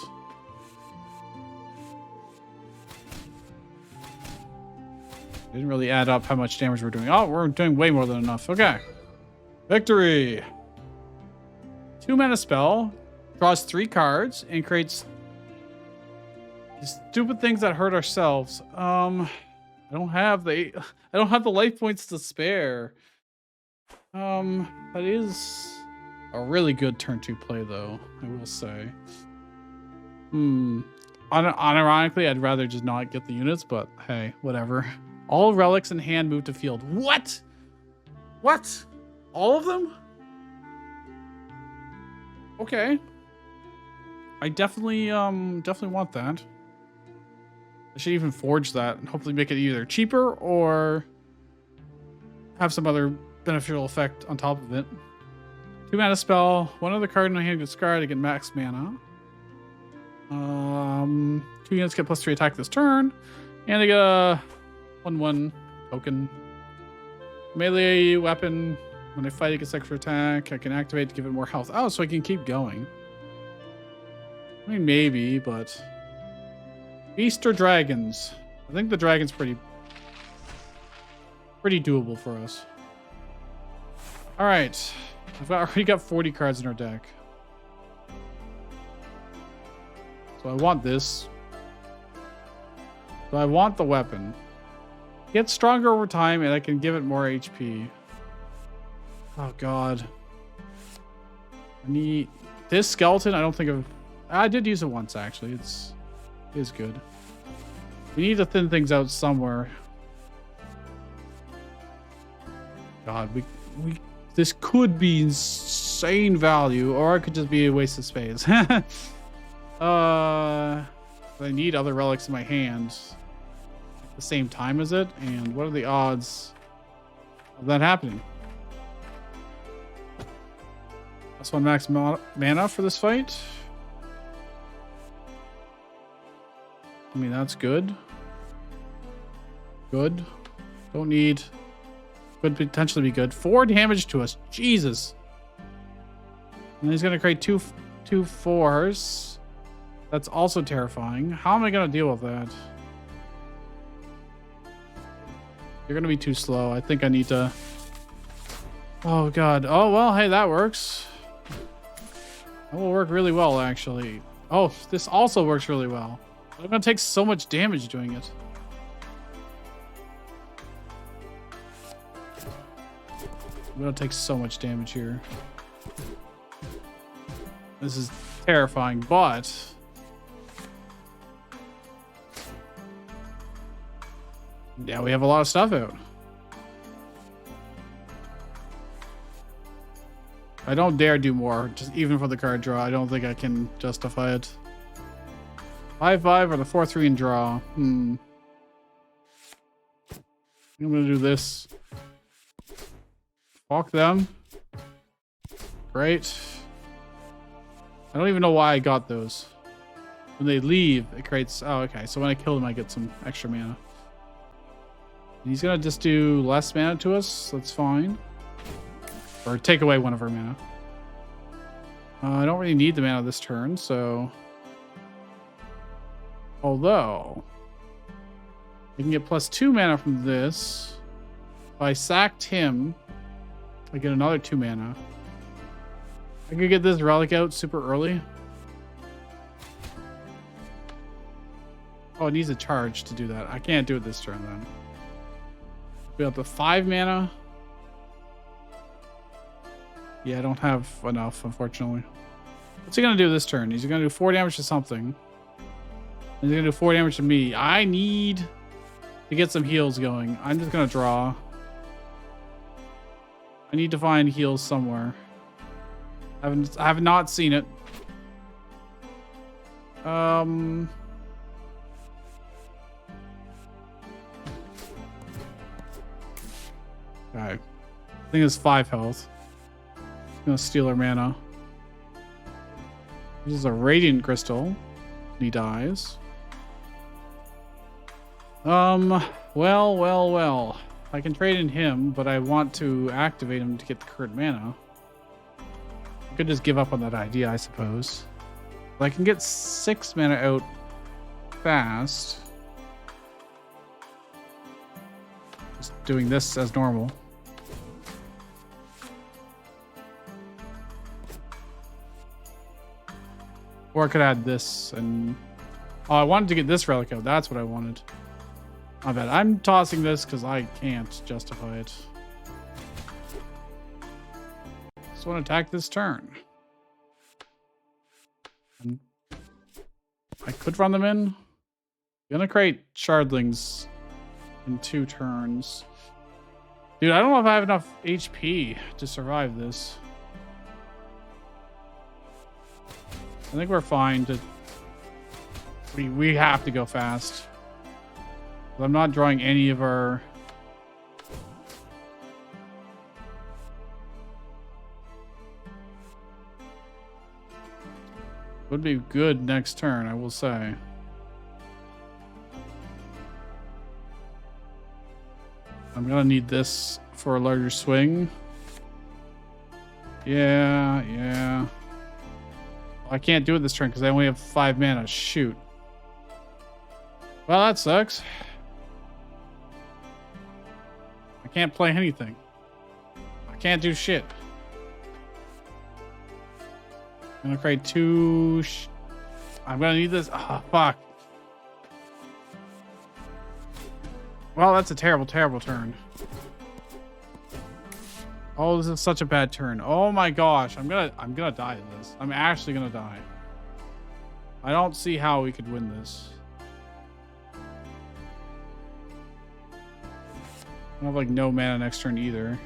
didn't really add up how much damage we're doing. Oh, we're doing way more than enough. Okay. Victory. 2-mana spell. Draws 3 cards and creates stupid things that hurt ourselves. I don't have the life points to spare. That is a really good turn 2 play though, I will say. Unironically, I'd rather just not get the units, but hey, whatever. All relics in hand move to field. What? What? All of them? Okay. I definitely want that. I should even forge that and hopefully make it either cheaper or have some other beneficial effect on top of it. 2-mana spell. 1 other card in my hand gets discarded to get max mana. 2 units get +3 attack this turn. And they get a 1/1 token. Melee weapon. When I fight, it gets extra attack. I can activate to give it more health. Oh, so I can keep going. I mean, maybe, but beast or dragons? I think the dragon's pretty doable for us. All right, already got 40 cards in our deck, so I want this. So I want the weapon. Gets stronger over time, and I can give it more HP. Oh God, I need this skeleton. I don't think of. I did use it once actually. It is good. We need to thin things out somewhere. God, we this could be insane value, or it could just be a waste of space. I need other relics in my hands at the same time as it, and what are the odds of that happening? That's 1 max mana for this fight. I mean, that's good. Good. Don't need. Could potentially be good. 4 damage to us. Jesus. And he's going to create two 4s. That's also terrifying. How am I going to deal with that? You're going to be too slow. I think I need to. Oh, God. Oh, well, hey, that works. That will work really well, actually. Oh, this also works really well. I'm going to take so much damage doing it. I'm gonna take so much damage here. This is terrifying, but yeah, we have a lot of stuff out. I don't dare do more, just even for the card draw. I don't think I can justify it. 5/5 or the 4/3 and draw. I'm gonna do this. Fuck them. Great. I don't even know why I got those. When they leave, it creates... Oh, okay. So when I kill them, I get some extra mana. And he's gonna just do less mana to us. That's fine. Or take away one of our mana. I don't really need the mana this turn, so... Although... I can get +2 mana from this. If I sacked him, I get another 2 mana. I could get this relic out super early. Oh, it needs a charge to do that. I can't do it this turn then. Be up to 5 mana. Yeah, I don't have enough, unfortunately. What's he gonna do this turn? He's gonna do 4 damage to something. He's gonna do 4 damage to me. I need to get some heals going. I'm just gonna draw. I need to find heals somewhere. I have not seen it. Okay. I think it's 5 health. I'm gonna steal her mana. This is a radiant crystal. He dies. Well. I can trade in him, but I want to activate him to get the current mana. I could just give up on that idea, I suppose. But I can get 6 mana out fast. Just doing this as normal. Or I could add this and... Oh, I wanted to get this relic out. That's what I wanted. I bet I'm tossing this because I can't justify it. Just want to attack this turn. I could run them in. I'm gonna create shardlings in 2 turns. Dude, I don't know if I have enough HP to survive this. I think we're fine to... We have to go fast. I'm not drawing any of our... Would be good next turn, I will say. I'm gonna need this for a larger swing. Yeah. I can't do it this turn because I only have 5 mana. Shoot. Well, that sucks. I can't play anything. I can't do shit. I'm gonna create 2... I'm gonna need this. Oh, fuck. Well, that's a terrible, terrible turn. Oh, this is such a bad turn. Oh my gosh, I'm gonna die in this. I'm actually gonna die. I don't see how we could win this. I have like no mana next turn either.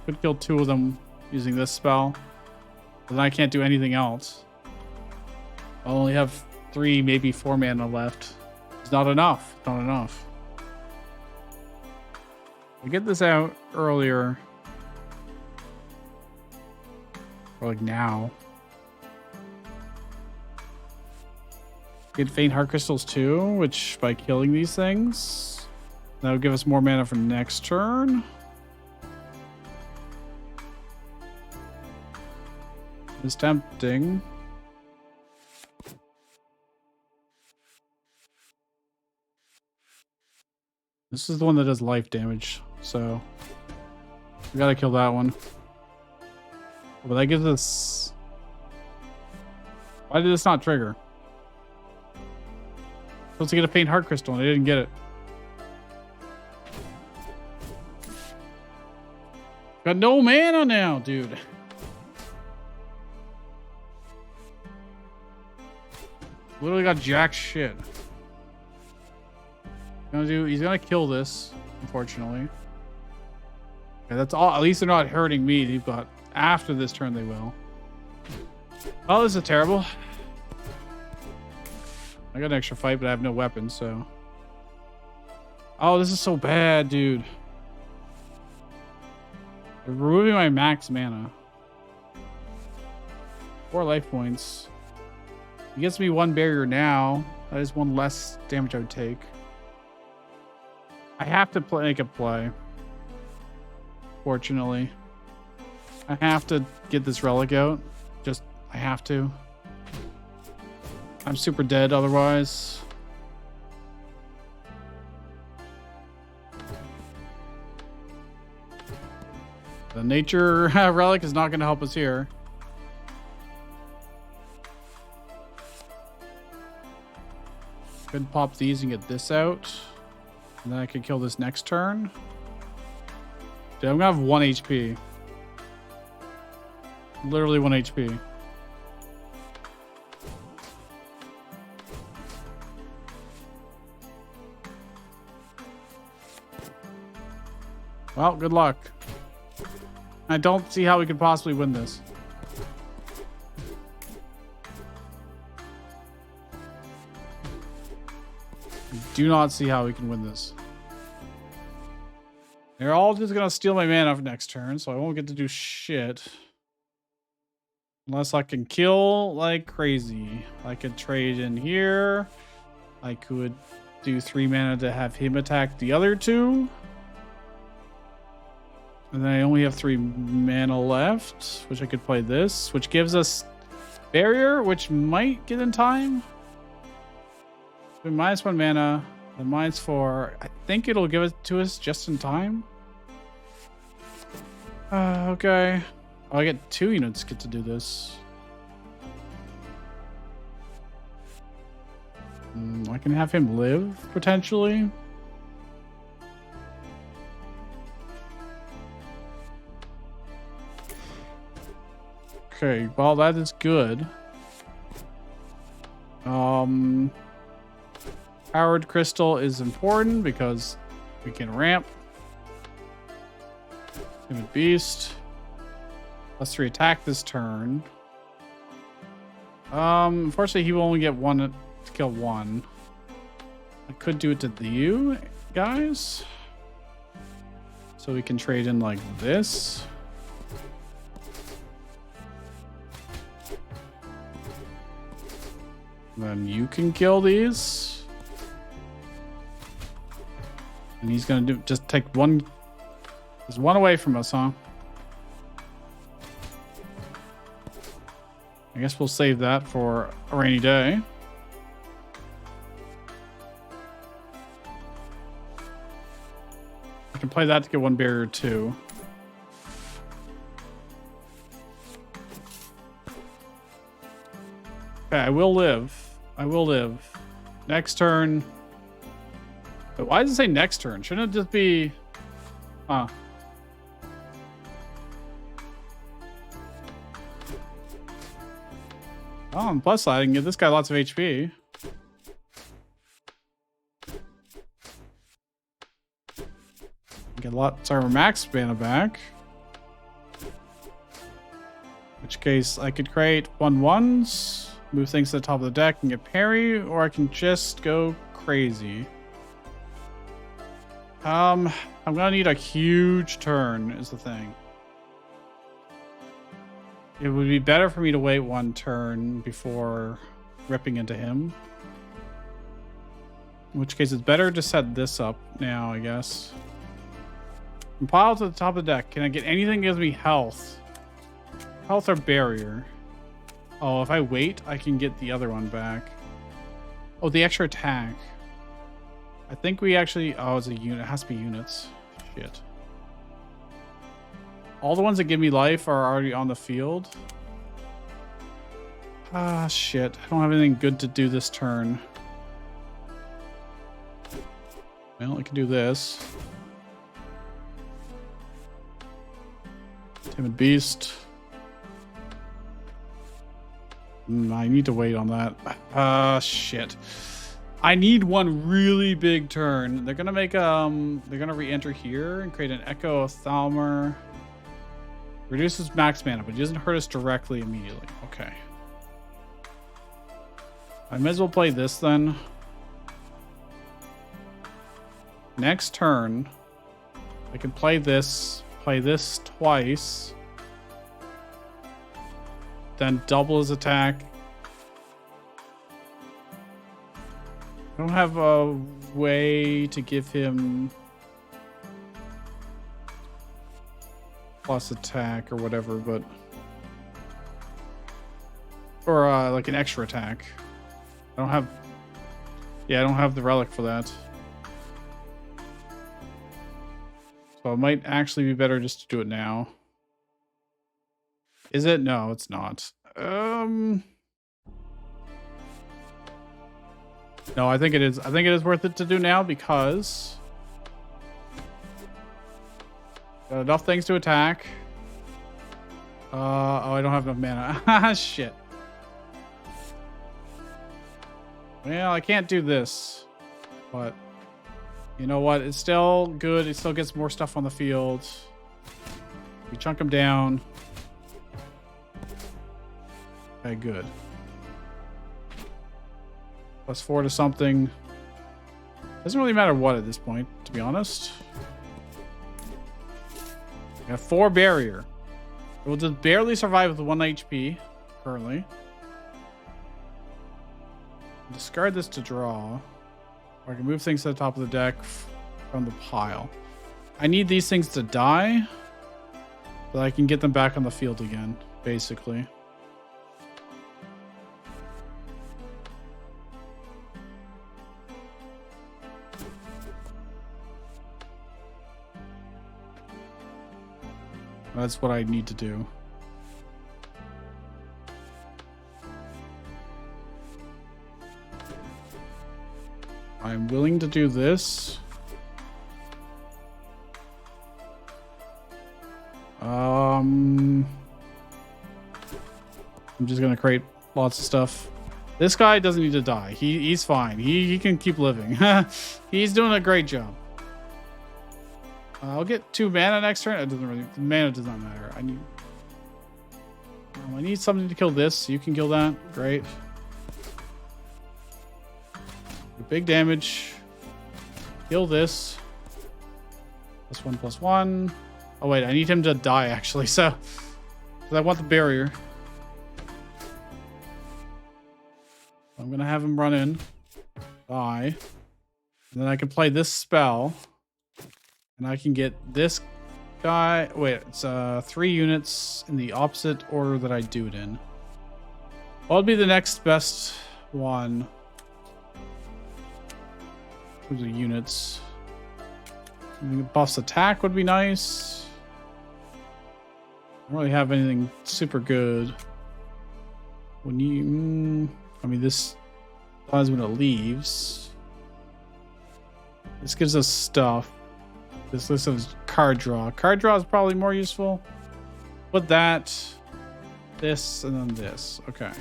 Could kill 2 of them using this spell, but then I can't do anything else. I only have 3, maybe 4 mana left. It's not enough. Not enough. We get this out earlier. Or like now. Get faint heart crystals too, which by killing these things, that'll give us more mana for next turn. It's tempting. This is the one that does life damage, so we gotta kill that one. But that gives us... Why did this not trigger? Supposed to get a faint heart crystal and I didn't get it. Got no mana now, dude. Literally got jack shit. He's gonna kill this, unfortunately. Okay, that's all. At least they're not hurting me. They've got after this turn they will. Oh, this is terrible. I got an extra fight, but I have no weapons, so. Oh, this is so bad, dude. They're removing my max mana. 4 life points. He gets me 1 barrier now. That is 1 less damage I would take. I have to make a play. Fortunately. I have to get this relic out. I have to. I'm super dead otherwise. The nature relic is not going to help us here. Could pop these and get this out. And then I could kill this next turn. Dude, I'm going to have 1 HP. Literally 1 HP. Well, good luck. I don't see how we could possibly win this. I do not see how we can win this. They're all just gonna steal my mana for next turn, so I won't get to do shit. Unless I can kill like crazy. I could trade in here. I could do 3 mana to have him attack the other 2. And then I only have 3 mana left, which I could play this, which gives us barrier, which might get in time. So -1 mana, then -4. I think it'll give it to us just in time. Okay. Oh, I get 2 units get to do this. I can have him live, potentially. Okay, well, that is good. Powered crystal is important because we can ramp. Timid beast. +3 attack this turn. Unfortunately, he will only get 1 to kill 1. I could do it to you guys. So we can trade in like this. Then you can kill these. And he's gonna just take 1. There's 1 away from us, huh? I guess we'll save that for a rainy day. I can play that to get 1 barrier too. Okay, I will live. I will live. Next turn. But why does it say next turn? Shouldn't it just be... Huh. Oh, on the plus side, I can give this guy lots of HP. Get lots of max mana back. In which case, I could create 1/1s. Move things to the top of the deck and get parry, or I can just go crazy. I'm gonna need a huge turn is the thing. It would be better for me to wait 1 turn before ripping into him. In which case it's better to set this up now, I guess. Compile to the top of the deck. Can I get anything that gives me health? Health or barrier? Oh, if I wait, I can get the other one back. Oh, the extra attack. I think we actually... Oh, it's a unit. It has to be units. Shit. All the ones that give me life are already on the field. Ah, shit. I don't have anything good to do this turn. Well, I can do this. Timid Beast. I need to wait on that. Shit. I need one really big turn. They're gonna make they're gonna re-enter here and create an Echo of Thalmor. Reduces max mana, but it doesn't hurt us directly immediately. Okay. I might as well play this then. Next turn, I can play this twice. Then double his attack. I don't have a way to give him plus attack or whatever, but or like an extra attack. I don't have the relic for that. So it might actually be better just to do it now. Is it? No, it's not. No, I think it is. I think it is worth it to do now because got enough things to attack. Oh, I don't have enough mana. Shit. Well, I can't do this, but you know what? It's still good. It still gets more stuff on the field. We chunk them down. Okay, good. +4 to something. Doesn't really matter what at this point, to be honest. We have 4 barrier. It will just barely survive with 1 HP currently. Discard this to draw. Or I can move things to the top of the deck from the pile. I need these things to die so that I can get them back on the field again, basically. That's what I need to do. I'm willing to do this. I'm just gonna create lots of stuff. This guy doesn't need to die. He's fine. He can keep living. He's doing a great job. I'll get 2 mana next turn. It doesn't really. Mana does not matter. I need something to kill this. You can kill that. Great. Big damage. Kill this. +1/+1. Oh wait, I need him to die actually. So, because I want the barrier. I'm gonna have him run in, die, and then I can play this spell, and I can get this guy. Wait, it's 3 units in the opposite order that I do it in. What'll be the next best one? The units. Buffs attack would be nice. I don't really have anything super good. When you, I mean, this dies when it leaves. This gives us stuff. This list of card draw. Card draw is probably more useful. Put that, this, and then this. Okay.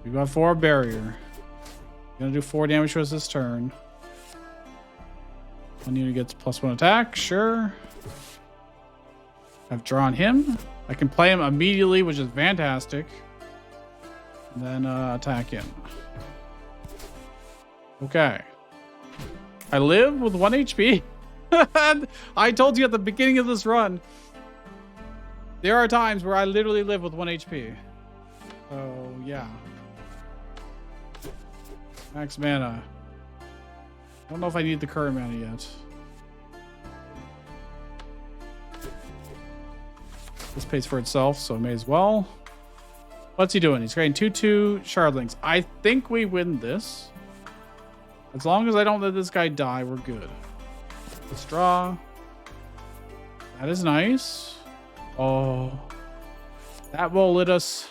We got 4 barrier. Gonna do 4 damage to us this turn. 1 unit gets +1 attack, sure. I've drawn him. I can play him immediately, which is fantastic. And then attack him. Okay. I live with 1 HP. I told you at the beginning of this run. There are times where I literally live with 1 HP. So, yeah. Max mana. I don't know if I need the current mana yet. This pays for itself, so I may as well. What's he doing? He's creating 2/2 shardlings. I think we win this. As long as I don't let this guy die, we're good. Let's draw. That is nice. Oh. That will let us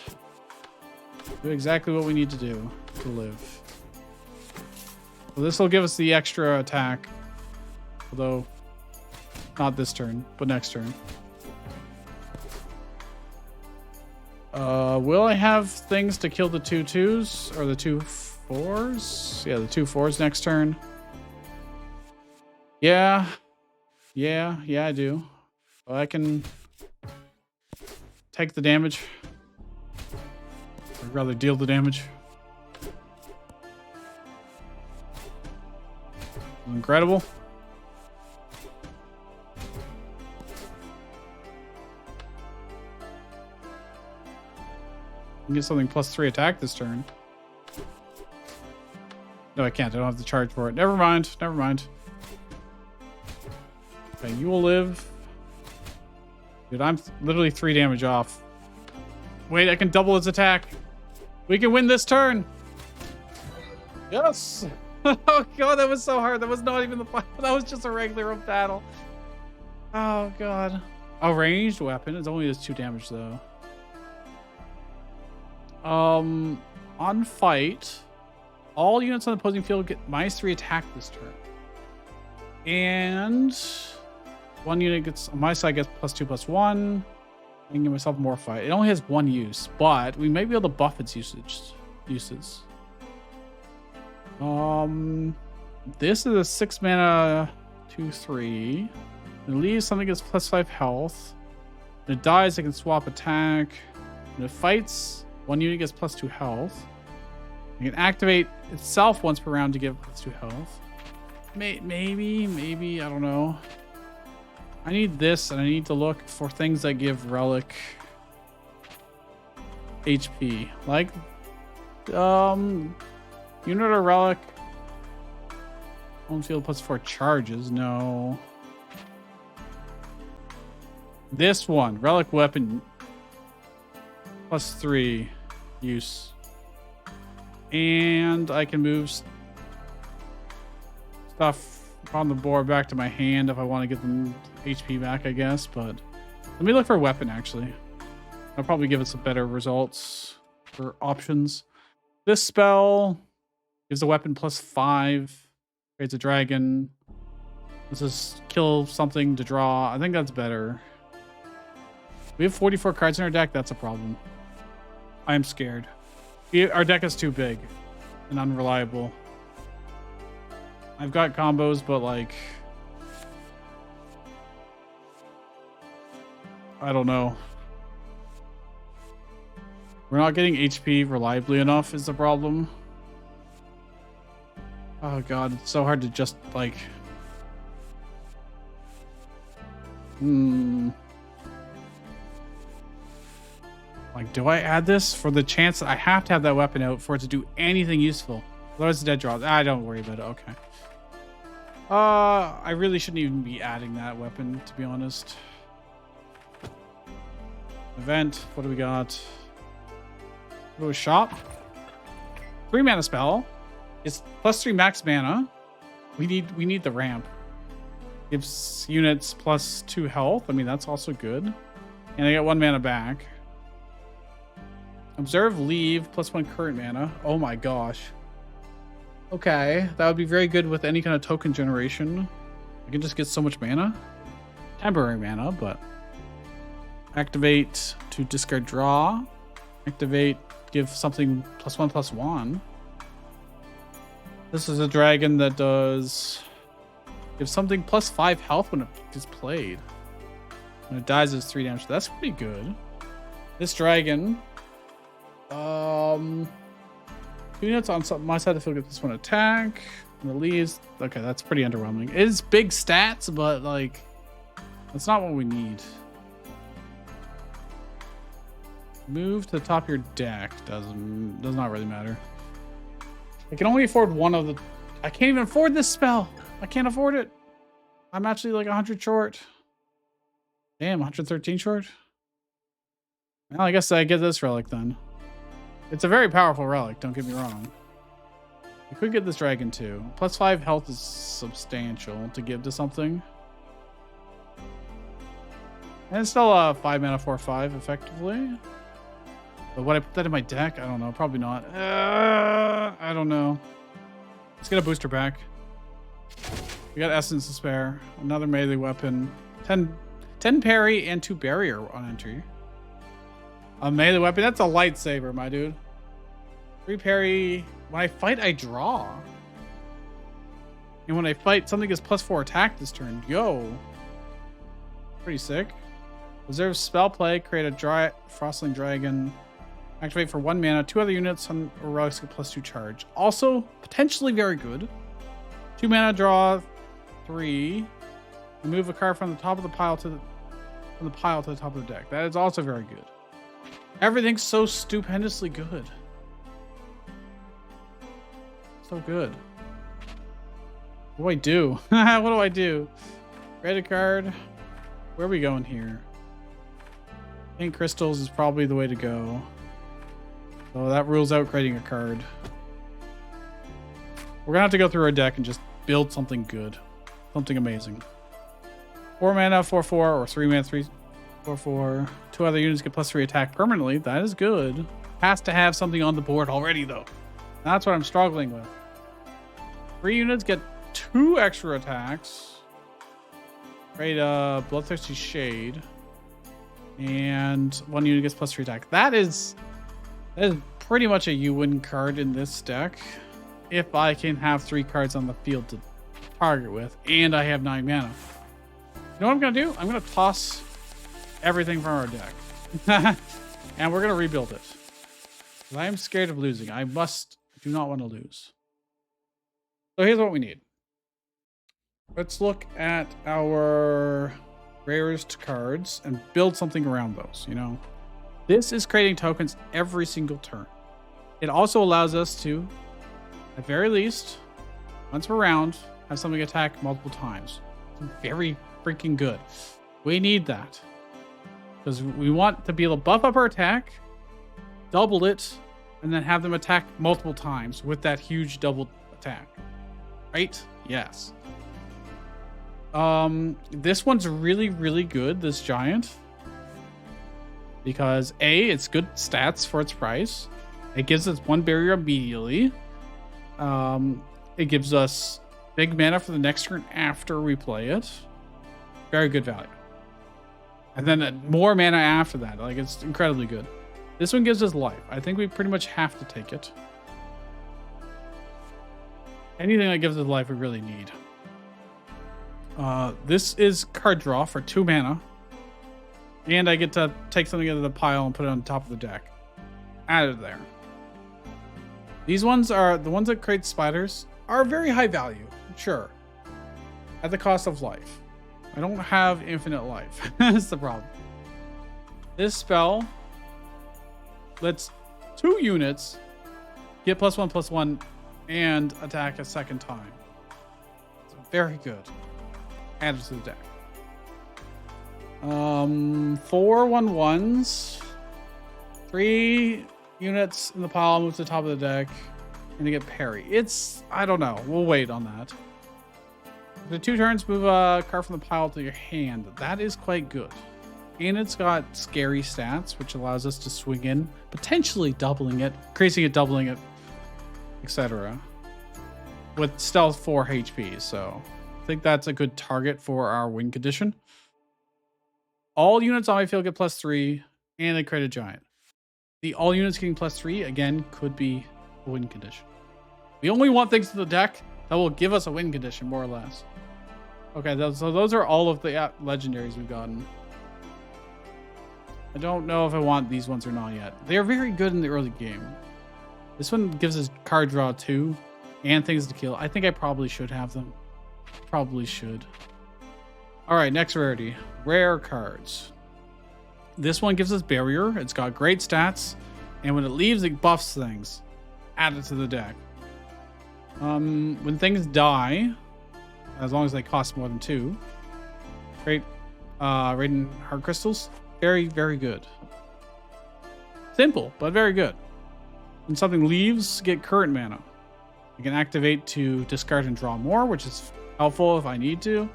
do exactly what we need to do to live. So this will give us the extra attack. Although Not this turn, but next turn. Will I have things to kill the 2/2s or the 2/4s? Yeah, the 2/4s next turn. Yeah, I do. So I can take the damage. I'd rather deal the damage. Incredible. I can get something +3 attack this turn. No, I can't. I don't have the charge for it. Never mind. Never mind. Okay, you will live. Dude, I'm literally 3 damage off. Wait, I can double his attack. We can win this turn. Yes. Oh god, that was so hard. That was not even the final. That was just a regular battle. Oh god. A ranged weapon. It only does 2 damage though. On fight, all units on the opposing field get -3 attack this turn. And one unit gets on my side gets +2/+1. I can give myself more fight. It only has 1 use, but we may be able to buff its uses. This is a 6 mana 2/3. It leaves something gets +5 health. When it dies, it can swap attack. When it fights, 1 unit gets +2 health. It can activate itself once per round to give +2 health. Maybe, I don't know. I need this, and I need to look for things that give relic HP. Like, unit or relic. Home field +4 charges. No. This one, relic weapon, +3 use. And I can move stuff on the board back to my hand if I want to get them HP back, I guess. But let me look for a weapon, actually. I'll probably give us some better results for options. This spell gives a weapon +5. Creates a dragon. This is kill something to draw. I think that's better. We have 44 cards in our deck. That's a problem. I am scared. Our deck is too big and unreliable. I've got combos, but like, I don't know. We're not getting HP reliably enough is the problem. Oh god, it's so hard to just like... Like, do I add this for the chance that I have to have that weapon out for it to do anything useful? Otherwise it's dead draw. Don't worry about it. Okay. I really shouldn't even be adding that weapon, to be honest. Event. What do we got? Go to shop. 3 mana spell. It's +3 max mana. We need the ramp. Gives units +2 health. I mean, that's also good. And I get 1 mana back. Observe, leave, +1 current mana. Oh my gosh. Okay, that would be very good with any kind of token generation. I can just get so much mana. Temporary mana, but... Activate to discard draw. Activate, give something +1/+1. This is a dragon that does... Give something +5 health when it is played. When it dies, it's 3 damage. That's pretty good. This dragon... 2 units on my side of the field get +1 attack. And it leaves. Okay, that's pretty underwhelming. It is big stats, but like, that's not what we need. Move to the top of your deck does not really matter. I can only afford one of the... I can't even afford this spell. I can't afford it. I'm actually like 100 short. Damn, 113 short. Well, I guess I get this relic then. It's a very powerful relic, don't get me wrong. I could get this dragon too. +5 health is substantial to give to something. And it's still a 5 mana 4/5 effectively. But would I put that in my deck? I don't know. Probably not. I don't know. Let's get a booster pack. We got Essence to spare. Another melee weapon. 10 parry and 2 barrier on entry. A melee weapon. That's a lightsaber, my dude. 3 parry. When I fight, I draw. And when I fight, something gets +4 attack this turn. Yo. Pretty sick. Reserve spell play. Create a Frostling Dragon. Activate for 1 mana. 2 other units on relics get +2 charge. Also, potentially very good. 2 mana, draw 3. Move a card from the top of the pile to the top of the deck. That is also very good. Everything's so stupendously good. So good. What do I do? What do I do? Read a card. Where are we going here? Pink crystals is probably the way to go. So that rules out creating a card. We're gonna have to go through our deck and just build something good. Something amazing. 4 mana, 4/4, or 3 mana, 3/4. 2 other units get +3 attack permanently. That is good. Has to have something on the board already, though. That's what I'm struggling with. 3 units get 2 extra attacks. Create a Bloodthirsty Shade. And 1 unit gets +3 attack. That is pretty much a you win card in this deck. If I can have 3 cards on the field to target with, and I have 9 mana. You know what I'm going to do? I'm going to toss everything from our deck. And we're going to rebuild it. I am scared of losing. I do not want to lose. So here's what we need. Let's look at our rarest cards and build something around those, you know. This is creating tokens every single turn. It also allows us to, at very least, once we're around, have something attack multiple times. It's very freaking good. We need that. Because we want to be able to buff up our attack, double it, and then have them attack multiple times with that huge double attack. Right? Yes. This one's really, really good, this giant. Because A, it's good stats for its price. It gives us 1 barrier immediately. It gives us big mana for the next turn after we play it. Very good value. And then more mana after that. Like, it's incredibly good. This one gives us life. I think we pretty much have to take it. Anything that gives us life we really need. This is card draw for 2 mana. And I get to take something out of the pile and put it on top of the deck. Add it there. These ones are, the ones that create spiders, are very high value. Sure. At the cost of life. I don't have infinite life. That's the problem. This spell lets 2 units get +1/+1 and attack a second time. So very good. Add it to the deck. 4 1/1s. 3 units in the pile, move to the top of the deck, and to get parry. It's, I don't know. We'll wait on that. The 2 turns, move a card from the pile to your hand. That is quite good. And it's got scary stats, which allows us to swing in, potentially doubling it, increasing it, doubling it, etc. With stealth 4 HP, so I think that's a good target for our win condition. All units on my field get +3, and they create a giant. The all units getting +3, again, could be a win condition. We only want things to the deck that will give us a win condition, more or less. Okay, so those are all of the legendaries we've gotten. I don't know if I want these ones or not yet. They are very good in the early game. This one gives us card draw 2 and things to kill. I think I probably should have them. Probably should. All right, next rarity. Rare cards. This one gives us barrier. It's got great stats. And when it leaves, it buffs things. Add it to the deck. When things die, as long as they cost more than 2. Great. Radiant Hard Crystals. Very, very good. Simple, but very good. When something leaves, get current mana. You can activate to discard and draw more, which is helpful if I need to.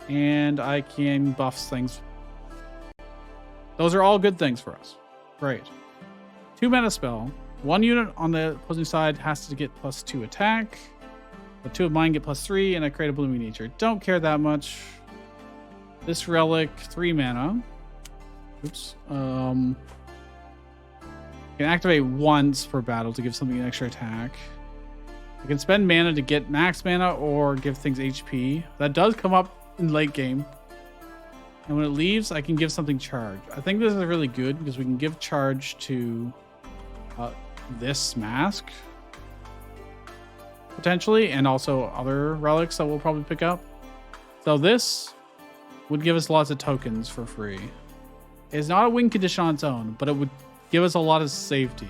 And I can buff things. Those are all good things for us. Great. 2 mana spell. 1 unit on the opposing side has to get +2 attack. The 2 of mine get +3, and I create a blooming nature. Don't care that much. This relic, 3 mana. Oops. Can activate once per battle to give something an extra attack. I can spend mana to get max mana or give things HP. That does come up in late game. And when it leaves, I can give something charge. I think this is really good because we can give charge to this mask. Potentially, and also other relics that we'll probably pick up. So this would give us lots of tokens for free. It's not a win condition on its own, but it would give us a lot of safety.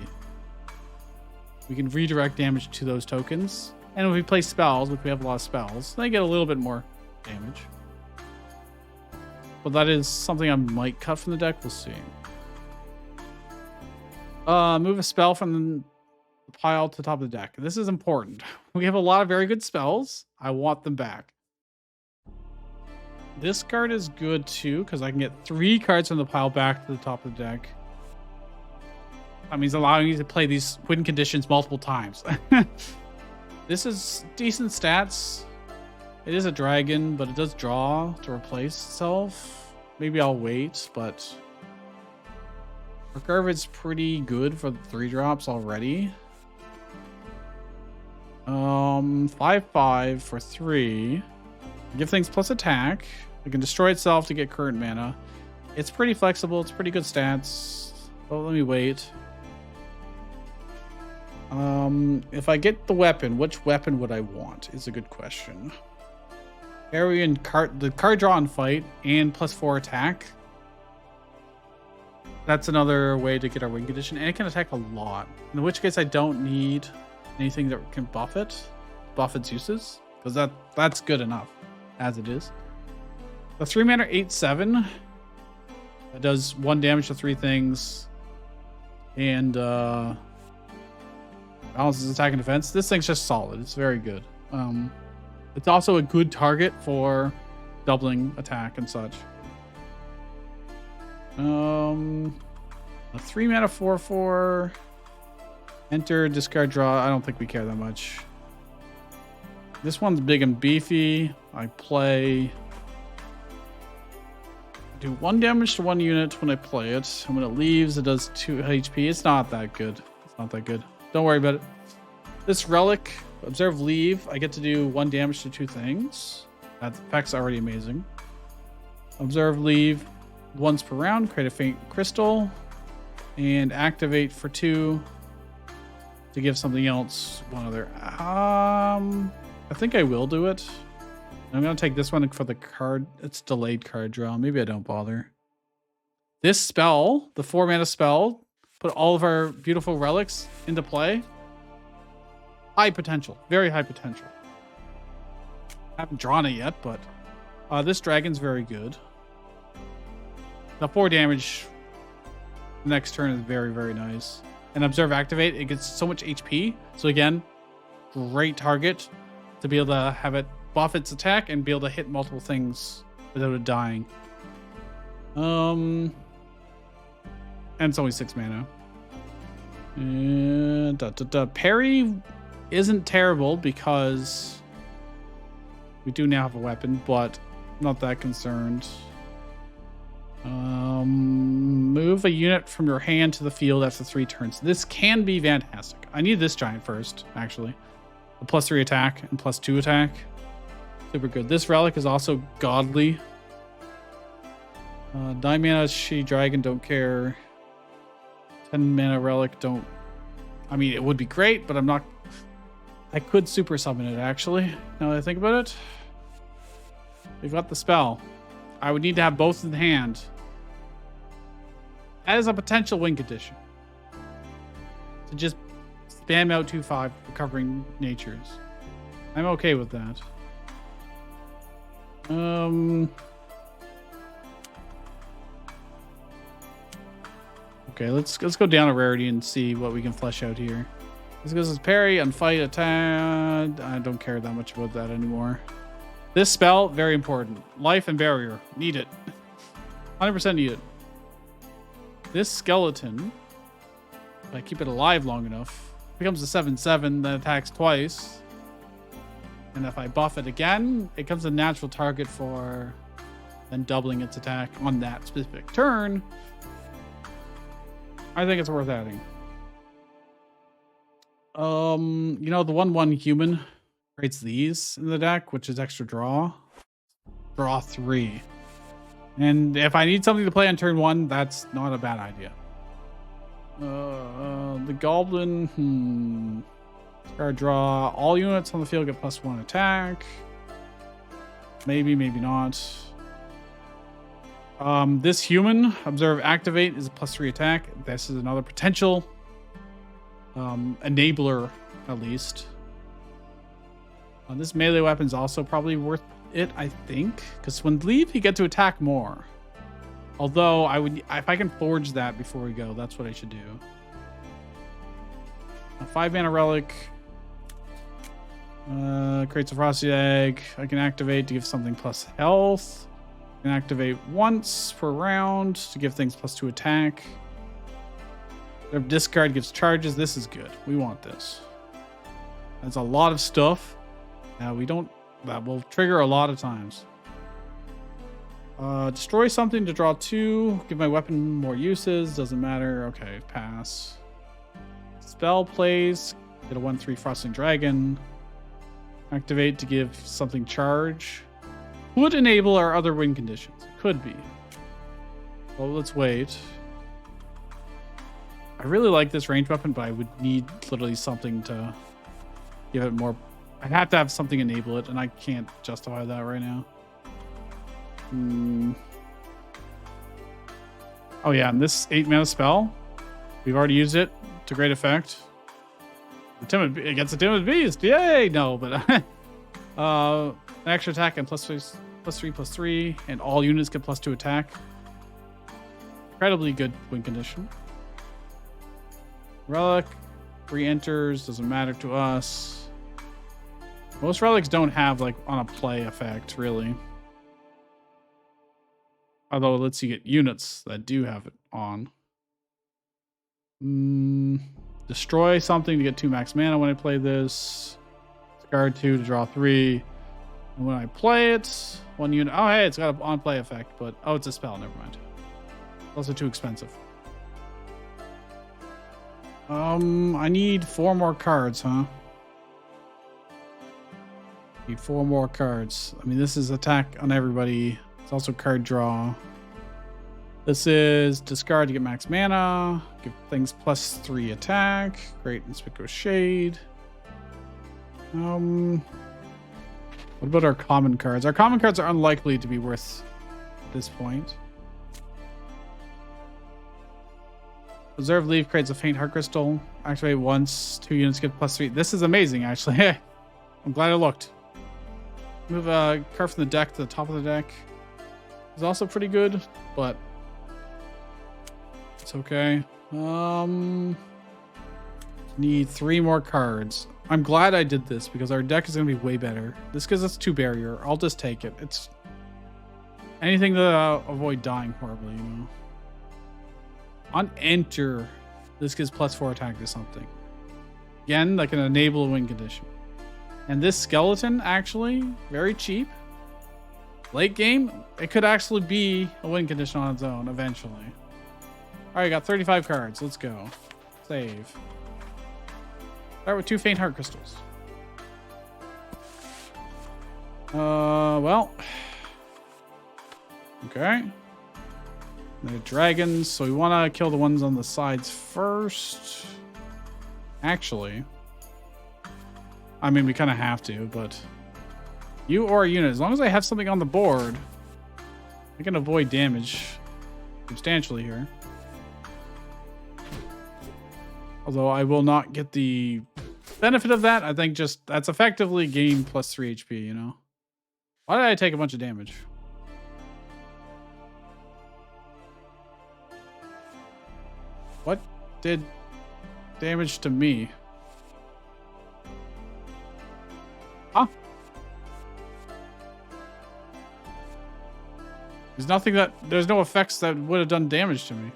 We can redirect damage to those tokens. And if we play spells, which we have a lot of spells, they get a little bit more damage. But that is something I might cut from the deck. We'll see. Move a spell from the pile to the top of the deck. This is important. We have a lot of very good spells. I want them back. This card is good too, because I can get 3 cards from the pile back to the top of the deck. That means allowing me to play these win conditions multiple times. This is decent stats. It is a dragon, but it does draw to replace itself. Maybe I'll wait, but Ragadok's pretty good for the 3 drops already. 5/5 for 3. Give things plus attack. It can destroy itself to get current mana. It's pretty flexible. It's pretty good stats. But let me wait. If I get the weapon, which weapon would I want? Is a good question. Parry and the card draw and fight and +4 attack. That's another way to get our win condition, and it can attack a lot. In which case, I don't need anything that can buff its uses, because that's good enough as it is. The 3 mana 8/7 that does 1 damage to 3 things, and balances attack and defense. This thing's just solid. It's very good. It's also a good target for doubling attack and such. A 3 mana 4/4. Enter, discard, draw. I don't think we care that much. This one's big and beefy. I do 1 damage to 1 unit when I play it. And when it leaves, it does 2 HP. It's not that good. It's not that good. Don't worry about it. This relic, observe leave. I get to do 1 damage to 2 things. That effect's already amazing. Observe leave once per round. Create a faint crystal. And activate for 2 to give something else 1 other. I think I will do it. I'm going to take this one for the card. It's delayed card draw. Maybe I don't bother. This spell, the 4 mana spell, put all of our beautiful relics into play. High potential. Very high potential. I haven't drawn it yet, but this dragon's very good. The 4 damage next turn is very, very nice. And observe activate, it gets so much HP. So again, great target to be able to have it buff its attack and be able to hit multiple things without it dying. And it's only 6 mana. Parry isn't terrible because we do now have a weapon, but I'm not that concerned. Move a unit from your hand to the field after 3 turns. This can be fantastic. I need this giant first, actually. A +3 attack and +2 attack. Super good. This relic is also godly. 9 mana She Dragon, don't care. 10 mana relic, don't. I mean, it would be great, but I'm not. I could super summon it, actually, now that I think about it. We've got the spell. I would need to have both in hand. That is a potential win condition. To just spam out 2/5 recovering natures. I'm okay with that. Okay, let's go down a rarity and see what we can flesh out here. This goes as parry, unfight, attack. I don't care that much about that anymore. This spell, very important. Life and barrier. Need it. 100% need it. This skeleton, if I keep it alive long enough, becomes a 7/7 that attacks twice. And if I buff it again, it becomes a natural target for then doubling its attack on that specific turn. I think it's worth adding. You know, the 1/1 human creates these in the deck, which is extra draw. Draw 3. And if I need something to play on turn 1, that's not a bad idea. The goblin, card draw. All units on the field get +1 attack. Maybe, maybe not. This human, observe activate, is a +3 attack. This is another potential enabler, at least. This melee weapon is also probably worth it, I think, because when leave, you get to attack more. Although I would, if I can forge that before we go, that's what I should do. A 5-mana relic creates a frosty egg. I can activate to give something plus health. I can activate once per round to give things +2 attack. Their discard gives charges. This is good. We want this. That's a lot of stuff. We don't. That will trigger a lot of times. Destroy something to draw 2. Give my weapon more uses. Doesn't matter. Okay, pass. Spell plays. Get a 1/3 Frosting Dragon. Activate to give something charge. Would enable our other win conditions. Could be. Well, let's wait. I really like this ranged weapon, but I would need literally something to give it more. I'd have to have something enable it, and I can't justify that right now. Oh yeah, and this 8-mana spell, we've already used it to great effect. It gets a timid beast. Yay! No, but an extra attack and +3/+3, and all units get +2 attack. Incredibly good win condition. Relic re-enters, doesn't matter to us. Most relics don't have like on a play effect, really. Although it lets you get units that do have it on. Destroy something to get 2 max mana when I play this. Discard 2 to draw 3. And when I play it, 1 unit. Oh, hey, it's got an on play effect, but oh, it's a spell. Never mind. It's also too expensive. I need 4 more cards, huh? Need 4 more cards. I mean, this is attack on everybody. It's also card draw. This is discard to get max mana. Give things +3 attack. Great Inspicuous Shade. What about our common cards? Our common cards are unlikely to be worth at this point. Reserve Leaf creates a faint heart crystal. Activate once. 2 units get +3. This is amazing, actually. I'm glad I looked. Move a card from the deck to the top of the deck. It's also pretty good, but it's okay. Need 3 more cards. I'm glad I did this because our deck is going to be way better. This gives us 2 barrier. I'll just take it. It's anything to avoid dying horribly, you know. On enter, this gives +4 attack to something. Again, that can enable a win condition. And this skeleton, actually, very cheap. Late game, it could actually be a win condition on its own eventually. All right, got 35 cards. Let's go. Save. Start with 2 faint heart crystals. Well. Okay. They're dragons, so we want to kill the ones on the sides first. Actually. I mean, we kind of have to, but you or a unit, as long as I have something on the board, I can avoid damage substantially here. Although I will not get the benefit of that. I think just that's effectively gain +3 HP, you know? Why did I take a bunch of damage? What did damage to me? Huh? There's no effects that would have done damage to me.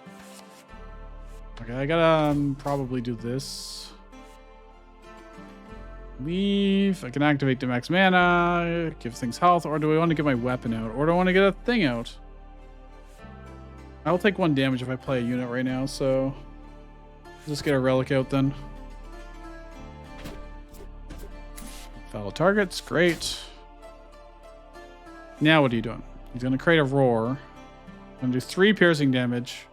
Okay, I gotta probably do this. Leave. I can activate the max mana, give things health, or do I want to get my weapon out? Or do I want to get a thing out? I'll take 1 damage if I play a unit right now, so just get a relic out then. Fellow targets, great. Now what are you doing? He's gonna create a roar. Gonna do 3 piercing damage.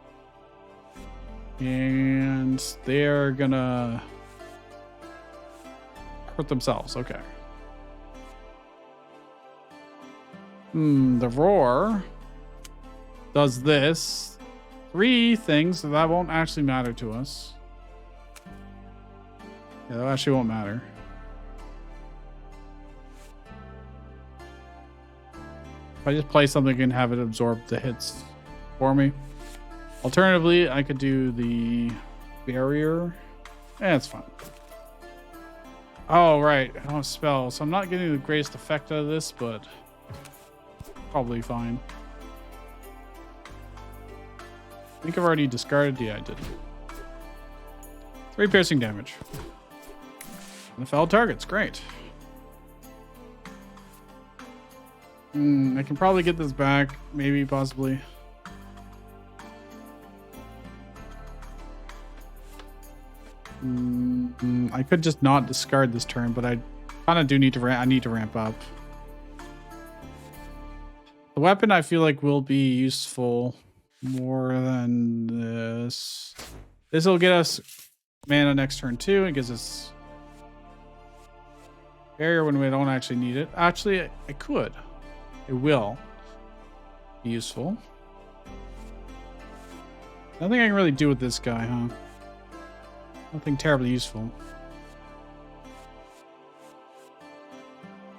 And they're gonna hurt themselves. Okay. The roar does this. 3 things, so that won't actually matter to us. Yeah, that actually won't matter. If I just play something and have it absorb the hits for me. Alternatively, I could do the barrier. It's fine. Oh, right. I don't have spell, so I'm not getting the greatest effect out of this, but probably fine. I think I've already discarded. Yeah, I did. 3 piercing damage. And the fellow targets. Great. I can probably get this back. Maybe, possibly. I could just not discard this turn, but I kind of do need to I need to ramp up. The weapon I feel like will be useful more than this. This will get us mana next turn too. It gives us barrier when we don't actually need it. Actually, I could. It will be useful. Nothing I can really do with this guy, huh? Nothing terribly useful.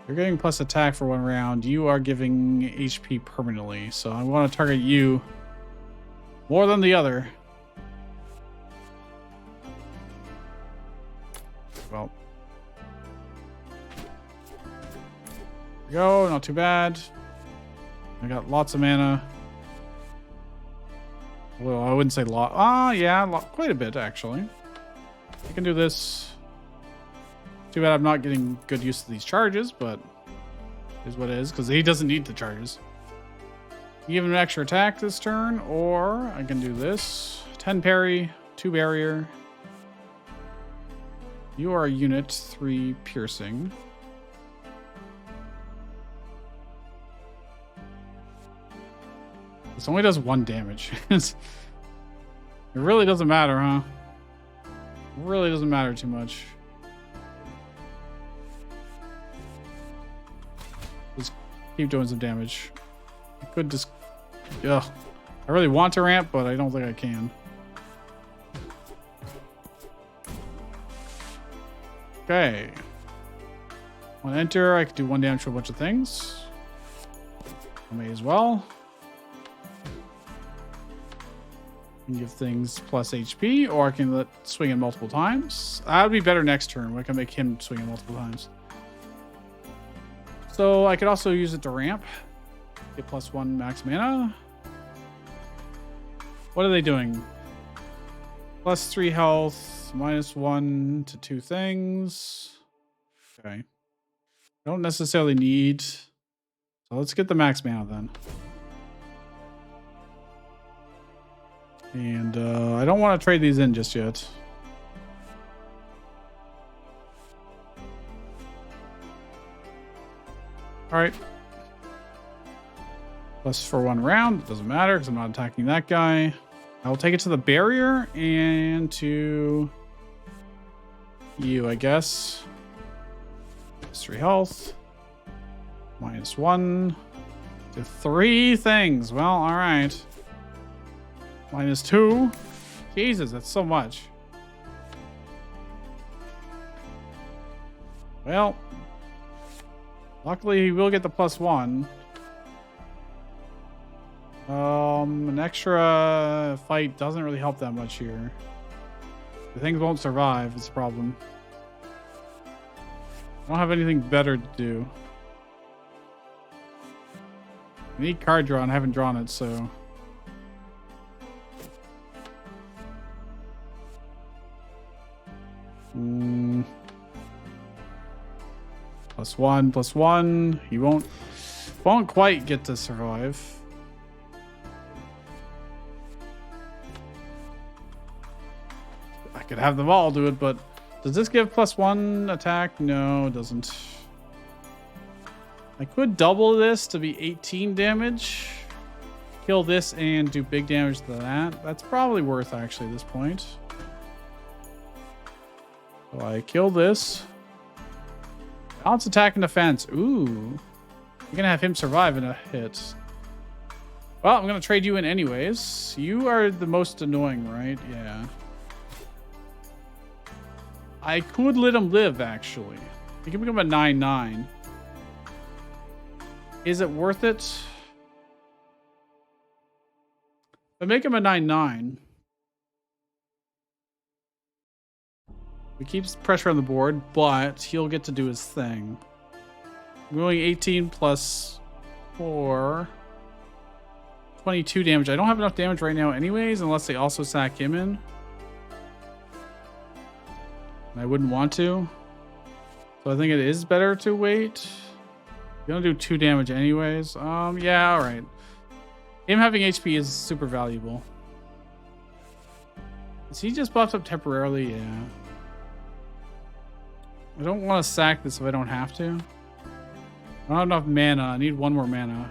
You're getting plus attack for 1 round. You are giving HP permanently, so I want to target you more than the other. Well. There we go, not too bad. I got lots of mana. Well, I wouldn't say lot. Yeah, quite a bit, actually. I can do this. Too bad I'm not getting good use of these charges, but it is what it is, because he doesn't need the charges. Give him an extra attack this turn, or I can do this. 10 parry, 2 barrier. You are a unit, 3 piercing. This only does 1 damage. It really doesn't matter, huh? It really doesn't matter too much. Just keep doing some damage. I could just... Ugh. I really want to ramp, but I don't think I can. Okay. On enter, I could do 1 damage for a bunch of things. I may as well. I can give things plus HP, or I can let swing it multiple times. That would be better next turn. I can make him swing it multiple times. So I could also use it to ramp. Get plus 1 max mana. What are they doing? Plus 3 health, minus 1 to 2 things. Okay. Don't necessarily need. So let's get the max mana then. And I don't want to trade these in just yet. All right. Plus for 1 round. It doesn't matter because I'm not attacking that guy. I will take it to the barrier and to you, I guess. Plus 3 health. Minus 1 to 3 things. Well, all right. Minus 2. Jesus, that's so much. Well, luckily he will get the plus 1. An extra fight doesn't really help that much here. The things won't survive, it's a problem. I don't have anything better to do. I need card draw and I haven't drawn it, so... +1, +1. He won't quite get to survive. I could have them all do it, but does this give +1 attack? No, it doesn't. I could double this to be 18 damage. Kill this and do big damage to that. That's probably worth actually at this point. So I kill this. Balance attack and defense. Ooh. You're gonna have him survive in a hit. Well, I'm gonna trade you in anyways. You are the most annoying, right? Yeah. I could let him live, actually. He can become a 9/9. Is it worth it? If I make him a 9/9, it keeps pressure on the board, but he'll get to do his thing. I'm going 18 plus 4. 22 damage. I don't have enough damage right now anyways, unless they also sack him in. And I wouldn't want to. So I think it is better to wait. You're gonna do 2 damage anyways. Yeah, alright. Him having HP is super valuable. Is he just buffed up temporarily? Yeah. I don't want to sack this if I don't have to. I don't have enough mana. I need 1 more mana.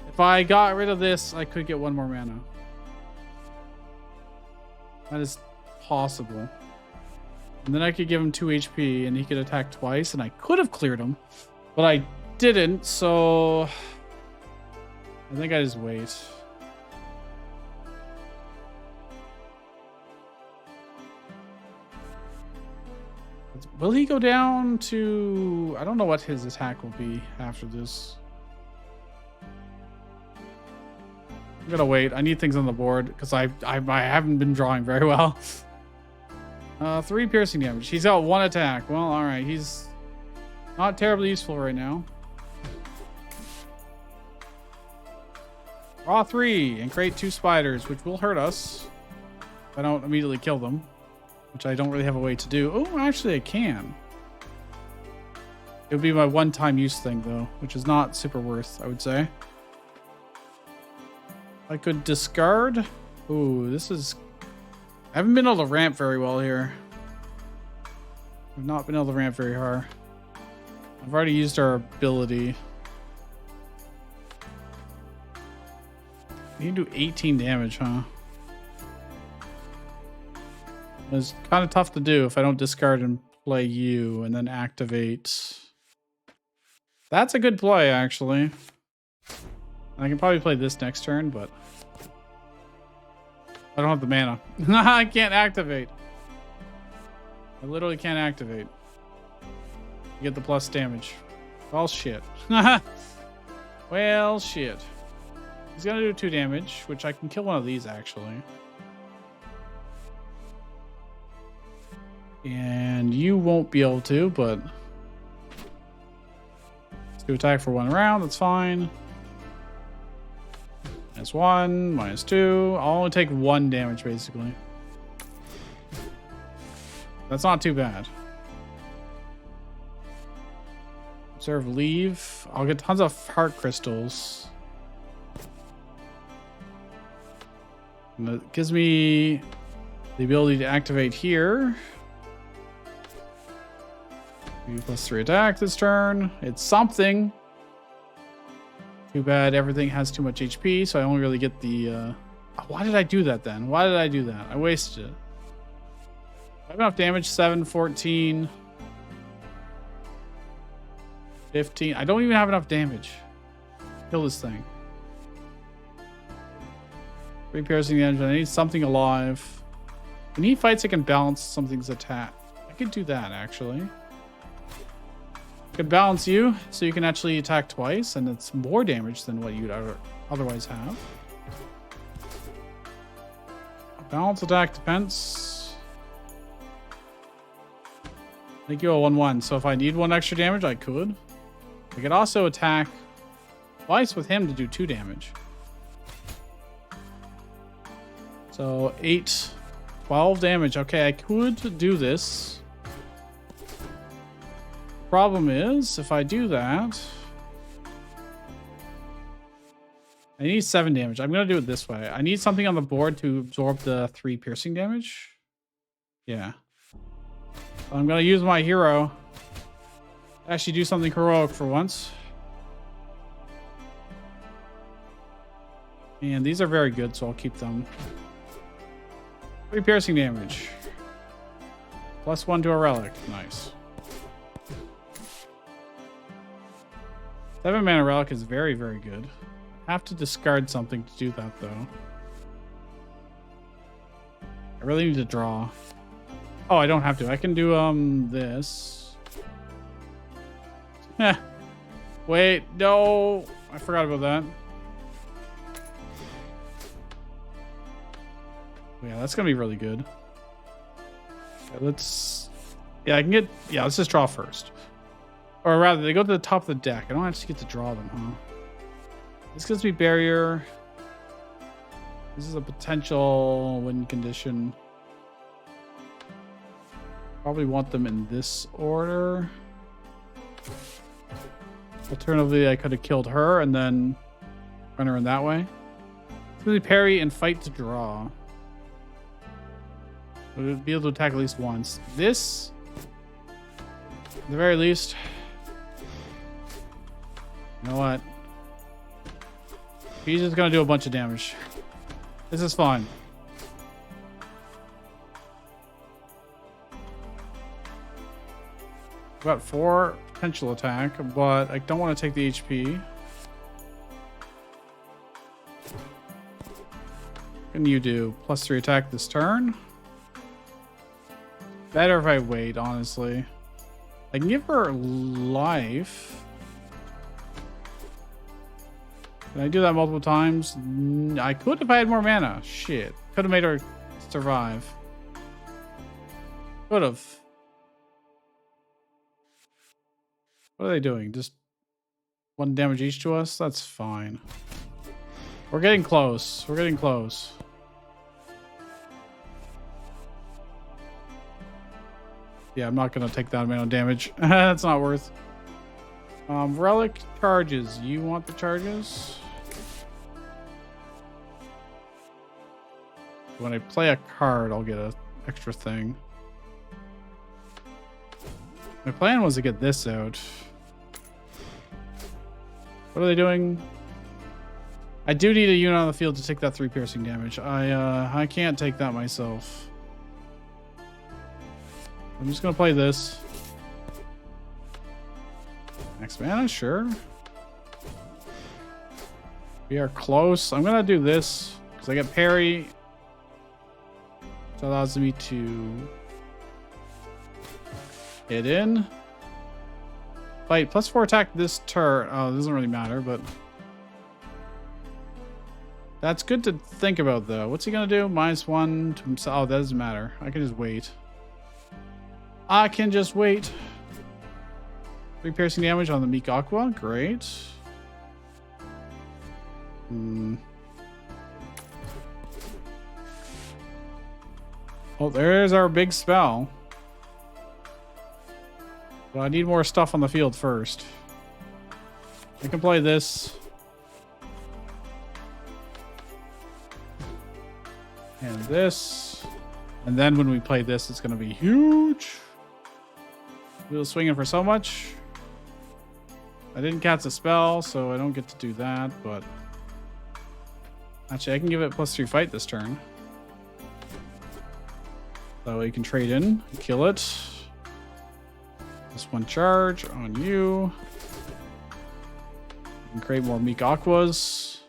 If I got rid of this, I could get 1 more mana. That is possible. And then I could give him 2 HP and he could attack twice and I could have cleared him. But I didn't, so I think I just wait. Will he go down to... I don't know what his attack will be after this. I'm gonna wait. I need things on the board because I haven't been drawing very well. 3 piercing damage. He's got 1 attack. Well, alright. He's not terribly useful right now. Draw 3 and create 2 spiders, which will hurt us if I don't immediately kill them, which I don't really have a way to do. Oh, actually I can. It would be my one-time use thing though, which is not super worth, I would say. I could discard. Ooh, this is... I haven't been able to ramp very well here. I've not been able to ramp very hard. I've already used our ability. You can do 18 damage, huh? It's kind of tough to do if I don't discard and play you and then activate. That's a good play, actually. I can probably play this next turn, but I don't have the mana. I can't activate. I literally can't activate. You get the plus damage. Well, shit. Well, shit. He's gonna do 2 damage, which I can kill one of these, actually. And you won't be able to, but... Let's do attack for 1 round, that's fine. -1, -2. I'll only take 1 damage, basically. That's not too bad. Observe, leave. I'll get tons of heart crystals. And it gives me the ability to activate here. +3 attack this turn. It's something. Too bad everything has too much HP, so I only really get the... Why did I do that then? Why did I do that? I wasted it. I have enough damage. 7, 14, 15. I don't even have enough damage. Kill this thing. 3 piercing damage. I need something alive. When he fights, it can balance something's attack. I could do that, actually. Could balance you, so you can actually attack twice, and it's more damage than what you'd otherwise have. Balance, attack, defense. Make you a 1/1. So if I need 1 extra damage, I could. I could also attack twice with him to do 2 damage. So 8, 12 damage. Okay, I could do this. Problem is, if I do that, I need 7 damage. I'm going to do it this way. I need something on the board to absorb the 3 piercing damage. Yeah. I'm going to use my hero. Actually do something heroic for once. And these are very good, so I'll keep them. 3 piercing damage. +1 to a relic. Nice. 7 mana relic is very, very good. I have to discard something to do that, though. I really need to draw. Oh, I don't have to. I can do this. Eh. Wait, no. I forgot about that. Yeah, that's gonna be really good. Okay, let's. Yeah, I can get. Yeah, let's just draw first. Or rather, they go to the top of the deck. I don't actually get to draw them, huh? This gives me barrier. This is a potential win condition. Probably want them in this order. Alternatively, I could have killed her and then run her in that way. It's really parry and fight to draw. We'll be able to attack at least once. This, at the very least. You know what? He's just gonna do a bunch of damage. This is fine. Got 4 potential attack, but I don't want to take the HP. What can you do? +3 attack this turn. Better if I wait, honestly. I can give her life. Can I do that multiple times? I could if I had more mana. Shit. Could have made her survive. Could have. What are they doing? Just 1 damage each to us? That's fine. We're getting close. We're getting close. Yeah, I'm not going to take that amount of damage. That's not worth. Relic charges. You want the charges? When I play a card, I'll get an extra thing. My plan was to get this out. What are they doing? I do need a unit on the field to take that 3 piercing damage. I can't take that myself. I'm just gonna play this. Next mana, sure. We are close. I'm gonna do this because I get parry. It allows me to hit in. Fight +4 attack this turn. Oh, it doesn't really matter, but that's good to think about, though. What's he gonna do? -1 to himself. Oh, that doesn't matter. I can just wait. I can just wait. 3 piercing damage on the Meek Aqua. Great. Oh, there's our big spell. But I need more stuff on the field first. I can play this. And this. And then when we play this, it's going to be huge. Wheel swinging for so much. I didn't cast a spell, so I don't get to do that, but actually I can give it +3 fight this turn. So you can trade in and kill it. Just 1 charge on you. You can create more Meek Aquas.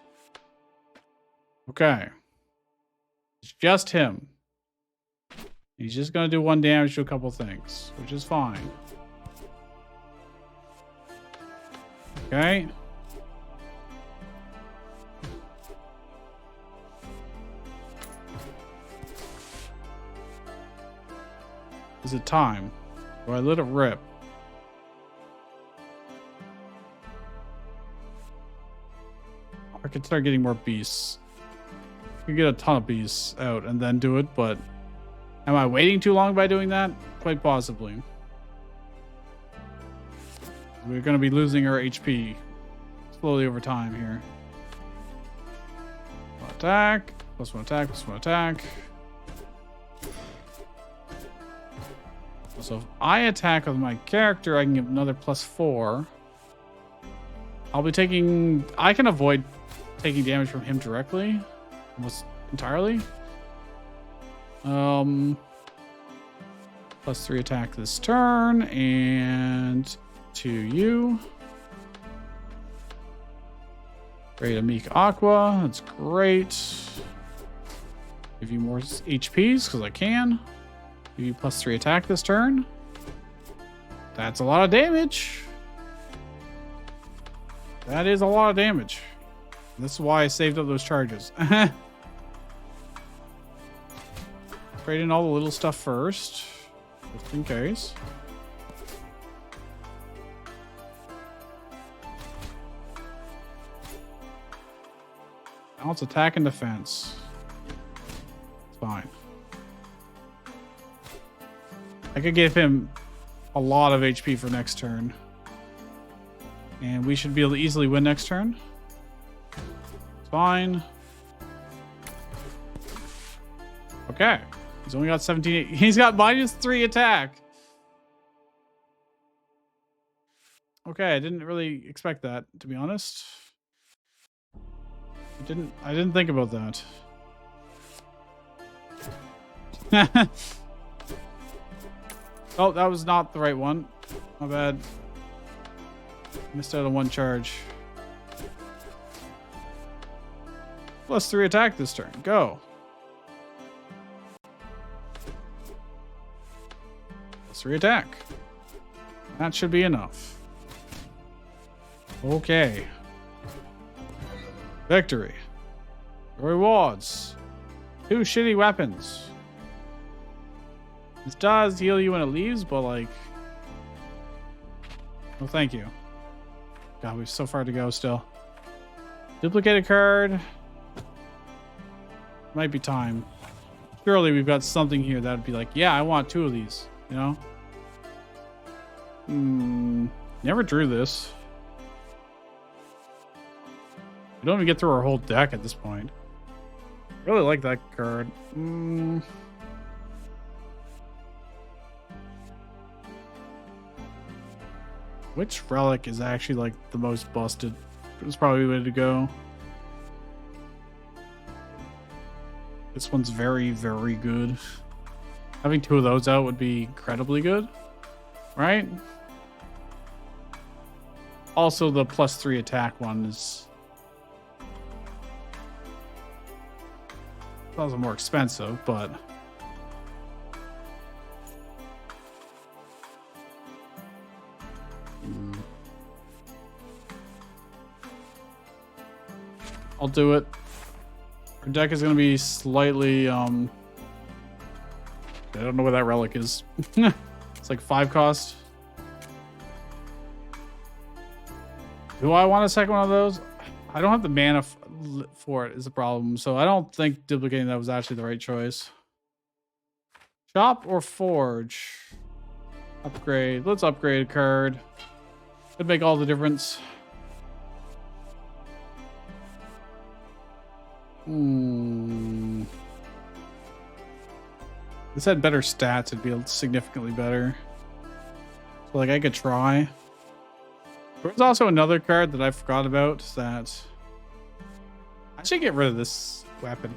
Okay. It's just him. He's just going to do 1 damage to a couple things, which is fine. Okay. Is it time? Do I let it rip? I could start getting more beasts. I could get a ton of beasts out and then do it, but am I waiting too long by doing that? Quite possibly. We're going to be losing our HP slowly over time here. Attack, plus one attack, plus one attack. So if I attack with my character, I can give another +4. I'll be taking... I can avoid taking damage from him directly. Almost entirely. +3 attack this turn. And to you. Great, a Meek Aqua. That's great. Give you more HPs because I can. Give you +3 attack this turn. That's a lot of damage. That is a lot of damage. This is why I saved up those charges. Trade in all the little stuff first, just in case. Now it's attack and defense. It's fine. I could give him a lot of HP for next turn. And we should be able to easily win next turn. It's fine. Okay. He's only got 17. He's got -3 attack. Okay, I didn't really expect that, to be honest. I didn't think about that. Oh, that was not the right one. My bad. Missed out on one charge. +3 attack this turn. Go. +3 attack. That should be enough. Okay. Victory. Rewards. 2 shitty weapons. This does heal you when it leaves, but like... Oh, thank you. God, we have so far to go still. Duplicated card. Might be time. Surely we've got something here that would be like, yeah, I want 2 of these, you know? Never drew this. We don't even get through our whole deck at this point. Really like that card. Which relic is actually like the most busted? It's probably the way to go. This one's very, very good. Having 2 of those out would be incredibly good, right? Also, the +3 attack one is... That was more expensive, but... I'll do it. Our deck is going to be slightly, I don't know where that relic is. It's like 5 cost. Do I want a second one of those? I don't have the mana for it is a problem, so I don't think duplicating that was actually the right choice. Shop or forge? Upgrade. Let's upgrade a card. Could make all the difference. This had better stats, it'd be significantly better. So like I could try. There's also another card that I forgot about that I should get rid of this weapon.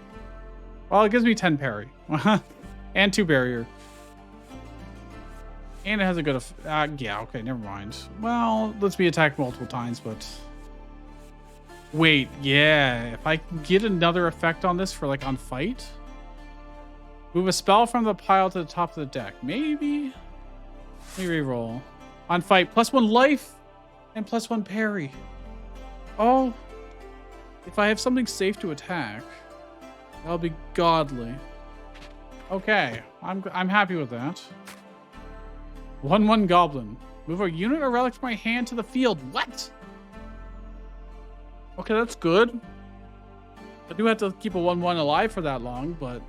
Well, it gives me 10 parry. And 2 barrier. And it has a good yeah, okay, never mind. Well, let's be attacked multiple times, but wait, yeah, if I can get another effect on this for like on fight, move a spell from the pile to the top of the deck. Maybe. Let me reroll. On fight, +1 life and +1 parry. Oh, if I have something safe to attack, that'll be godly. Okay, I'm happy with that. 1/1 goblin. Move a unit or relic from my hand to the field. What? Okay, that's good. I do have to keep a 1/1 alive for that long, but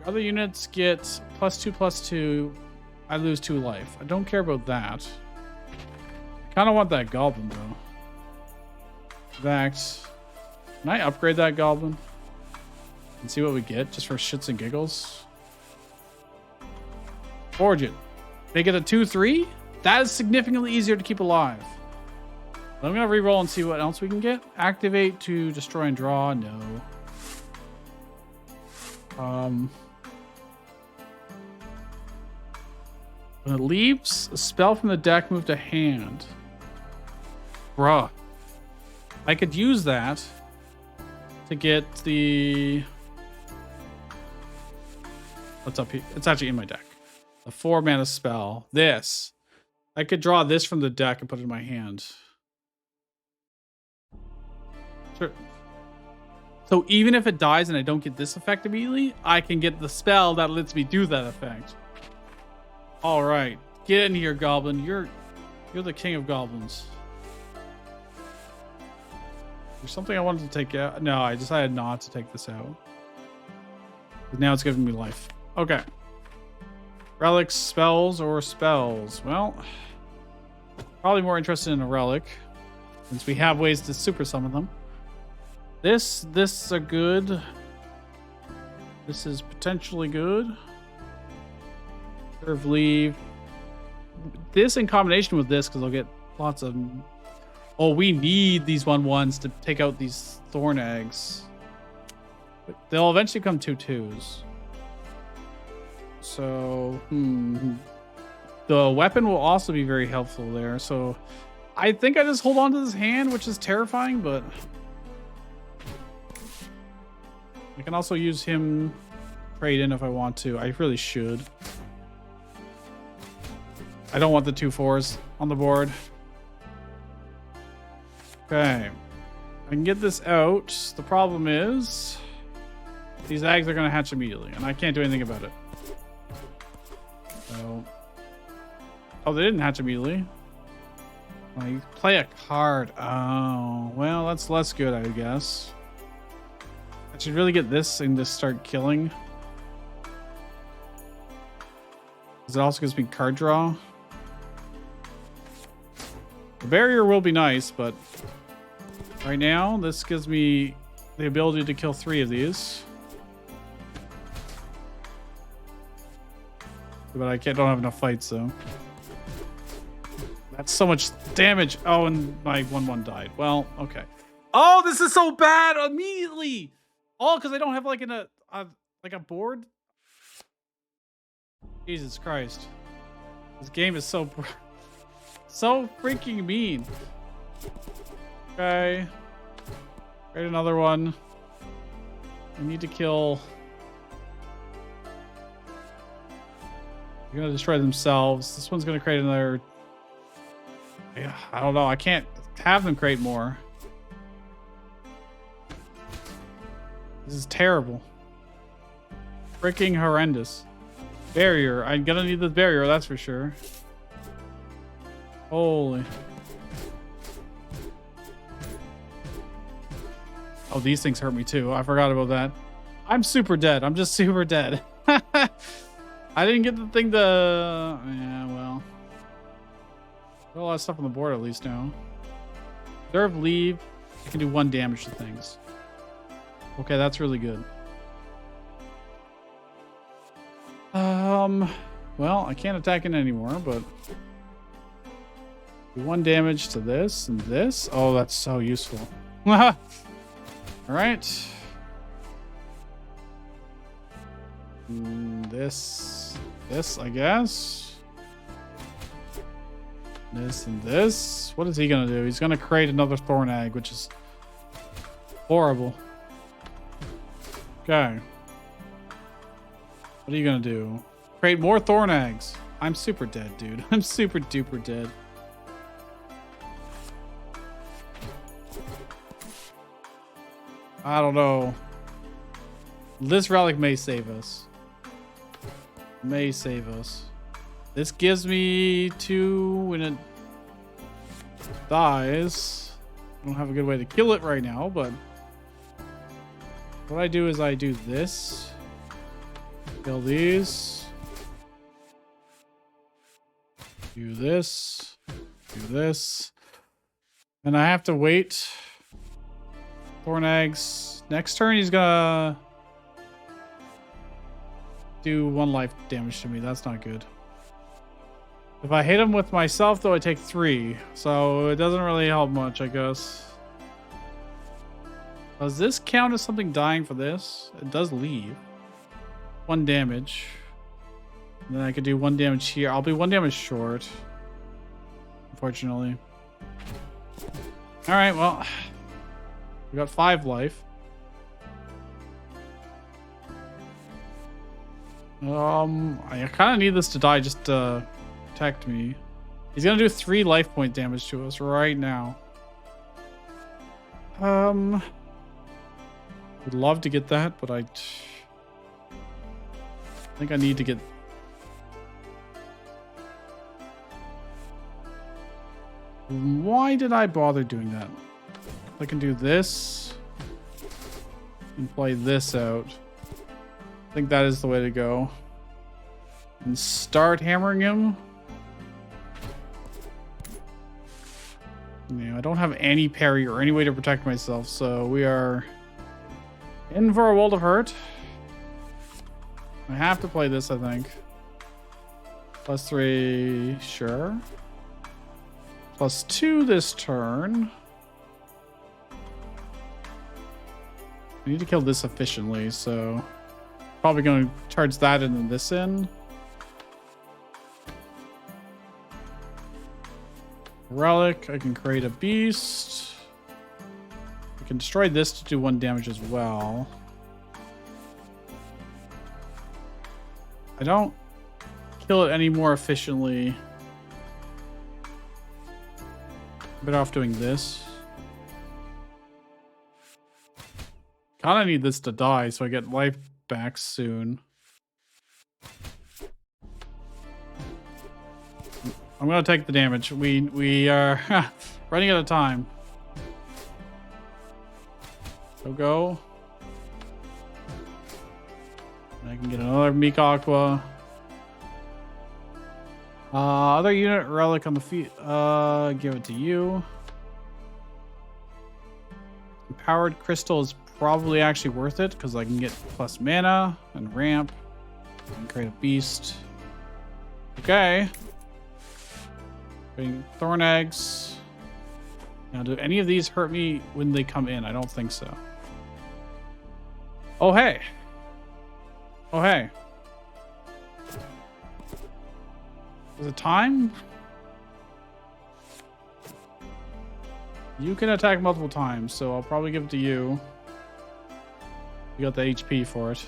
other units get +2/+2. I lose 2 life. I don't care about that. Kind of want that goblin though. In fact, can I upgrade that goblin and see what we get just for shits and giggles? Forge it. Make it a 2/3. That is significantly easier to keep alive. I'm gonna re-roll and see what else we can get. Activate to destroy and draw. No. When it leaves, a spell from the deck move to hand. Bruh. I could use that to get the... What's up here? It's actually in my deck. A 4-mana spell. This. I could draw this from the deck and put it in my hand. Sure. So even if it dies and I don't get this effect immediately, I can get the spell that lets me do that effect. All right, get in here, goblin. You're the king of goblins. There's something I wanted to take out. No, I decided not to take this out. But now it's giving me life. Okay. Relics, spells, or spells? Well, probably more interested in a relic, since we have ways to super summon them. This are good. This is potentially good. Serve leave. This in combination with this, because I'll get lots of... Oh, we need these 1/1s to take out these thorn eggs. But they'll eventually become 2/2s. So, the weapon will also be very helpful there. So, I think I just hold on to this hand, which is terrifying, but... I can also use him trade in if I want to. I really should. I don't want the 2/4s on the board. Okay. I can get this out. The problem is these eggs are going to hatch immediately, and I can't do anything about it. So... Oh, they didn't hatch immediately. I play a card. Oh, well, that's less good, I guess. I should really get this and just start killing. Because it also gives me card draw. The barrier will be nice, but right now this gives me the ability to kill 3 of these. But I don't have enough fights, though. That's so much damage. Oh, and my 1/1 died. Well, okay. Oh, this is so bad immediately. Oh, because I don't have like a board. Jesus Christ. This game is so freaking mean. Okay. Create another one. I need to kill. They're gonna destroy themselves. This one's gonna create another. Yeah, I don't know. I can't have them create more. This is terrible. Freaking horrendous. Barrier. I'm gonna need the barrier, that's for sure. Holy. Oh, these things hurt me too. I forgot about that. I'm super dead. I'm just super dead. I didn't get the thing to... Yeah, well. Got a lot of stuff on the board at least now. Serve leave. I can do 1 damage to things. Okay, that's really good. Well, I can't attack it anymore, but... Do 1 damage to this and this. Oh, that's so useful. Alright. This, I guess. This and this. What is he gonna do? He's gonna create another thorn egg, which is horrible. Okay. What are you gonna do? Create more thorn eggs. I'm super dead, dude. I'm super duper dead. I don't know. This relic may save us. May save us. This gives me 2 when it dies. I don't have a good way to kill it right now, but what I do is I do this. Kill these. Do this. Do this. And I have to wait. Thorn eggs. Next turn, he's gonna do 1 life damage to me. That's not good. If I hit him with myself, though, I take 3. So it doesn't really help much, I guess. Does this count as something dying for this? It does leave. 1 damage. And then I could do 1 damage here. I'll be 1 damage short. Unfortunately. Alright, well. We got 5 life. I kind of need this to die just to protect me. He's gonna do 3 life point damage to us right now. Would love to get that, but I think I need to get. Why did I bother doing that? I can do this and play this out. I think that is the way to go. And start hammering him. Yeah, I don't have any parry or any way to protect myself, so we are in for a world of hurt. I have to play this, I think. +3, sure. +2 this turn. I need to kill this efficiently, so probably going to charge that and then this in. Relic, I can create a beast. I can destroy this to do 1 damage as well. I don't kill it any more efficiently. Better off doing this. Kinda need this to die so I get life back soon. I'm gonna take the damage. We are running out of time. Go. I can get another Meek Aqua. Other unit relic on the feet. Give it to you. Empowered crystal is probably actually worth it because I can get plus mana and ramp and create a beast. Okay. Getting thorn eggs. Now, do any of these hurt me when they come in? I don't think so. Oh, hey. Oh, hey. Is it time? You can attack multiple times, so I'll probably give it to you. You got the HP for it.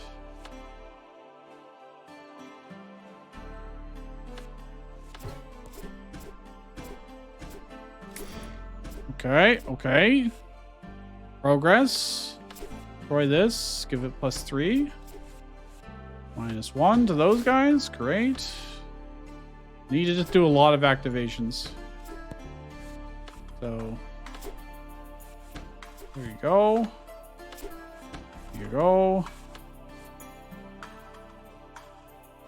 Okay. Progress. Destroy this. Give it +3. -1 to those guys. Great. Need to just do a lot of activations. So there you go. Here you go.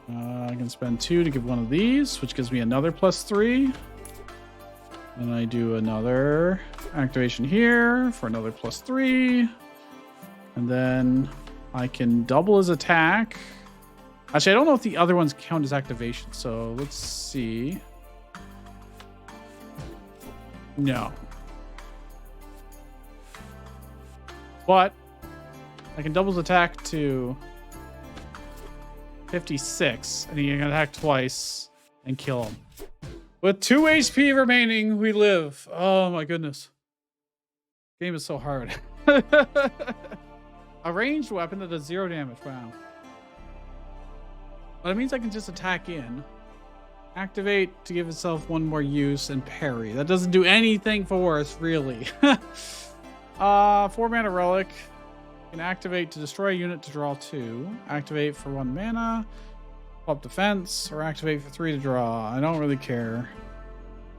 I can spend 2 to give one of these, which gives me another +3. And I do another activation here for another +3. And then I can double his attack. Actually, I don't know if the other ones count as activation, so let's see. No. But I can double his attack to 56, and he can attack twice and kill him. With 2 HP remaining, we live. Oh my goodness. Game is so hard. A ranged weapon that does 0 damage. Wow. But it means I can just attack in, activate to give itself 1 more use, and parry. That doesn't do anything for us, really. 4 mana relic. You can activate to destroy a unit to draw 2. Activate for 1 mana. Up defense, or activate for 3 to draw. I don't really care.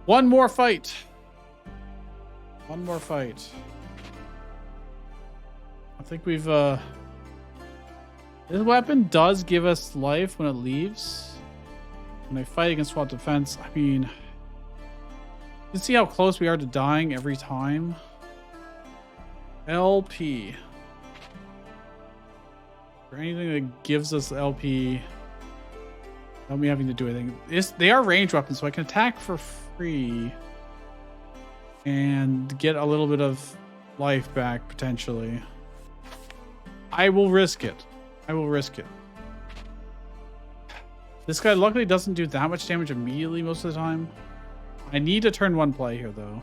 1 more fight. 1 more fight. I think we've this weapon does give us life when it leaves. When I fight against swap defense, I mean, You see how close we are to dying every time? LP. Is there anything that gives us LP without me having to do anything? They are ranged weapons, so I can attack for free and get a little bit of life back, potentially. I will risk it. I will risk it. This guy luckily doesn't do that much damage immediately most of the time. I need a turn 1 play here, though.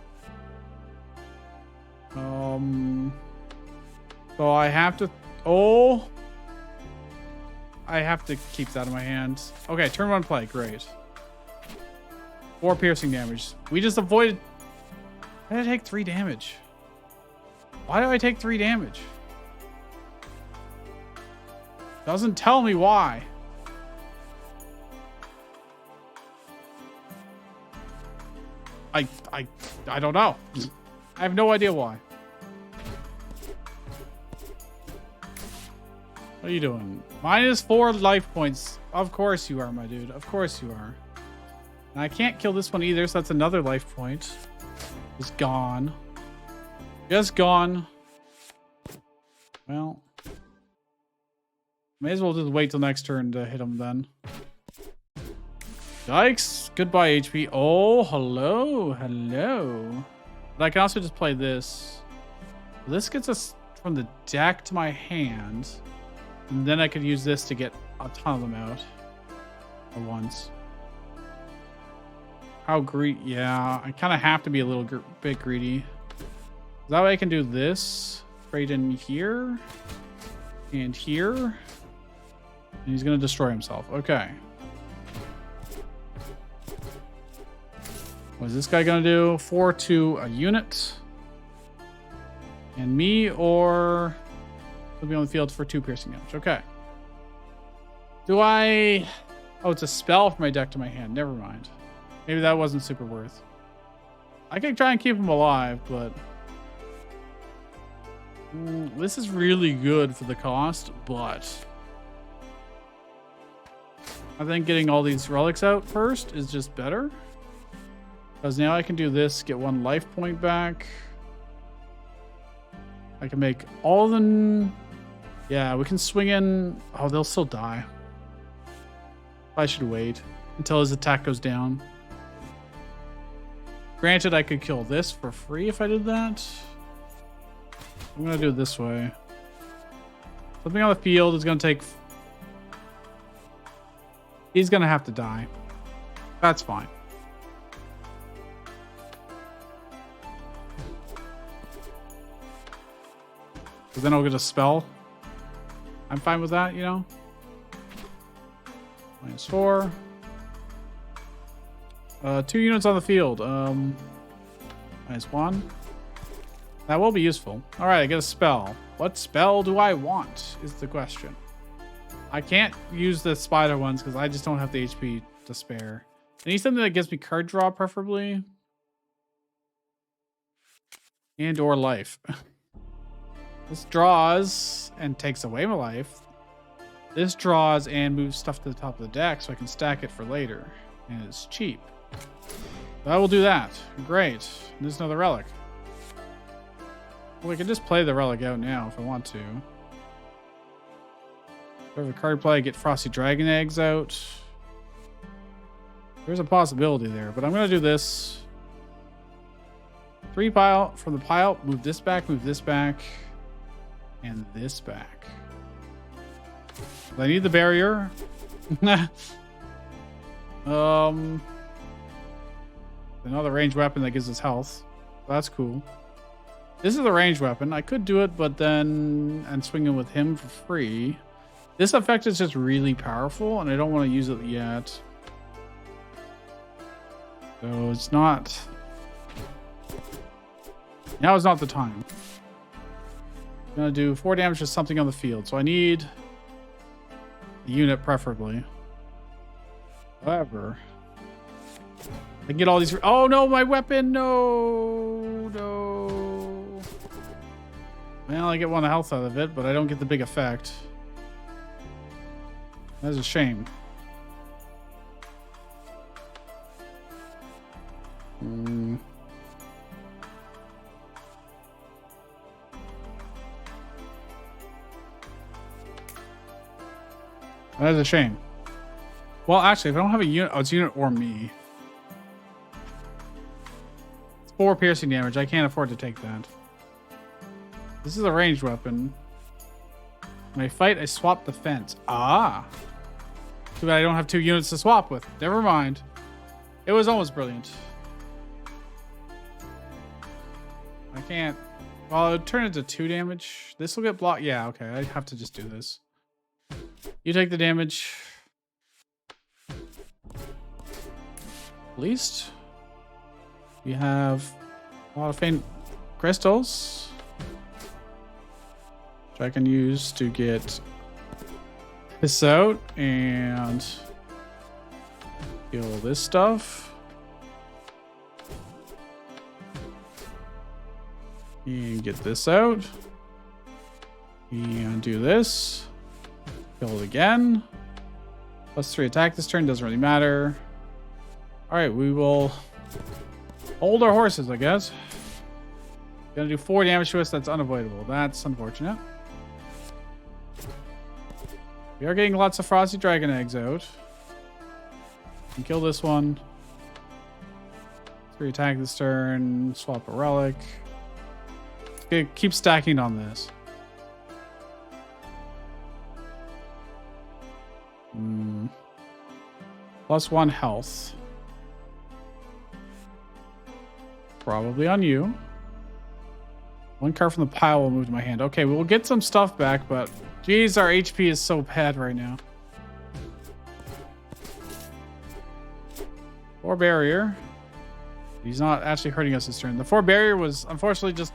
So I have to... Oh! I have to keep that in my hands. Okay, turn 1 play. Great. 4 piercing damage. We just avoided... Why did I take 3 damage? Why do I take 3 damage? Doesn't tell me why. I don't know. I have no idea why. What are you doing? -4 life points. Of course you are, my dude. Of course you are. And I can't kill this one either, so that's another life point. Just gone. Just gone. Well. May as well just wait till next turn to hit him then. Yikes. Goodbye, HP. Oh, hello. Hello. But I can also just play this. This gets us from the deck to my hand. And then I could use this to get a ton of them out at once. How greedy? Yeah, I kind of have to be a little bit greedy. That way I can do this right in here and here. And he's going to destroy himself. Okay. What is this guy going to do? 4 to a unit. And me or... He'll be on the field for 2 piercing damage. Okay. Do I... Oh, it's a spell from my deck to my hand. Never mind. Maybe that wasn't super worth. I could try and keep him alive, but... this is really good for the cost, but... I think getting all these relics out first is just better. Because now I can do this, get 1 life point back. I can make all of them... Yeah, we can swing in... Oh, they'll still die. I should wait until his attack goes down. Granted, I could kill this for free if I did that. I'm going to do it this way. Something on the field is going to take... He's going to have to die. That's fine. Because then I'll get a spell. I'm fine with that, you know? -4. 2 units on the field. -1. That will be useful. All right, I get a spell. What spell do I want is the question. I can't use the spider ones because I just don't have the HP to spare. I need something that gives me card draw, preferably. And or life. This draws and takes away my life. This draws and moves stuff to the top of the deck so I can stack it for later. And it's cheap. So I will do that. Great. And there's another relic. Well, I can just play the relic out now if I want to. Whatever card play, get Frosty Dragon Eggs out. There's a possibility there, but I'm going to do this. 3 pile from the pile. Move this back, and this back. I need the barrier. Another ranged weapon that gives us health. That's cool. This is a ranged weapon. I could do it, but then and swing it with him for free. This effect is just really powerful, and I don't want to use it yet. So it's not... Now is not the time. I'm going to do 4 damage to something on the field. So I need a unit, preferably. However, I can get all these... Oh, no, my weapon! No! No! Well, I get 1 health out of it, but I don't get the big effect. That's a shame. That is a shame. Well, actually, if I don't have a unit, oh, it's unit or me. It's 4 piercing damage. I can't afford to take that. This is a ranged weapon. When I fight, I swap the fence. Ah. Too bad I don't have 2 units to swap with. Never mind. It was almost brilliant. I can't. Well, it would turn into 2 damage. This will get blocked. Yeah, okay. I have to just do this. You take the damage. At least you have a lot of faint crystals, which I can use to get this out and kill this stuff. And get this out. And do this. Kill it again. +3 attack this turn. Doesn't really matter. Alright, we will hold our horses, I guess. Gonna do 4 damage to us. That's unavoidable. That's unfortunate. We are getting lots of Frosty Dragon eggs out. And kill this one. 3 attack this turn. Swap a relic. Okay, keep stacking on this. +1 health. Probably on you. 1 card from the pile will move to my hand. Okay, we will get some stuff back, but geez, our HP is so bad right now. 4 barrier. He's not actually hurting us this turn. The 4 barrier was unfortunately just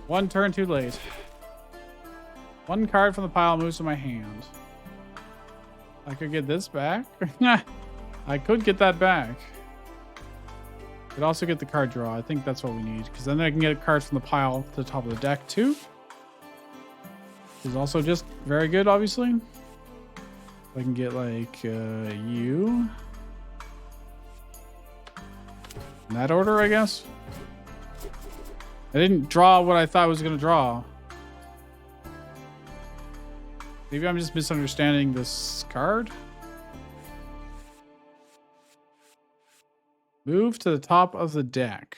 1 turn too late. 1 card from the pile moves to my hand. I could get this back. I could get that back. Could also get the card draw. I think that's what we need, because then I can get a card from the pile to the top of the deck too. Which is also just very good, obviously. I can get like you. In that order, I guess. I didn't draw what I thought I was going to draw. Maybe I'm just misunderstanding this card. Move to the top of the deck.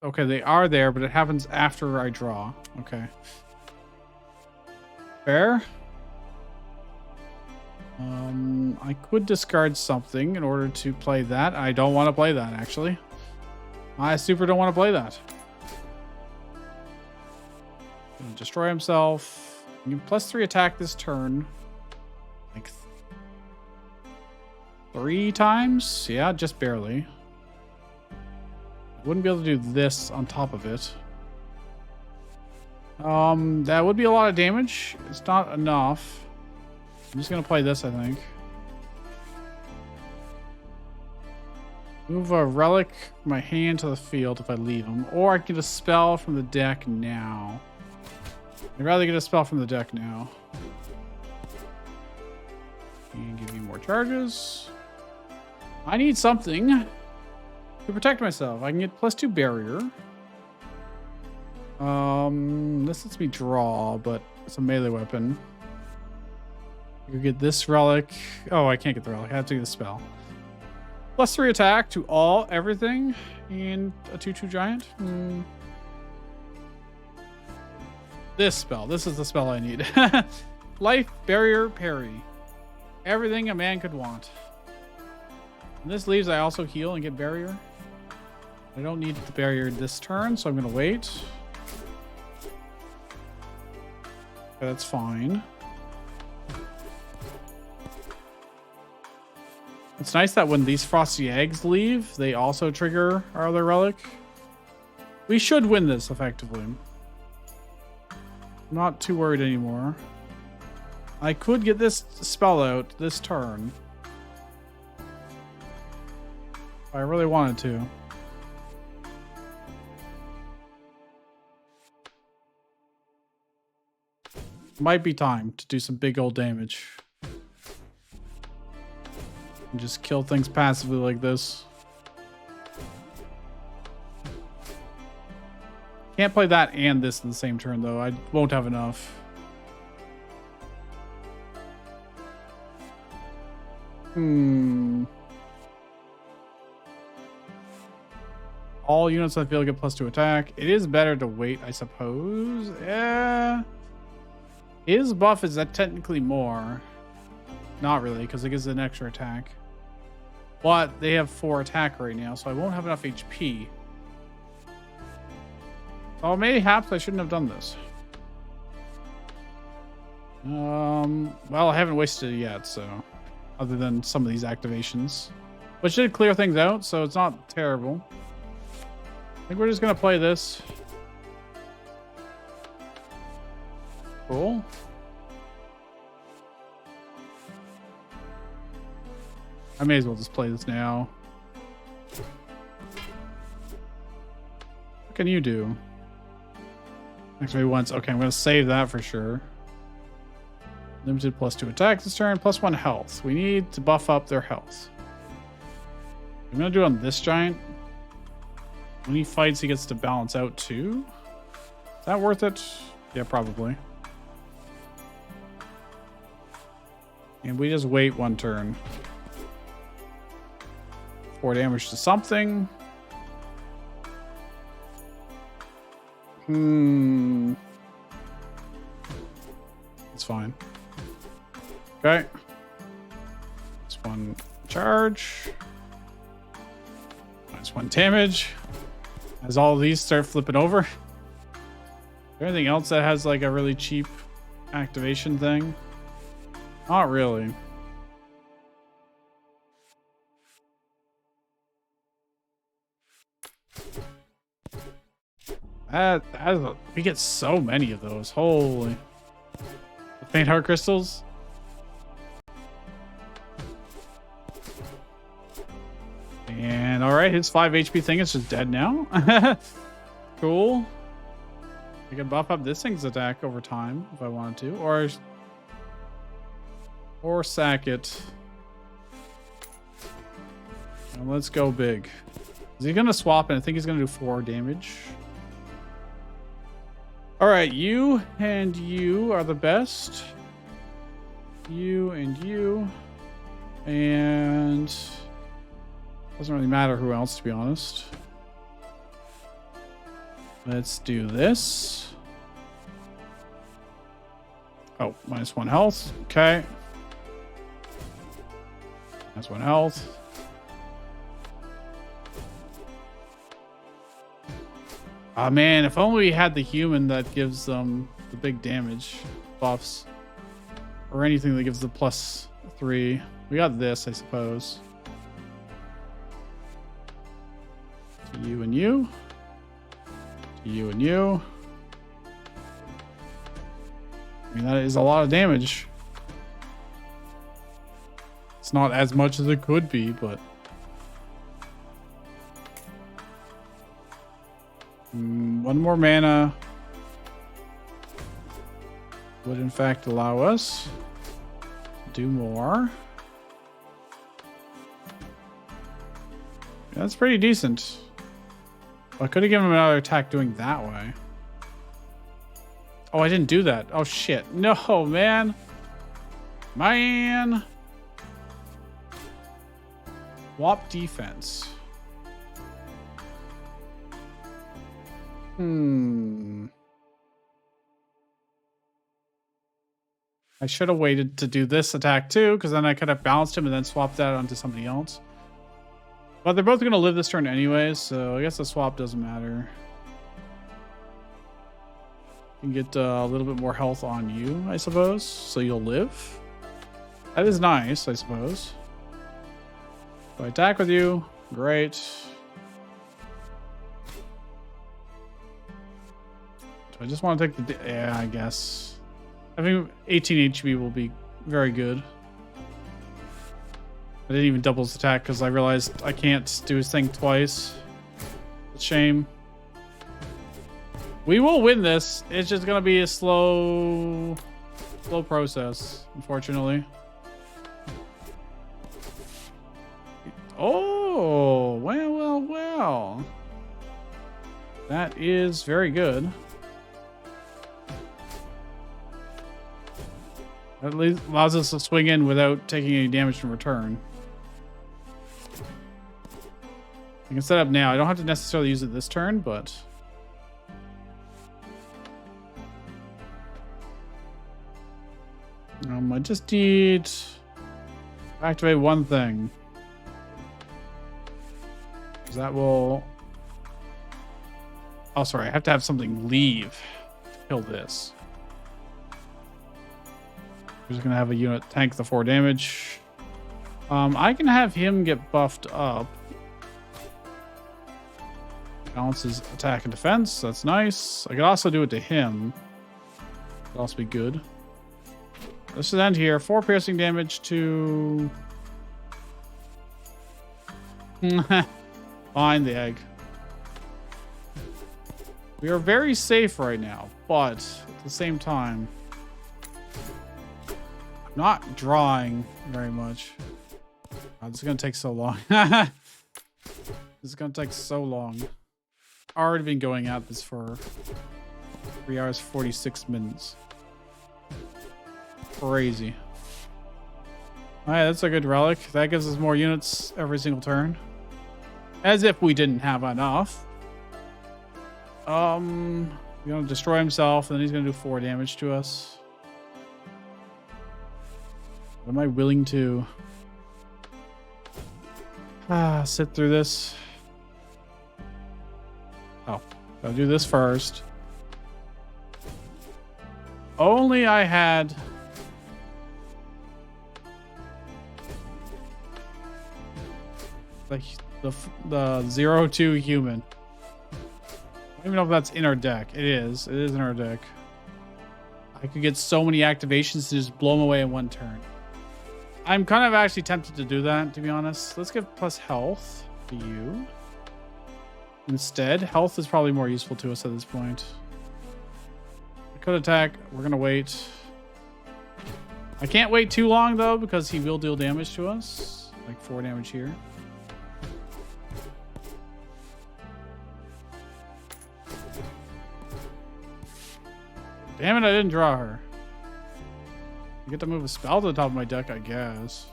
Okay, they are there, but it happens after I draw. Okay. Fair. I could discard something in order to play that. I don't want to play that, actually. I super don't want to play that. Gonna destroy himself. You can +3 attack this turn. Like 3 times? Yeah, just barely. Wouldn't be able to do this on top of it. That would be a lot of damage. It's not enough. I'm just gonna play this, I think. Move a relic from my hand to the field if I leave them. Or I can get a spell from the deck now. I'd rather get a spell from the deck now. And give me more charges. I need something to protect myself. I can get +2 barrier. This lets me draw, but it's a melee weapon. You get this relic. Oh, I can't get the relic. I have to get the spell. +3 attack to everything, and a 2/2 giant. This spell. This is the spell I need. Life, barrier, parry. Everything a man could want. And this leaves I also heal and get barrier. I don't need the barrier this turn, so I'm going to wait. Okay, that's fine. It's nice that when these frosty eggs leave, they also trigger our other relic. We should win this effectively. I'm not too worried anymore. I could get this spell out this turn. If I really wanted to. Might be time to do some big old damage. And just kill things passively like this. Can't play that and this in the same turn, though. I won't have enough. All units on the field get +2 attack. It is better to wait, I suppose. Yeah. His buff is that technically more. Not really, because it gives an extra attack. But they have 4 attack right now, so I won't have enough HP. Oh, mayhaps I shouldn't have done this. Well, I haven't wasted it yet, so other than some of these activations, which did clear things out, so it's not terrible. I think we're just gonna play this. Cool. I may as well just play this now. What can you do? Activate once. Okay, I'm gonna save that for sure. Limited +2 attack this turn, +1 health. We need to buff up their health. I'm gonna do it on this giant. When he fights, he gets to balance out too. Is that worth it? Yeah, probably. And we just wait 1 turn. 4 damage to something. It's fine. Okay. That's 1 charge. That's 1 damage. As all of these start flipping over. Is there anything else that has like a really cheap activation thing? Not really. We get so many of those. Holy. The faint heart crystals. And all right, his 5 HP thing is just dead now. Cool. I can buff up this thing's attack over time if I wanted to, or sack it. And let's go big. Is he gonna swap? And I think he's gonna do 4 damage. All right, you and you are the best. You and you. And doesn't really matter who else, to be honest. Let's do this. Oh, -1 health. Okay. -1 health. Ah, man, if only we had the human that gives them the big damage buffs. Or anything that gives the +3. We got this, I suppose. To you and you. To you and you. I mean, that is a lot of damage. It's not as much as it could be, but... one more mana would in fact allow us to do more. Yeah, that's pretty decent. I could have given him another attack doing that way. Oh, I didn't do that. Oh shit. No, man. Man. Swap defense. I should have waited to do this attack too, because then I could have balanced him and then swapped that onto somebody else. But they're both going to live this turn anyways, so I guess the swap doesn't matter. You can get a little bit more health on you, I suppose, so you'll live. That is nice, I suppose. So I attack with you. Great. I just want to take the... Yeah, I guess. Having 18 HP will be very good. I didn't even double his attack because I realized I can't do his thing twice. It's a shame. We will win this. It's just going to be a slow process, unfortunately. Oh, well. That is very good. At least allows us to swing in without taking any damage in return. I can set up now. I don't have to necessarily use it this turn, but... I just need to activate one thing. That will... Oh, sorry. I have to have something leave to kill this. We're just going to have a unit tank the 4 damage. I can have him get buffed up. Balances attack and defense. That's nice. I could also do it to him. That'd also be good. Let's just end here. 4 piercing damage to... Find the egg. We are very safe right now, but at the same time, I'm not drawing very much. Oh, this is going to take so long. This is going to take so long. Already been going at this for 3 hours, 46 minutes. Crazy. Alright, that's a good relic. That gives us more units every single turn. As if we didn't have enough. He's gonna destroy himself, and then he's gonna do 4 damage to us. Am I willing to sit through this? Oh, I'll do this first. Only I had... the 0-2 human. I don't even know if that's in our deck. It is. It is in our deck. I could get so many activations to just blow them away in 1 turn. I'm kind of actually tempted to do that, to be honest. Let's give plus health to you. Instead, health is probably more useful to us at this point. Could attack. We're going to wait. I can't wait too long, though, because he will deal damage to us. Like 4 damage here. Damn it, I didn't draw her. I get to move a spell to the top of my deck, I guess.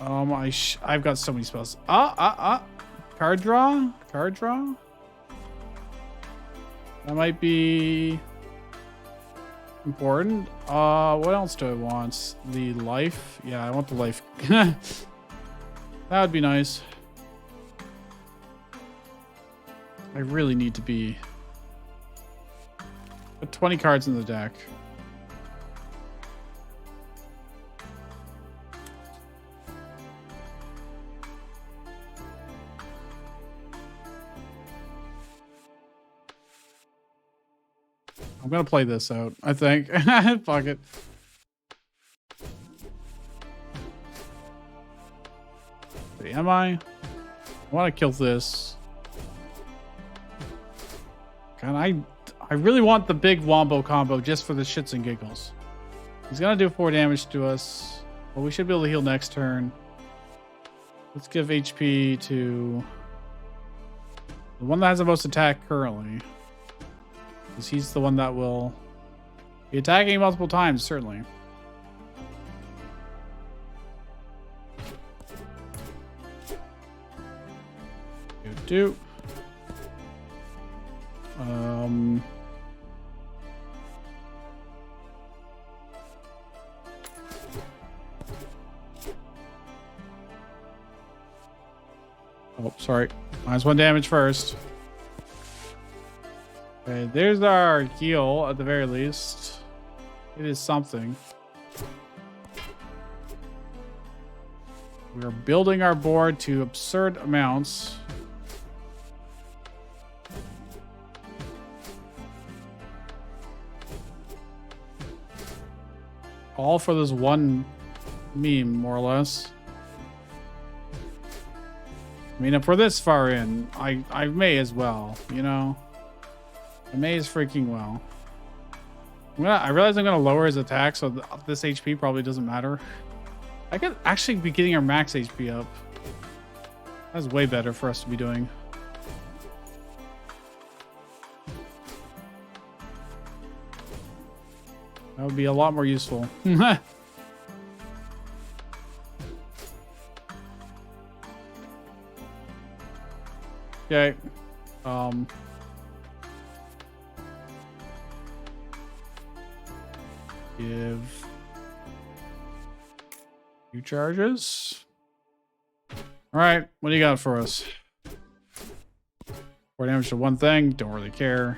I've got so many spells. Card draw? Card draw? That might be important. What else do I want? The life? Yeah, I want the life. That would be nice. I really need to be... Put 20 cards in the deck. I'm gonna play this out, I think. Fuck it. Am I want to kill this. Can I really want the big wombo combo just for the shits and giggles. He's gonna do 4 damage to us, but we should be able to heal next turn. Let's give HP to the one that has the most attack currently. Because he's the one that will be attacking multiple times, certainly. Do. Oh, sorry. -1 damage first. Okay, there's our heal at the very least. It is something. We're building our board to absurd amounts. All for this one meme, more or less. I mean, if we're this far in, I may as well, you know? I may as freaking well. I realize I'm going to lower his attack, so this HP probably doesn't matter. I could actually be getting our max HP up. That's way better for us to be doing. That would be a lot more useful. Okay. Give 2 charges. All right, what do you got for us? 4 damage to one thing. Don't really care.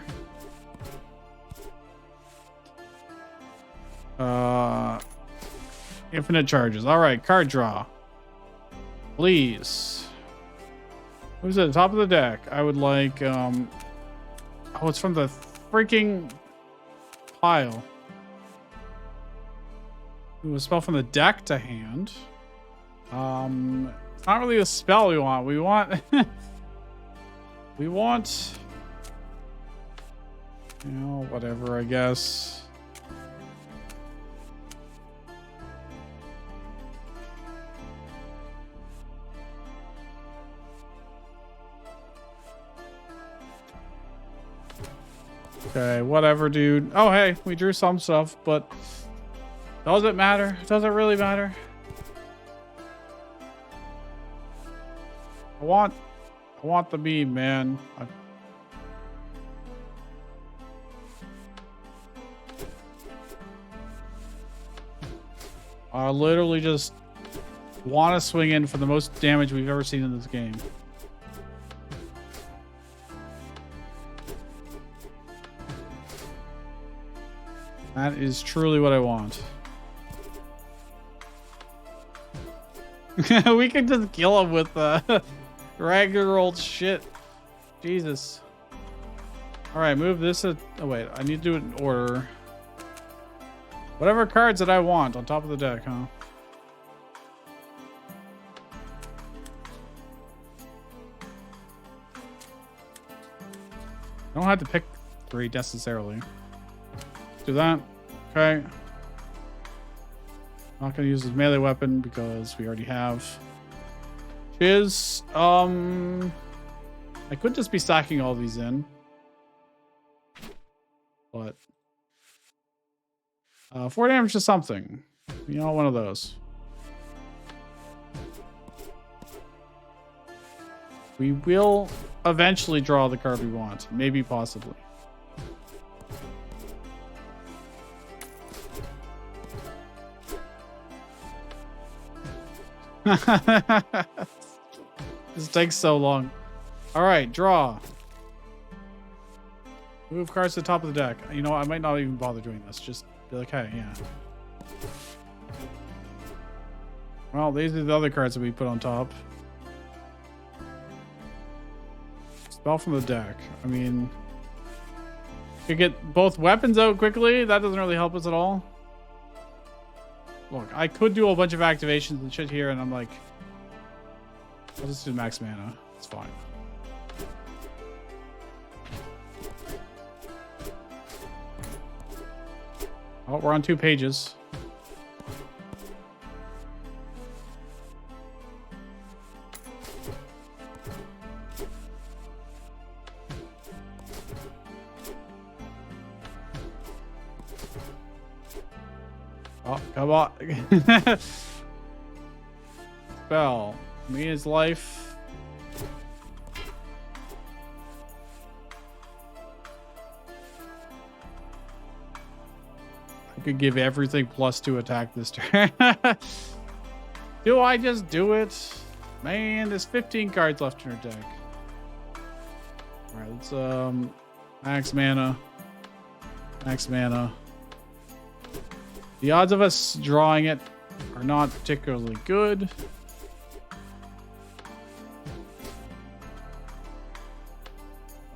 Infinite charges. All right, card draw. Please. Who's at the top of the deck? I would like. Oh, it's from the freaking pile. Ooh, a spell from the deck to hand. It's not really a spell we want. We want. We want. You know, whatever, I guess. Okay, whatever, dude. Oh, hey, we drew some stuff, but does it matter? Does it really matter? I want the meme, man. I literally just want to swing in for the most damage we've ever seen in this game. That is truly what I want. We can just kill him with Ragadok shit. Jesus. Alright, move this. Oh, wait. I need to do it in order. Whatever cards that I want on top of the deck, huh? I don't have to pick 3 necessarily. Do that. Okay. Not gonna use his melee weapon because we already have. Chiz. I could just be stacking all these in. But 4 damage to something. You know, one of those. We will eventually draw the card we want. Maybe, possibly. This takes so long. All right, draw. Move cards to the top of the deck. You know, I might not even bother doing this. Just be like, hey, yeah. Well, these are the other cards that we put on top. Spell from the deck. I mean, you get both weapons out quickly. That doesn't really help us at all. Look, I could do a bunch of activations and shit here, and I'm like, I'll just do max mana. It's fine. Oh, we're on 2 pages. Oh, come on. Spell. Me his life. I could give everything +2 attack this turn. Do I just do it? Man, there's 15 cards left in her deck. Alright, let's max mana. Max mana. The odds of us drawing it are not particularly good.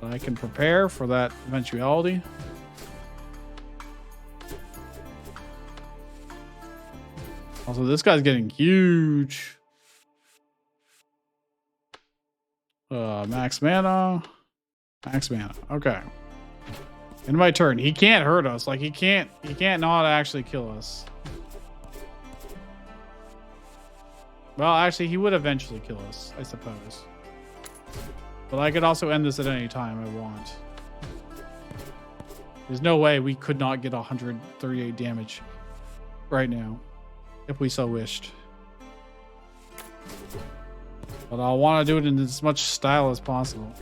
But I can prepare for that eventuality. Also, this guy's getting huge. Max mana. Max mana. Okay. In my turn. He can't hurt us. Like, he can't not actually kill us. Well, actually, he would eventually kill us, I suppose. But I could also end this at any time I want. There's no way we could not get 138 damage right now if we so wished. But I want to do it in as much style as possible.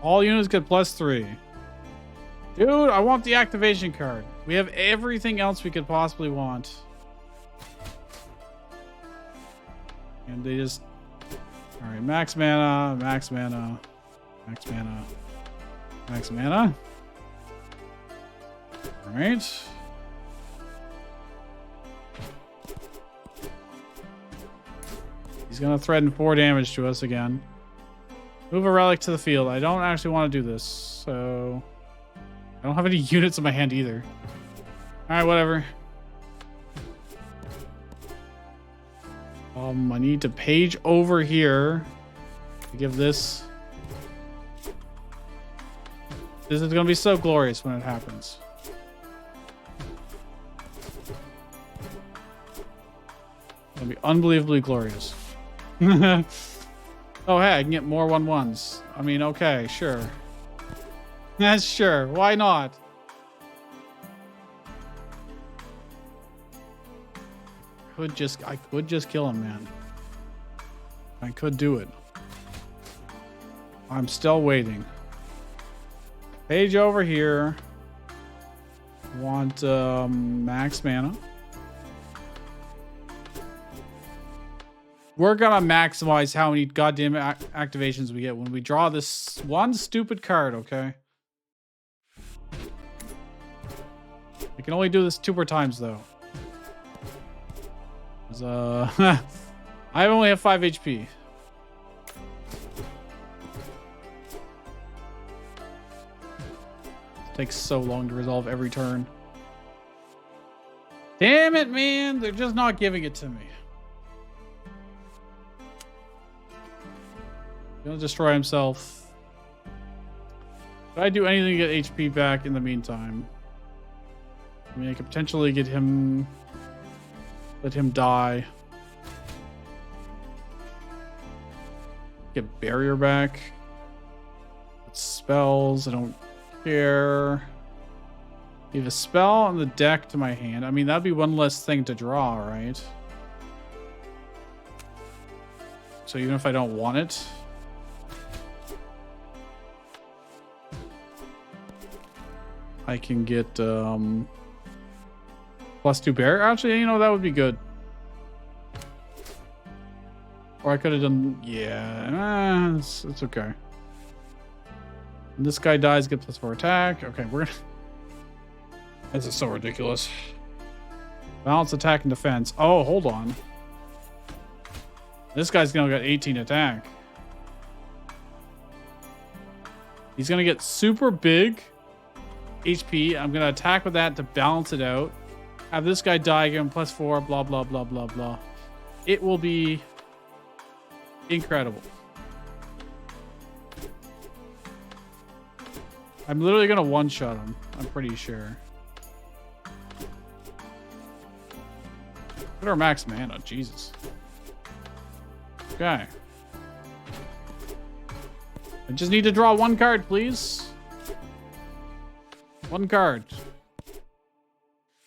All units get +3. Dude, I want the activation card. We have everything else we could possibly want. And they just... Alright, max mana, max mana, max mana, max mana. Alright. He's gonna threaten 4 damage to us again. Move a relic to the field. I don't actually want to do this, so... I don't have any units in my hand either. Alright, whatever. I need to page over here to give this. This is gonna be so glorious when it happens. It's gonna be unbelievably glorious. Oh, hey, I can get more 1/1s. I mean, okay, sure. That's sure. Why not? I could just kill him, man. I could do it. I'm still waiting. Page over here. Want max mana. We're gonna maximize how many goddamn activations we get when we draw this one stupid card, okay? We can only do this 2 more times, though. I only have 5 HP. It takes so long to resolve every turn. Damn it, man! They're just not giving it to me. Gonna destroy himself. Could I do anything to get HP back in the meantime? I mean, I could potentially get him... Let him die. Get barrier back. Spells, I don't care. Leave a spell on the deck to my hand. I mean, that'd be one less thing to draw, right? So even if I don't want it... I can get +2 bear. Actually, you know, that would be good. Or I could have done... Yeah, it's okay. When this guy dies, get +4 attack. Okay, we're gonna... This is so ridiculous. Balance attack and defense. Oh, hold on. This guy's gonna get 18 attack. He's gonna get super big HP. I'm gonna attack with that to balance it out. Have this guy die, give him +4, blah, blah, blah, blah, blah. It will be incredible. I'm literally gonna one-shot him, I'm pretty sure. Look at our max mana, Jesus. Okay. I just need to draw 1 card, please. 1 card.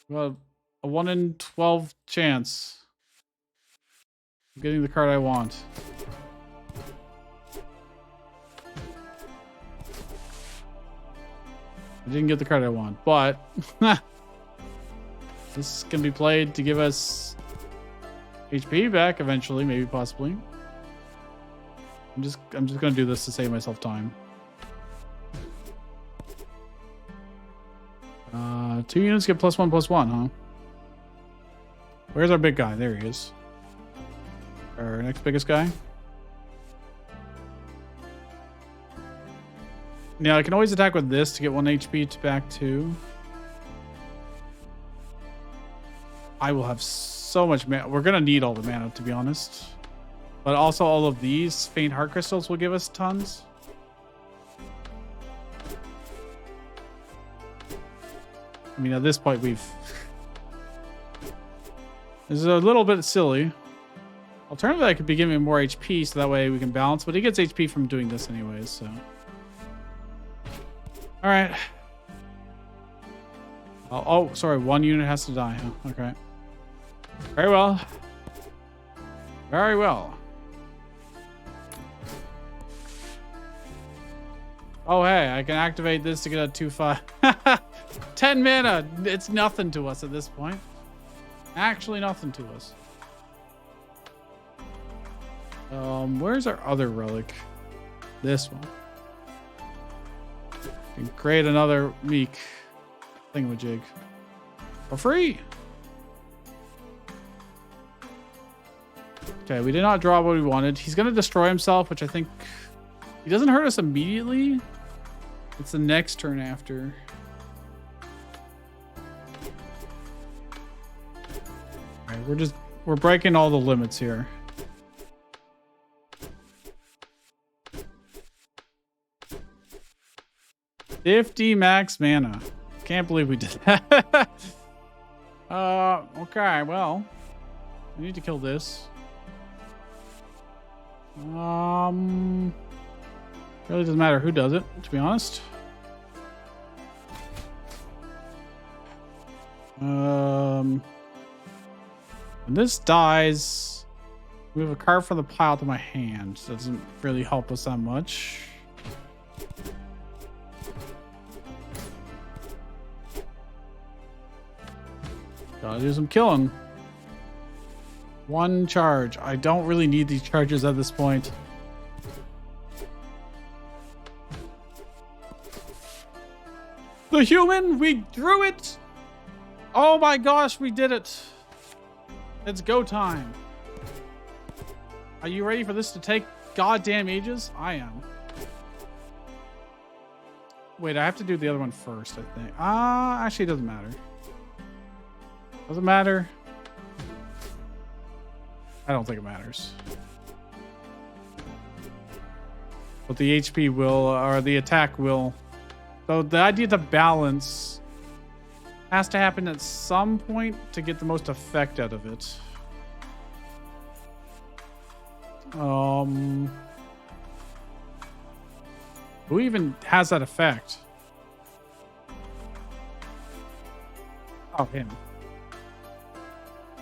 Well, a 1 in 12 chance of getting the card I want. I didn't get the card I want, but this can be played to give us HP back eventually, maybe, possibly. I'm just gonna do this to save myself time. 2 units get +1/+1, huh? Where's our big guy? There he is. Our next biggest guy. Now I can always attack with this to get 1 HP back too. I will have so much mana. We're gonna need all the mana, to be honest. But also all of these faint heart crystals will give us tons. I mean, at this point, we've... This is a little bit silly. Alternatively, I could be giving him more HP so that way we can balance, but he gets HP from doing this anyways, so. All right. Oh, sorry. One unit has to die, huh? Okay. Very well. Very well. Oh, hey, I can activate this to get a 2/5. 10 mana. It's nothing to us at this point. Actually nothing to us. Where's our other relic? This one. We can create another meek thingamajig for free. Okay, we did not draw what we wanted. He's gonna destroy himself, which I think he doesn't hurt us immediately. It's the next turn after. All right, we're breaking all the limits here. $50 max mana. Can't believe we did that. Okay, well, we need to kill this. Really doesn't matter who does it, to be honest. When this dies, move a card from the pile to my hand. So it doesn't really help us that much. Gotta do some killing. One charge. I don't really need these charges at this point. The human, we drew it. Oh my gosh, we did it. It's go time. Are you ready for this to take goddamn ages? I am. Wait, I have to do the other one first, I think. Actually, it doesn't matter. Doesn't matter. I don't think it matters. But the HP will, or the attack will. So the idea to balance has to happen at some point to get the most effect out of it. Who even has that effect? Oh, him.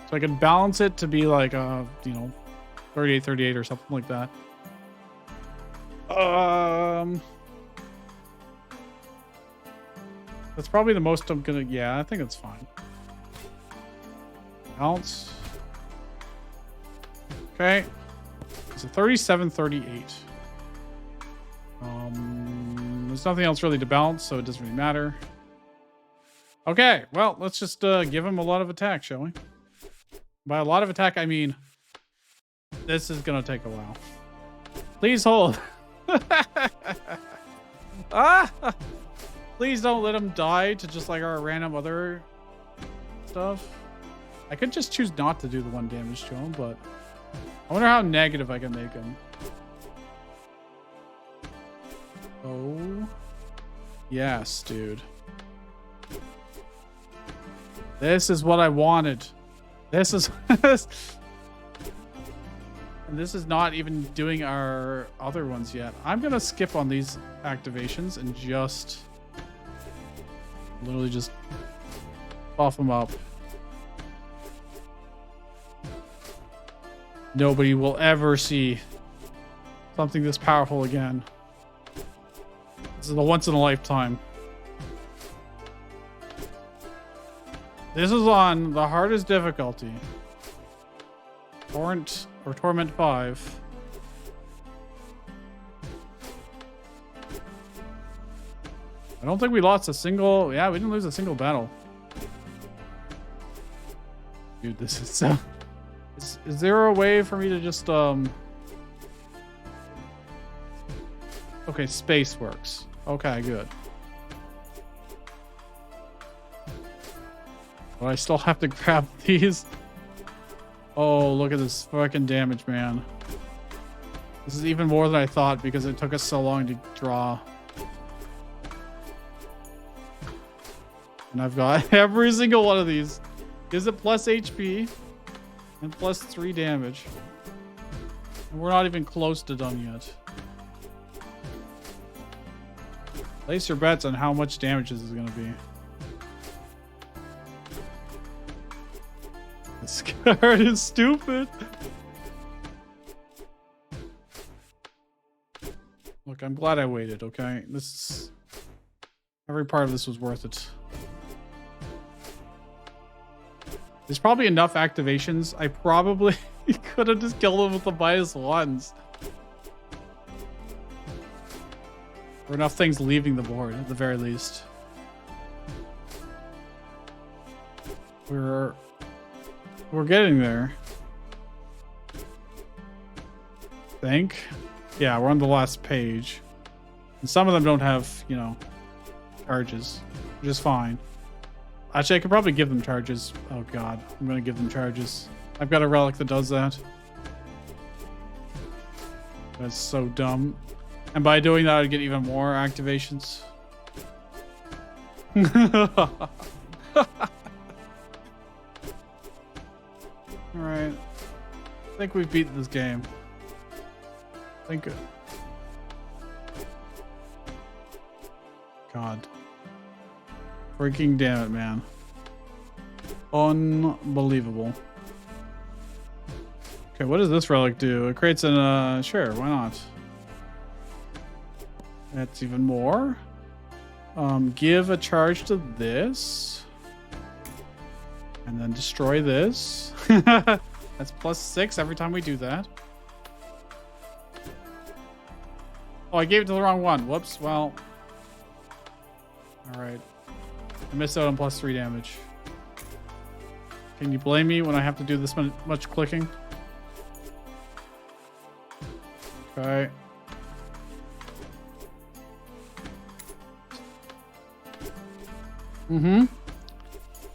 So I can balance it to be like, 38 or something like that. That's probably the most I'm gonna, yeah, I think that's fine. Balance. Okay. It's a 37-38. There's nothing else really to balance, so it doesn't really matter. Okay, well, let's just give him a lot of attack, shall we? By a lot of attack, I mean this is gonna take a while. Please hold. Please don't let him die to just like our random other stuff. I could just choose not to do the 1 damage to him, but I wonder how negative I can make him. Oh, yes, dude. This is what I wanted. This is... And this is not even doing our other ones yet. I'm going to skip on these activations and just... literally just buff them up. Nobody will ever see something this powerful again. This is the once in a lifetime. This is on the hardest difficulty. Torrent or Torment 5. I don't think we lost a single... Yeah, we didn't lose a single battle. Dude, this is so... Is there a way for me to just... Okay, space works. Okay, good. But I still have to grab these. Oh, look at this fucking damage, man. This is even more than I thought because it took us so long to draw. And I've got every single one of these. Is it plus HP and plus 3 damage? We're not even close to done yet. Place your bets on how much damage this is going to be. This card is stupid. Look, I'm glad I waited, okay? Every part of this was worth it. There's probably enough activations. I probably could have just killed him with the -1s. Or enough things leaving the board, at the very least. We're getting there. I think. Yeah, we're on the last page. And some of them don't have, you know, charges, which is fine. Actually, I could probably give them charges. Oh god, I'm gonna give them charges. I've got a relic that does that. That's so dumb. And by doing that, I'd get even more activations. Alright. I think we've beaten this game. I think... God. Freaking damn it, man. Unbelievable. Okay, what does this relic do? It creates an, sure, why not? That's even more. Give a charge to this. And then destroy this. That's +6 every time we do that. Oh, I gave it to the wrong one. Whoops, well. Alright. I missed out on +3 damage. Can you blame me when I have to do this much clicking? Okay. Mm-hmm.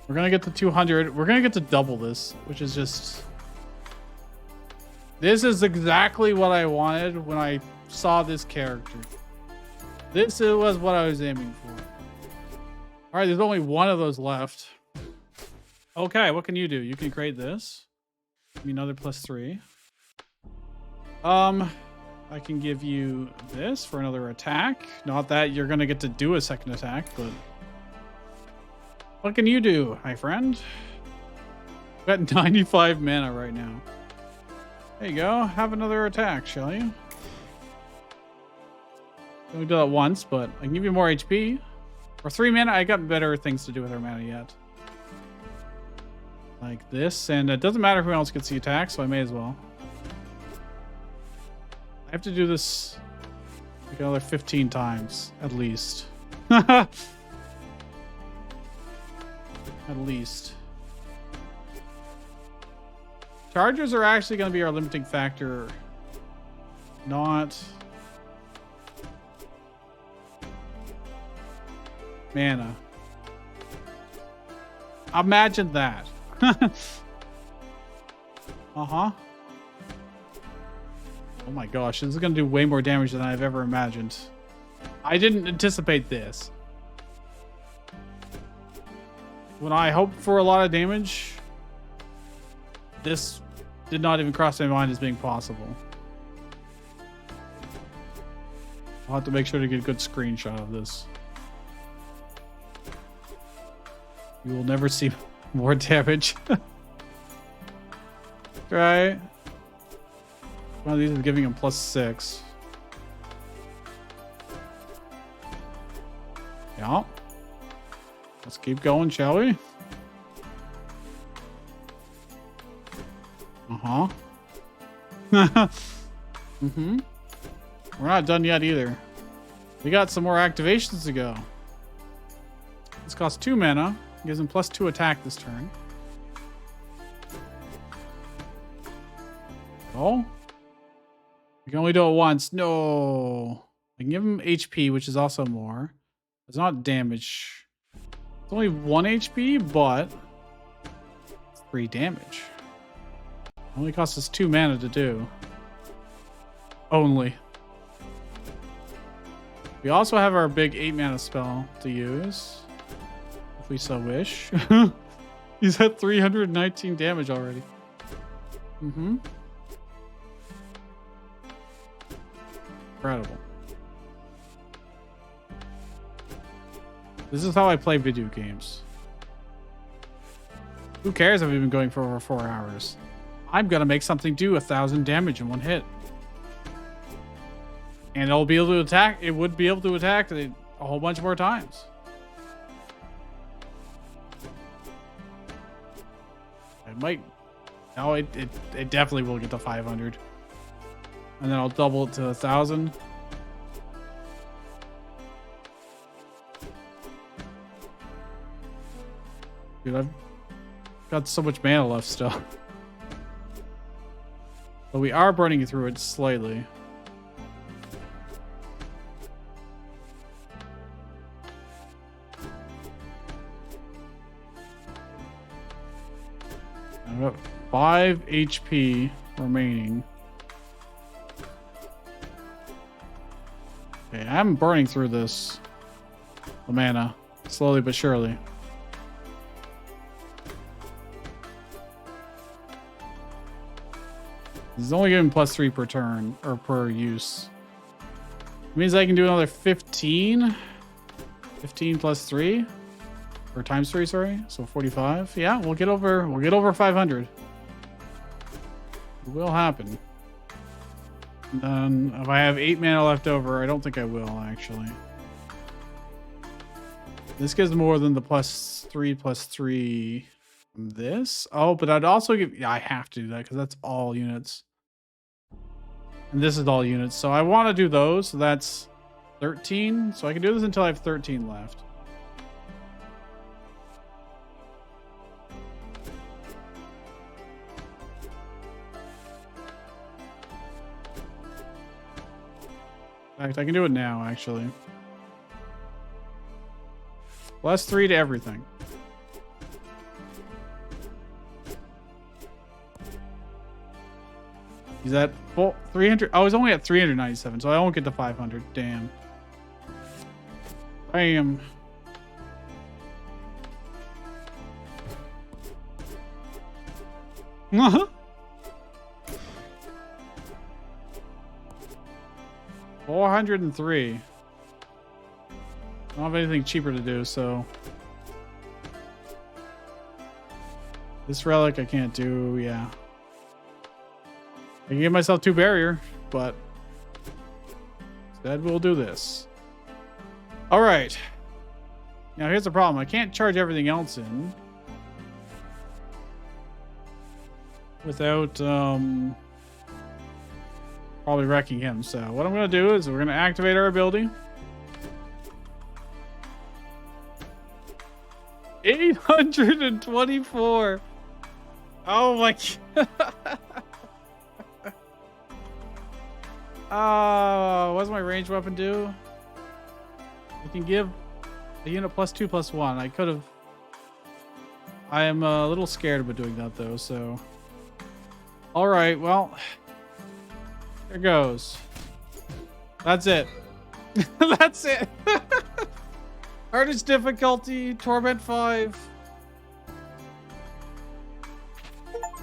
We're gonna get to 200. We're gonna get to double this, which is just... This is exactly what I wanted when I saw this character. This was what I was aiming for. Alright, there's only one of those left. Okay, what can you do? You can create this. Give me another +3. I can give you this for another attack. Not that you're gonna get to do a second attack, but... What can you do, my friend? I've got 95 mana right now. There you go. Have another attack, shall you? We do that once, but I can give you more HP. For 3 mana, I got better things to do with our mana yet. Like this, and it doesn't matter who else gets the attack, so I may as well. I have to do this like another 15 times, at least. At least. Chargers are actually going to be our limiting factor. Not... mana. Imagine that. Uh-huh. Oh my gosh, this is going to do way more damage than I've ever imagined. I didn't anticipate this. When I hoped for a lot of damage, this did not even cross my mind as being possible. I'll have to make sure to get a good screenshot of this. You will never see more damage. Right. One of these is giving him +6. Yeah. Let's keep going, shall we? Uh-huh. Mm-hmm. We're not done yet either. We got some more activations to go. This costs 2 mana. Gives him +2 attack this turn. Oh. We can only do it once. No. I can give him HP, which is also more. It's not damage. It's only 1 HP, but it's 3 damage. It only costs us 2 mana to do. Only. We also have our big 8 mana spell to use. If we so wish. He's at 319 damage already. Mm-hmm. Incredible. This is how I play video games. Who cares if we've been going for over 4 hours? I'm gonna make something do 1,000 damage in one hit. And it'll be able to attack. It would be able to attack a whole bunch more times. It might. No, it definitely will get to 500. And then I'll double it to 1,000. Dude, I've got so much mana left still. But we are burning through it slightly. I've got 5 HP remaining. Okay, I'm burning through this. The mana. Slowly but surely. This is only giving +3 per turn, or per use. It means I can do another 15. 15 plus 3. Or times 3, sorry. So 45. Yeah, we'll get over 500. It will happen. And then if I have 8 mana left over, I don't think I will actually. This gives more than the +3 from this. Oh, but I'd also give, yeah, I have to do that because that's all units. And this is all units. So I want to do those. So that's 13. So I can do this until I have 13 left. In fact, I can do it now, actually. +3 to everything. He's at full 300. I was only at 397, so I won't get to 500. Damn. Bam. Uh-huh. 403. I don't have anything cheaper to do, so this relic I can't do. Yeah, I can give myself 2 barrier, but instead we'll do this. All right. Now here's the problem. I can't charge everything else in without probably wrecking him. So what I'm going to do is we're going to activate our ability. 824. Oh my god. What's my ranged weapon do? I can give a unit +2/+1. I could have. I am a little scared about doing that though, so. All right, well. Here goes. That's it. That's it. Hardest difficulty, Torment 5.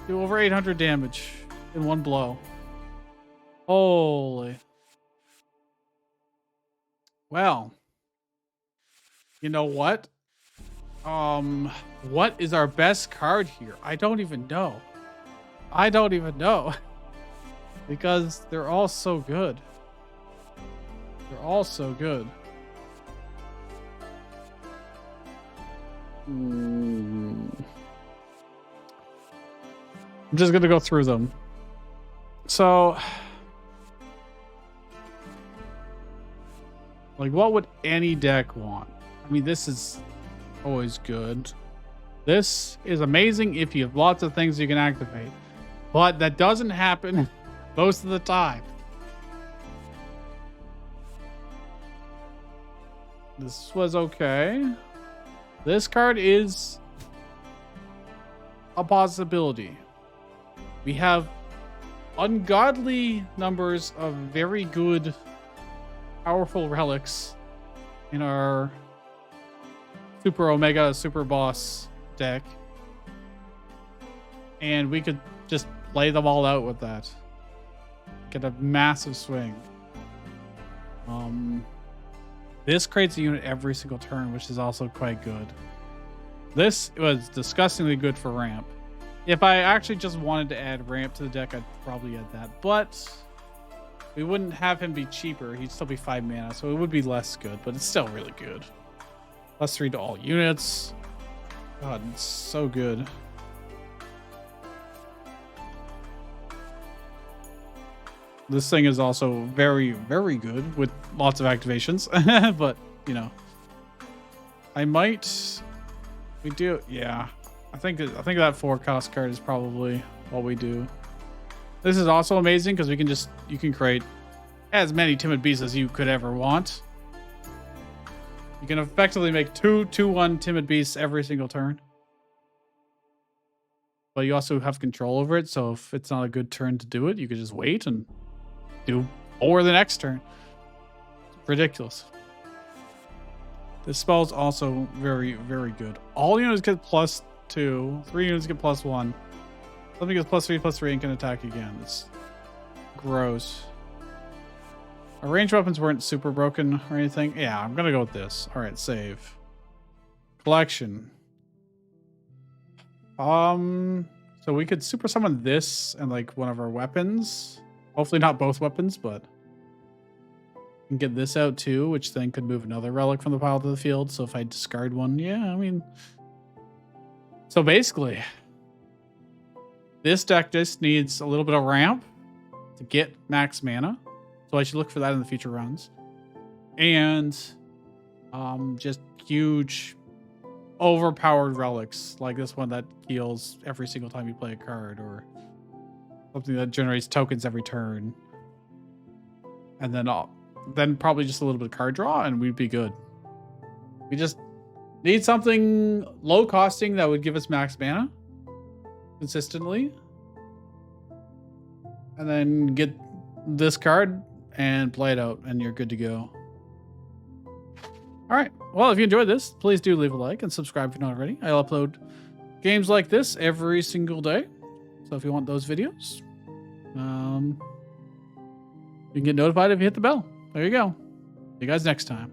Do over 800 damage in one blow. Holy. Well. You know what? What is our best card here? I don't even know. I don't even know. Because they're all so good. They're all so good. I'm just gonna go through them. So, like, what would any deck want? I mean, this is always good. This is amazing if you have lots of things you can activate, but that doesn't happen most of the time. This was okay. This card is a possibility. We have ungodly numbers of very good, powerful relics in our Super Omega Super Boss deck. And we could just play them all out with that. Get a massive swing. This creates a unit every single turn, which is also quite good. This was disgustingly good for ramp. If I actually just wanted to add ramp to the deck, I'd probably add that. But we wouldn't have him be cheaper. He'd still be 5 mana, so it would be less good, but it's still really good. +3 to all units. God, it's so good. This thing is also very, very good with lots of activations, but you know, we do, yeah. I think that 4-cost card is probably what we do. This is also amazing because you can create as many timid beasts as you could ever want. You can effectively make 2/1 timid beasts every single turn. But you also have control over it, so if it's not a good turn to do it, you could just wait and do 4 the next turn. It's ridiculous. This spell is also very, very good. All units get +2. 3 units get +1. Something gets +3/+3 and can attack again. It's gross. Our ranged weapons weren't super broken or anything. Yeah, I'm gonna go with this. All right, save. Collection. So we could super summon this and like one of our weapons. Hopefully not both weapons, but we can get this out too, which then could move another relic from the pile to the field. So if I discard one, yeah, I mean. So basically, this deck just needs a little bit of ramp to get max mana. So I should look for that in the future runs. And just huge overpowered relics like this one that heals every single time you play a card, or something that generates tokens every turn. And then probably just a little bit of card draw and we'd be good. We just need something low costing that would give us max mana consistently. And then get this card and play it out and you're good to go. All right. Well, if you enjoyed this, please do leave a like and subscribe if you're not already. I'll upload games like this every single day. So if you want those videos, you can get notified if you hit the bell. There you go. See you guys next time.